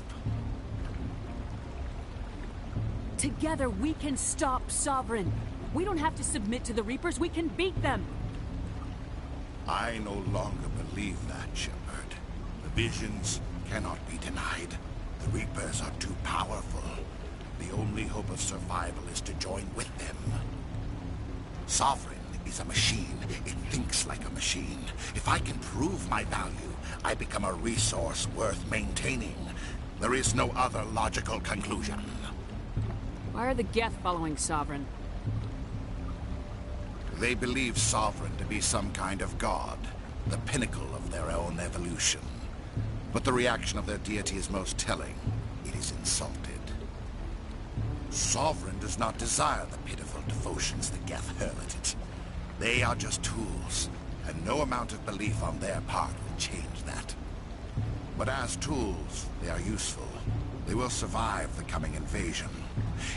Together we can stop Sovereign. We don't have to submit to the Reapers, we can beat them. I no longer believe that, Shepard. The visions cannot be denied. The Reapers are too powerful. The only hope of survival is to join with them. Sovereign is a machine. It thinks like a machine. If I can prove my value, I become a resource worth maintaining. There is no other logical conclusion. Why are the Geth following Sovereign? They believe Sovereign to be some kind of god, the pinnacle of their own evolution. But the reaction of their deity is most telling. It is insulted. Sovereign does not desire the pitiful devotions the Geth hurl at it. They are just tools, and no amount of belief on their part will change that. But as tools, they are useful. They will survive the coming invasion.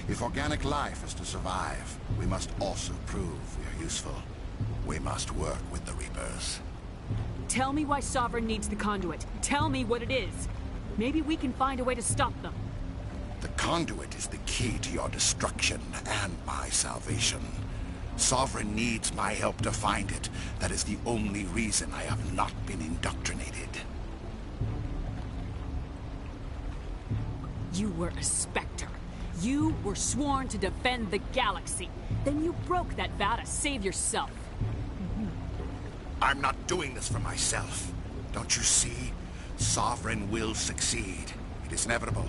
If organic life is to survive, we must also prove we are useful. We must work with the Reapers. Tell me why Sovereign needs the conduit. Tell me what it is. Maybe we can find a way to stop them. The conduit is the key to your destruction and my salvation. Sovereign needs my help to find it. That is the only reason I have not been indoctrinated. You were a Spectre. You were sworn to defend the galaxy. Then you broke that vow to save yourself. I'm not doing this for myself. Don't you see? Sovereign will succeed. It is inevitable.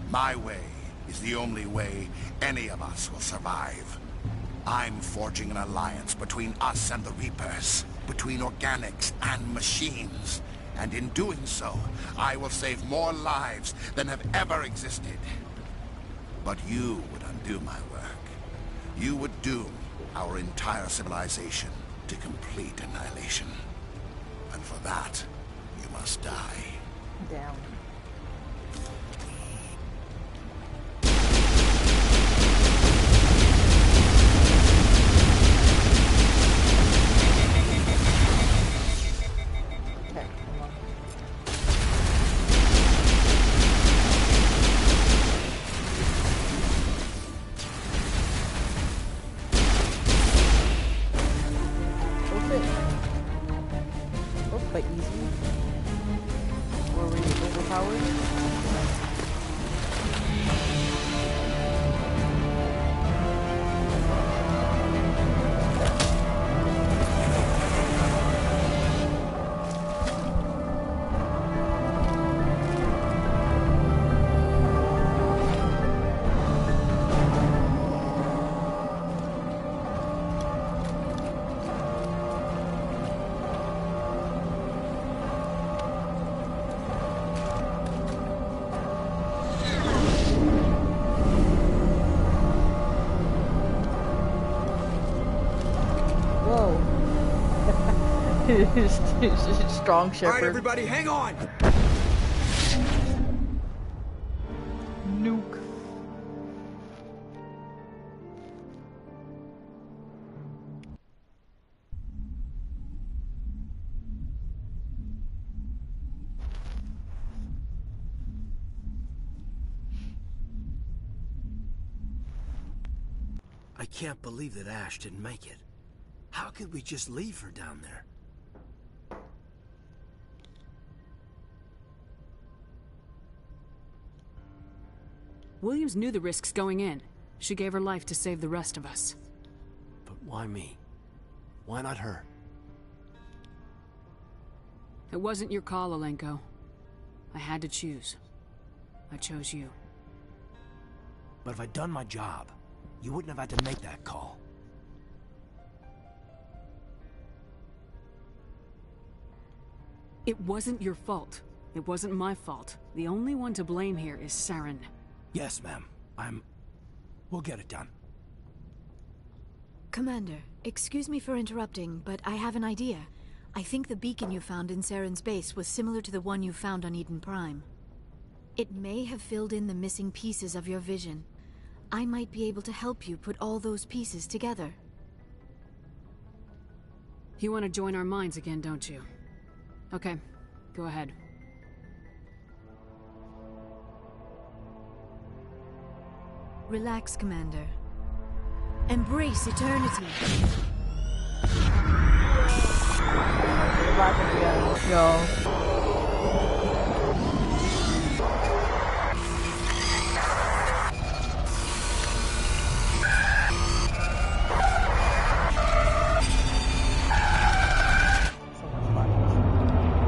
My way is the only way any of us will survive. I'm forging an alliance between us and the Reapers, between organics and machines. And in doing so, I will save more lives than have ever existed. But you would undo my work. You would doom our entire civilization to complete annihilation. And for that, you must die. Down. Strong Shepherd. Alright, everybody, hang on! Nuke. I can't believe that Ash didn't make it. How could we just leave her down there? Williams knew the risks going in. She gave her life to save the rest of us. But why me? Why not her? It wasn't your call, Alenko. I had to choose. I chose you. But if I'd done my job, you wouldn't have had to make that call. It wasn't your fault. It wasn't my fault. The only one to blame here is Saren. Yes, ma'am. We'll get it done. Commander, excuse me for interrupting, but I have an idea. I think the beacon you found in Saren's base was similar to the one you found on Eden Prime. It may have filled in the missing pieces of your vision. I might be able to help you put all those pieces together. You want to join our minds again, don't you? Okay, go ahead. Relax, Commander. Embrace eternity.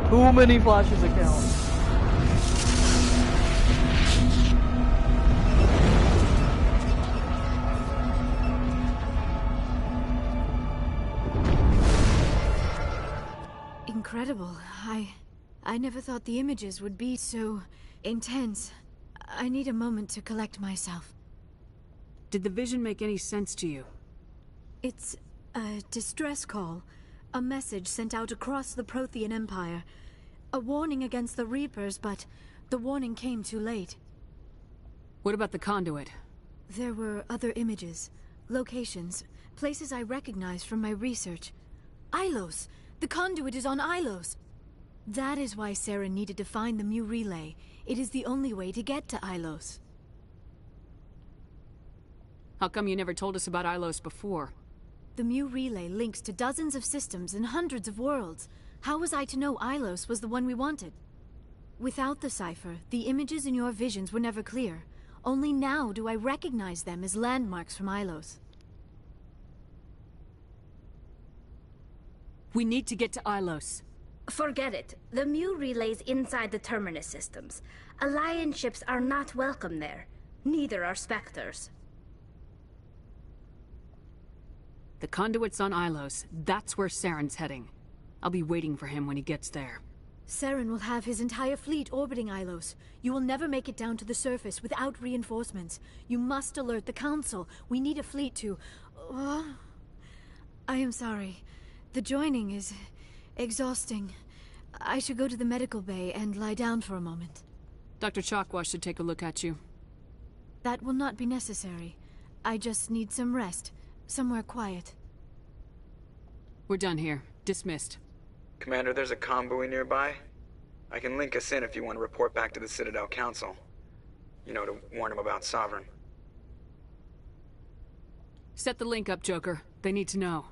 Too many flashes account. Incredible. I never thought the images would be so intense. I need a moment to collect myself. Did the vision make any sense to you? It's a distress call. A message sent out across the Prothean Empire. A warning against the Reapers, but the warning came too late. What about the conduit? There were other images, locations, places I recognized from my research. Ilos! The conduit is on Ilos! That is why Saren needed to find the Mu relay. It is the only way to get to Ilos. How come you never told us about Ilos before? The Mu relay links to dozens of systems and hundreds of worlds. How was I to know Ilos was the one we wanted? Without the cipher, the images in your visions were never clear. Only now do I recognize them as landmarks from Ilos. We need to get to Ilos. Forget it. The Mu relay's inside the Terminus systems. Alliance ships are not welcome there. Neither are Spectres. The conduit's on Ilos. That's where Saren's heading. I'll be waiting for him when he gets there. Saren will have his entire fleet orbiting Ilos. You will never make it down to the surface without reinforcements. You must alert the Council. We need a fleet to... I am sorry. The joining is exhausting. I should go to the medical bay and lie down for a moment. Dr. Chakwa should take a look at you. That will not be necessary. I just need some rest. Somewhere quiet. We're done here. Dismissed. Commander, there's a comm buoy nearby. I can link us in if you want to report back to the Citadel Council. You know, to warn them about Sovereign. Set the link up, Joker. They need to know.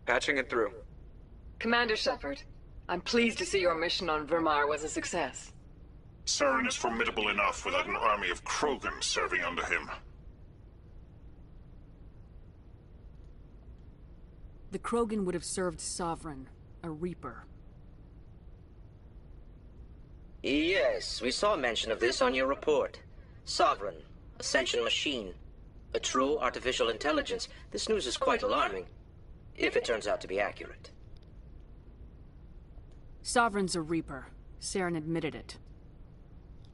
Patching it through. Commander Shepard, I'm pleased to see your mission on Vermar was a success. Saren is formidable enough without an army of Krogan serving under him. The Krogan would have served Sovereign, a Reaper. Yes, we saw mention of this on your report. Sovereign, Ascension machine, a true artificial intelligence. This news is quite alarming, if it turns out to be accurate. Sovereign's a Reaper. Saren admitted it.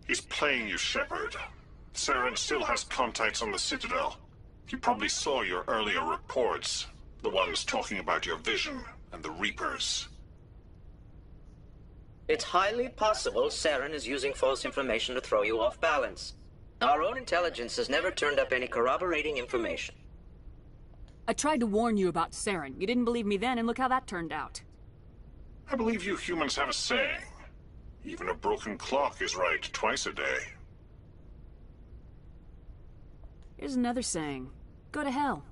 He's playing you, Shepard. Saren still has contacts on the Citadel. He probably saw your earlier reports. The ones talking about your vision and the Reapers. It's highly possible Saren is using false information to throw you off balance. Our own intelligence has never turned up any corroborating information. I tried to warn you about Saren. You didn't believe me then, and look how that turned out. I believe you humans have a saying. Even a broken clock is right twice a day. Here's another saying. Go to hell.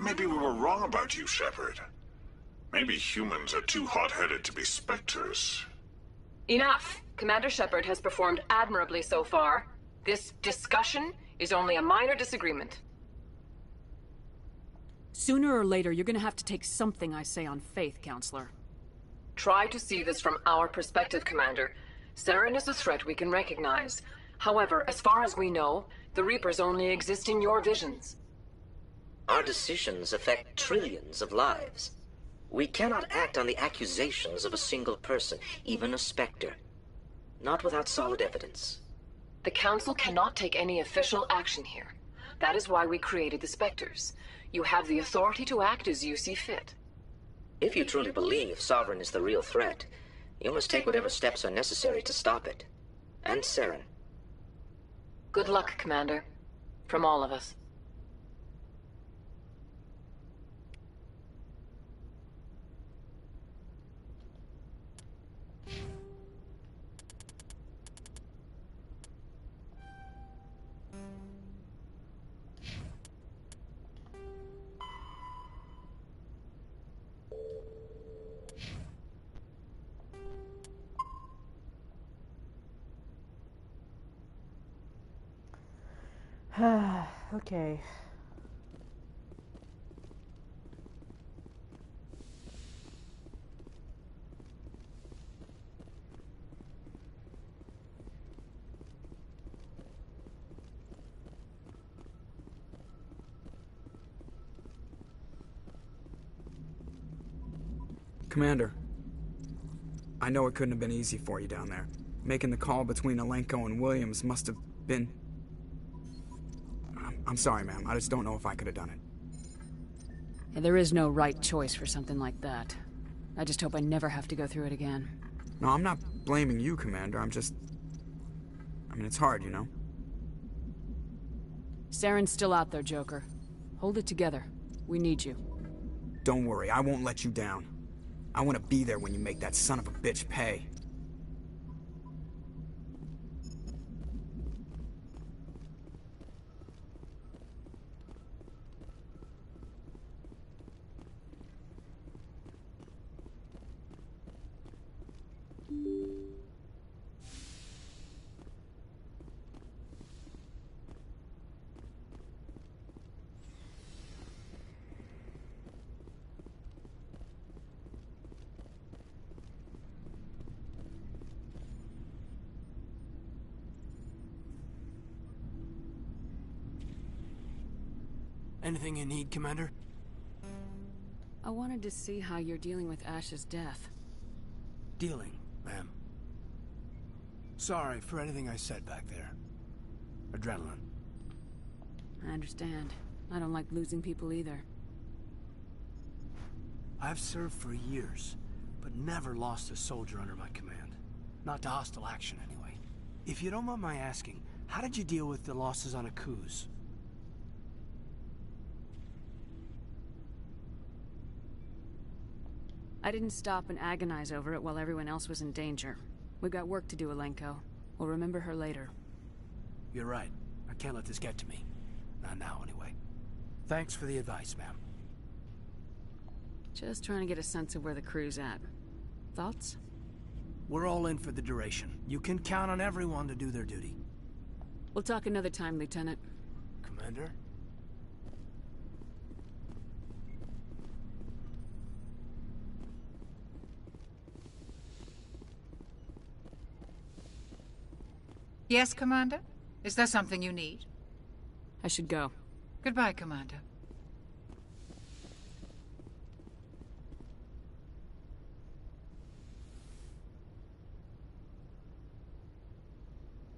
Maybe we were wrong about you, Shepard. Maybe humans are too hot-headed to be Spectres. Enough! Commander Shepard has performed admirably so far. This discussion is only a minor disagreement. Sooner or later, you're gonna have to take something I say on faith, Counselor. Try to see this from our perspective, Commander. Saren is a threat we can recognize. However, as far as we know, the Reapers only exist in your visions. Our decisions affect trillions of lives. We cannot act on the accusations of a single person, even a Spectre. Not without solid evidence. The Council cannot take any official action here. That is why we created the Spectres. You have the authority to act as you see fit. If you truly believe Sovereign is the real threat, you must take whatever steps are necessary to stop it. And Saren. Good luck, Commander. From all of us. Okay. Commander, I know it couldn't have been easy for you down there. Making the call between Alenko and Williams must have been... I'm sorry, ma'am. I just don't know if I could have done it. Yeah, there is no right choice for something like that. I just hope I never have to go through it again. No, I'm not blaming you, Commander. I mean, it's hard, you know? Saren's still out there, Joker. Hold it together. We need you. Don't worry, I won't let you down. I want to be there when you make that son of a bitch pay. Anything you need, Commander? I wanted to see how you're dealing with Ash's death. Dealing, ma'am. Sorry for anything I said back there. Adrenaline. I understand. I don't like losing people either. I've served for years, but never lost a soldier under my command. Not to hostile action, anyway. If you don't mind my asking, how did you deal with the losses on Akuz? I didn't stop and agonize over it while everyone else was in danger. We've got work to do, Alenko. We'll remember her later. You're right. I can't let this get to me. Not now, anyway. Thanks for the advice, ma'am. Just trying to get a sense of where the crew's at. Thoughts? We're all in for the duration. You can count on everyone to do their duty. We'll talk another time, Lieutenant. Commander? Yes, Commander? Is there something you need? I should go. Goodbye, Commander.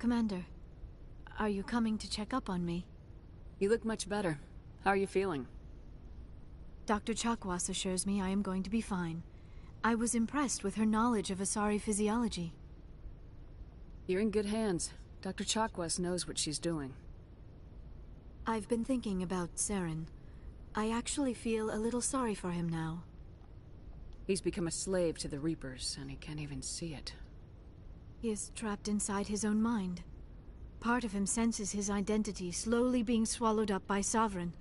Commander, are you coming to check up on me? You look much better. How are you feeling? Dr. Chakwas assures me I am going to be fine. I was impressed with her knowledge of Asari physiology. You're in good hands. Dr. Chakwas knows what she's doing. I've been thinking about Saren. I actually feel a little sorry for him now. He's become a slave to the Reapers, and he can't even see it. He is trapped inside his own mind. Part of him senses his identity slowly being swallowed up by Sovereign,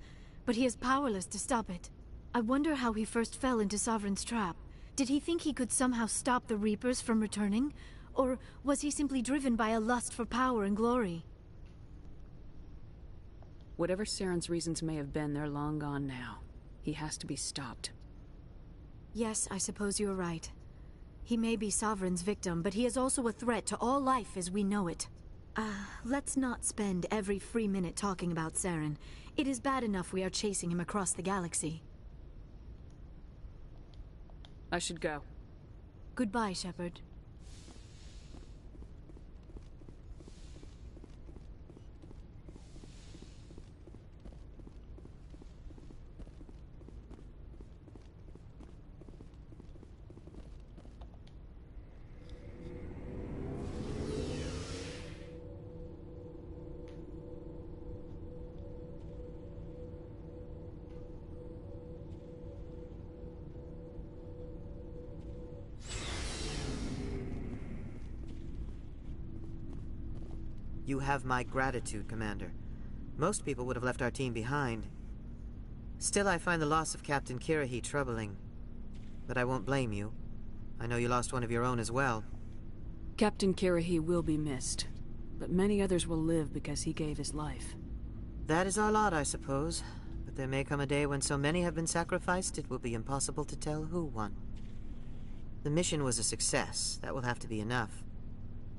but he is powerless to stop it. I wonder how he first fell into Sovereign's trap. Did he think he could somehow stop the Reapers from returning? Or was he simply driven by a lust for power and glory? Whatever Saren's reasons may have been, they're long gone now. He has to be stopped. Yes, I suppose you're right. He may be Sovereign's victim, but he is also a threat to all life as we know it. Let's not spend every free minute talking about Saren. It is bad enough we are chasing him across the galaxy. I should go. Goodbye, Shepard. You have my gratitude, Commander. Most people would have left our team behind. Still, I find the loss of Captain Kirrahe troubling. But I won't blame you. I know you lost one of your own as well. Captain Kirrahe will be missed, but many others will live because he gave his life. That is our lot, I suppose. But there may come a day when so many have been sacrificed, it will be impossible to tell who won. The mission was a success. That will have to be enough.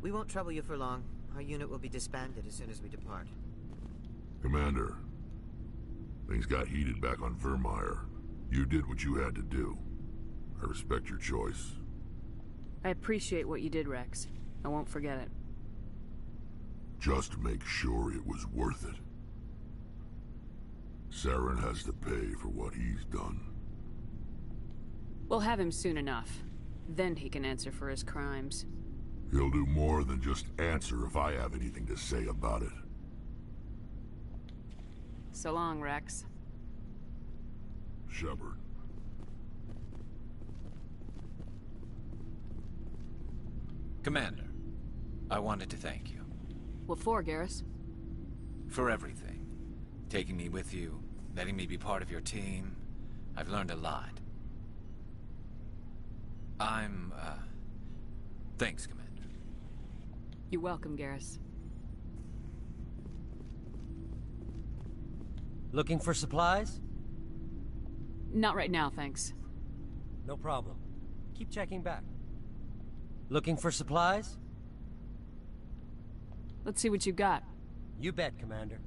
We won't trouble you for long. Our unit will be disbanded as soon as we depart. Commander, things got heated back on Vermeer. You did what you had to do. I respect your choice. I appreciate what you did, Rex. I won't forget it. Just make sure it was worth it. Saren has to pay for what he's done. We'll have him soon enough. Then he can answer for his crimes. He'll do more than just answer if I have anything to say about it. So long, Rex. Shepard. Commander, I wanted to thank you. What for, Garrus? For everything. Taking me with you, letting me be part of your team. I've learned a lot. Thanks, Commander. You're welcome, Garrus. Looking for supplies? Not right now, thanks. No problem. Keep checking back. Looking for supplies? Let's see what you got. You bet, Commander.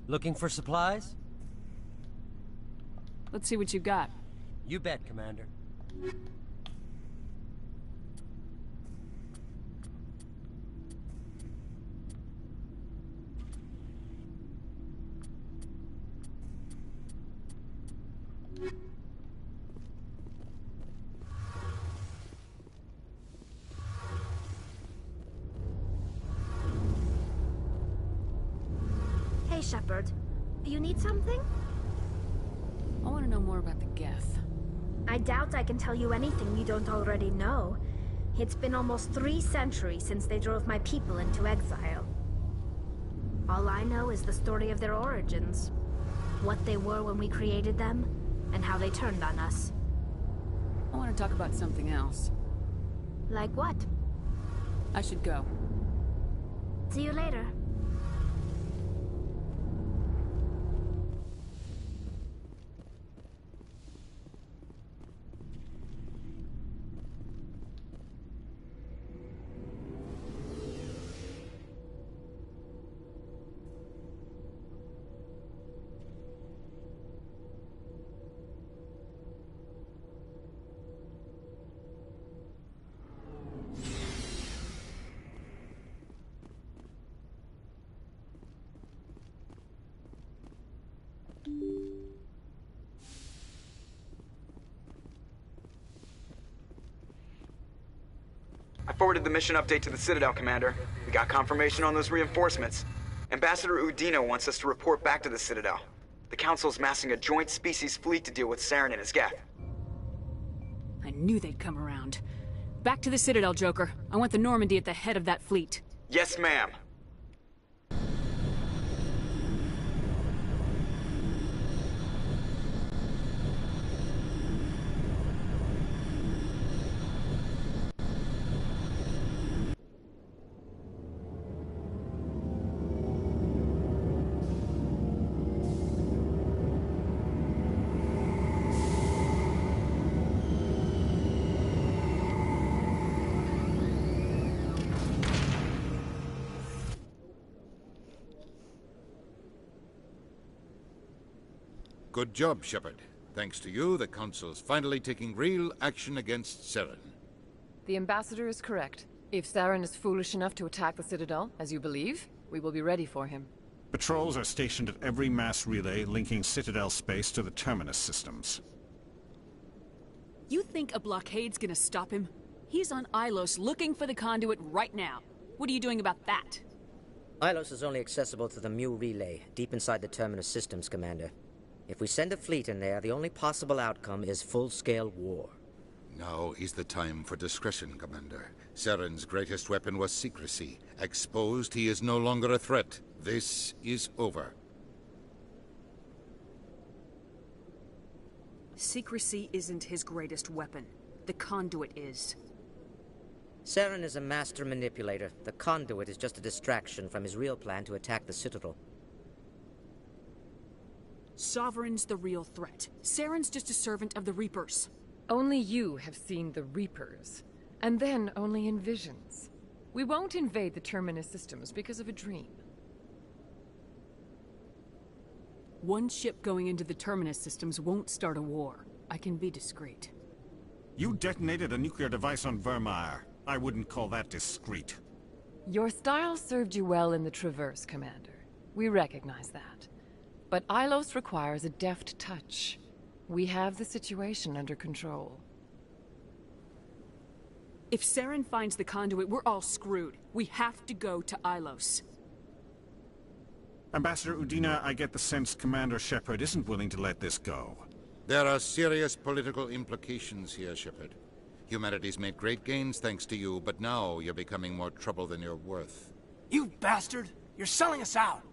Looking for supplies? Let's see what you got. You bet, Commander. Hey, Shepard. You need something? I want to know more about the Geth. I doubt I can tell you anything you don't already know. It's been almost 3 centuries since they drove my people into exile. All I know is the story of their origins. What they were when we created them, and how they turned on us. I want to talk about something else. Like what? I should go. See you later. I forwarded the mission update to the Citadel, Commander. We got confirmation on those reinforcements. Ambassador Udino wants us to report back to the Citadel. The Council's massing a joint species fleet to deal with Saren and his Geth. I knew they'd come around. Back to the Citadel, Joker. I want the Normandy at the head of that fleet. Yes, ma'am. Good job, Shepard. Thanks to you, the Council's finally taking real action against Saren. The Ambassador is correct. If Saren is foolish enough to attack the Citadel, as you believe, we will be ready for him. Patrols are stationed at every mass relay linking Citadel space to the Terminus systems. You think a blockade's gonna stop him? He's on Ilos looking for the conduit right now. What are you doing about that? Ilos is only accessible to the Mu relay, deep inside the Terminus systems, Commander. If we send a fleet in there, the only possible outcome is full-scale war. Now is the time for discretion, Commander. Saren's greatest weapon was secrecy. Exposed, he is no longer a threat. This is over. Secrecy isn't his greatest weapon. The conduit is. Saren is a master manipulator. The conduit is just a distraction from his real plan to attack the Citadel. Sovereign's the real threat. Saren's just a servant of the Reapers. Only you have seen the Reapers, and then only in visions. We won't invade the Terminus systems because of a dream. One ship going into the Terminus systems won't start a war. I can be discreet. You detonated a nuclear device on Vermeer. I wouldn't call that discreet. Your style served you well in the Traverse, Commander. We recognize that. But Ilos requires a deft touch. We have the situation under control. If Saren finds the conduit, we're all screwed. We have to go to Ilos. Ambassador Udina, I get the sense Commander Shepard isn't willing to let this go. There are serious political implications here, Shepard. Humanity's made great gains thanks to you, but now you're becoming more trouble than you're worth. You bastard! You're selling us out!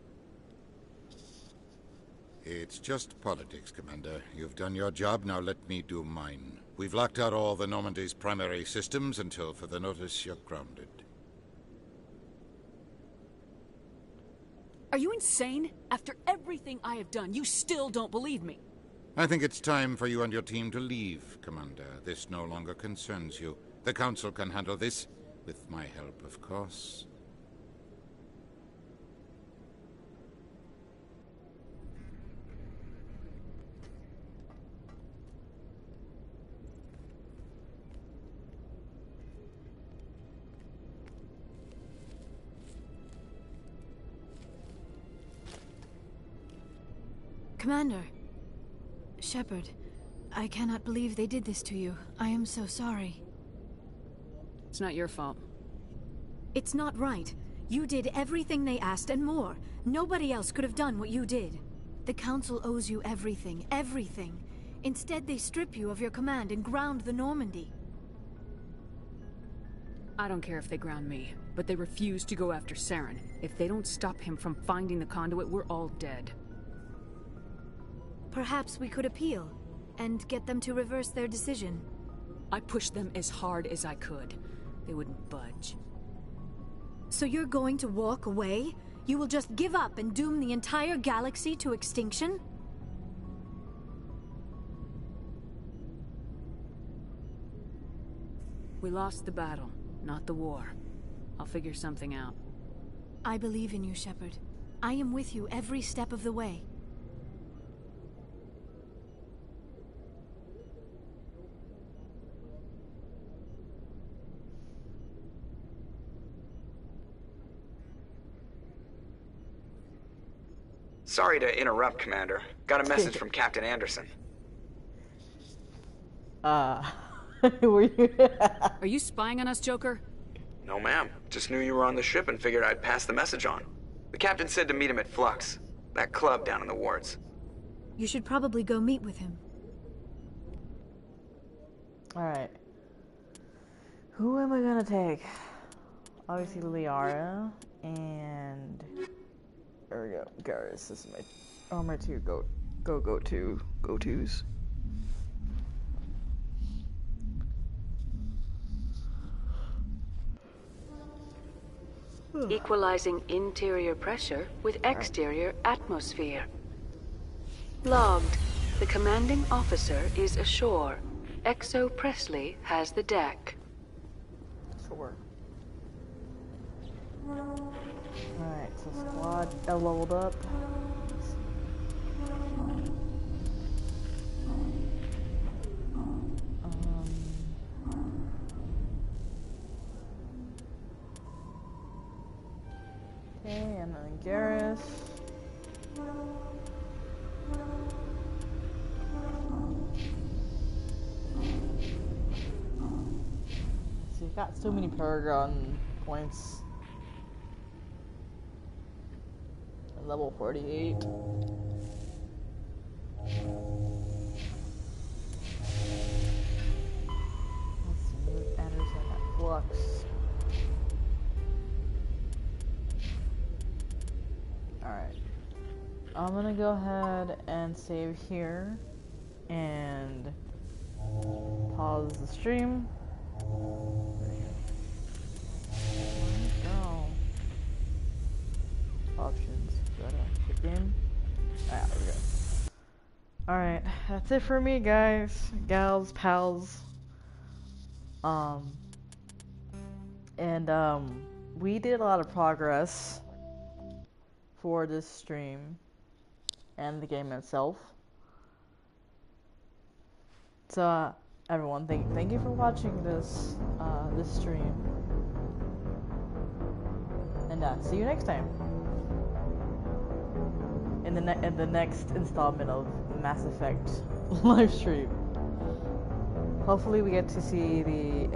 It's just politics, Commander. You've done your job, now let me do mine. We've locked out all the Normandy's primary systems until further notice you're grounded. Are you insane? After everything I have done, you still don't believe me. I think it's time for you and your team to leave, Commander. This no longer concerns you. The Council can handle this, with my help, of course. Commander. Shepard, I cannot believe they did this to you. I am so sorry. It's not your fault. It's not right. You did everything they asked and more. Nobody else could have done what you did. The Council owes you everything, everything. Instead, they strip you of your command and ground the Normandy. I don't care if they ground me, but they refuse to go after Saren. If they don't stop him from finding the conduit, we're all dead. Perhaps we could appeal, and get them to reverse their decision. I pushed them as hard as I could. They wouldn't budge. So you're going to walk away? You will just give up and doom the entire galaxy to extinction? We lost the battle, not the war. I'll figure something out. I believe in you, Shepard. I am with you every step of the way. Sorry to interrupt, Commander. Got a message from Captain Anderson. Were you... Are you spying on us, Joker? No, ma'am. Just knew you were on the ship and figured I'd pass the message on. The captain said to meet him at Flux, that club down in the wards. You should probably go meet with him. Alright. Who am I gonna take? Obviously Liara and... There we go. Garrus. This is my two go-tos. Equalizing interior pressure with exterior atmosphere. Logged. The commanding officer is ashore. Exo Presley has the deck. Sure. Alright, so squad leveled up. and Garrus. See, I've got so many Paragon points. Level 48. Let's see, Anderson at Flux. Alright. I'm gonna go ahead and save here and pause the stream. Go. Options. Gotta click in. Alright, there we go. Alright, that's it for me, guys, gals, pals. We did a lot of progress for this stream and the game itself. So, everyone, thank you for watching this this stream, and see you next time in the next installment of Mass Effect live stream. Hopefully we get to see the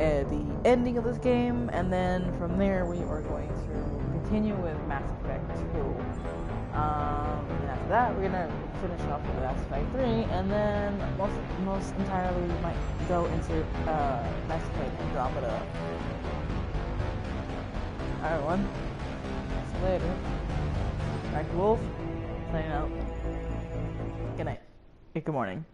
ending of this game, and then from there we are going to continue with Mass Effect 2. And after that we're gonna finish off with Mass Effect 3, and then most entirely we might go into Mass Effect Andromeda. Alright everyone, see you later. RaikiWolve, signing out. Good night. Good morning.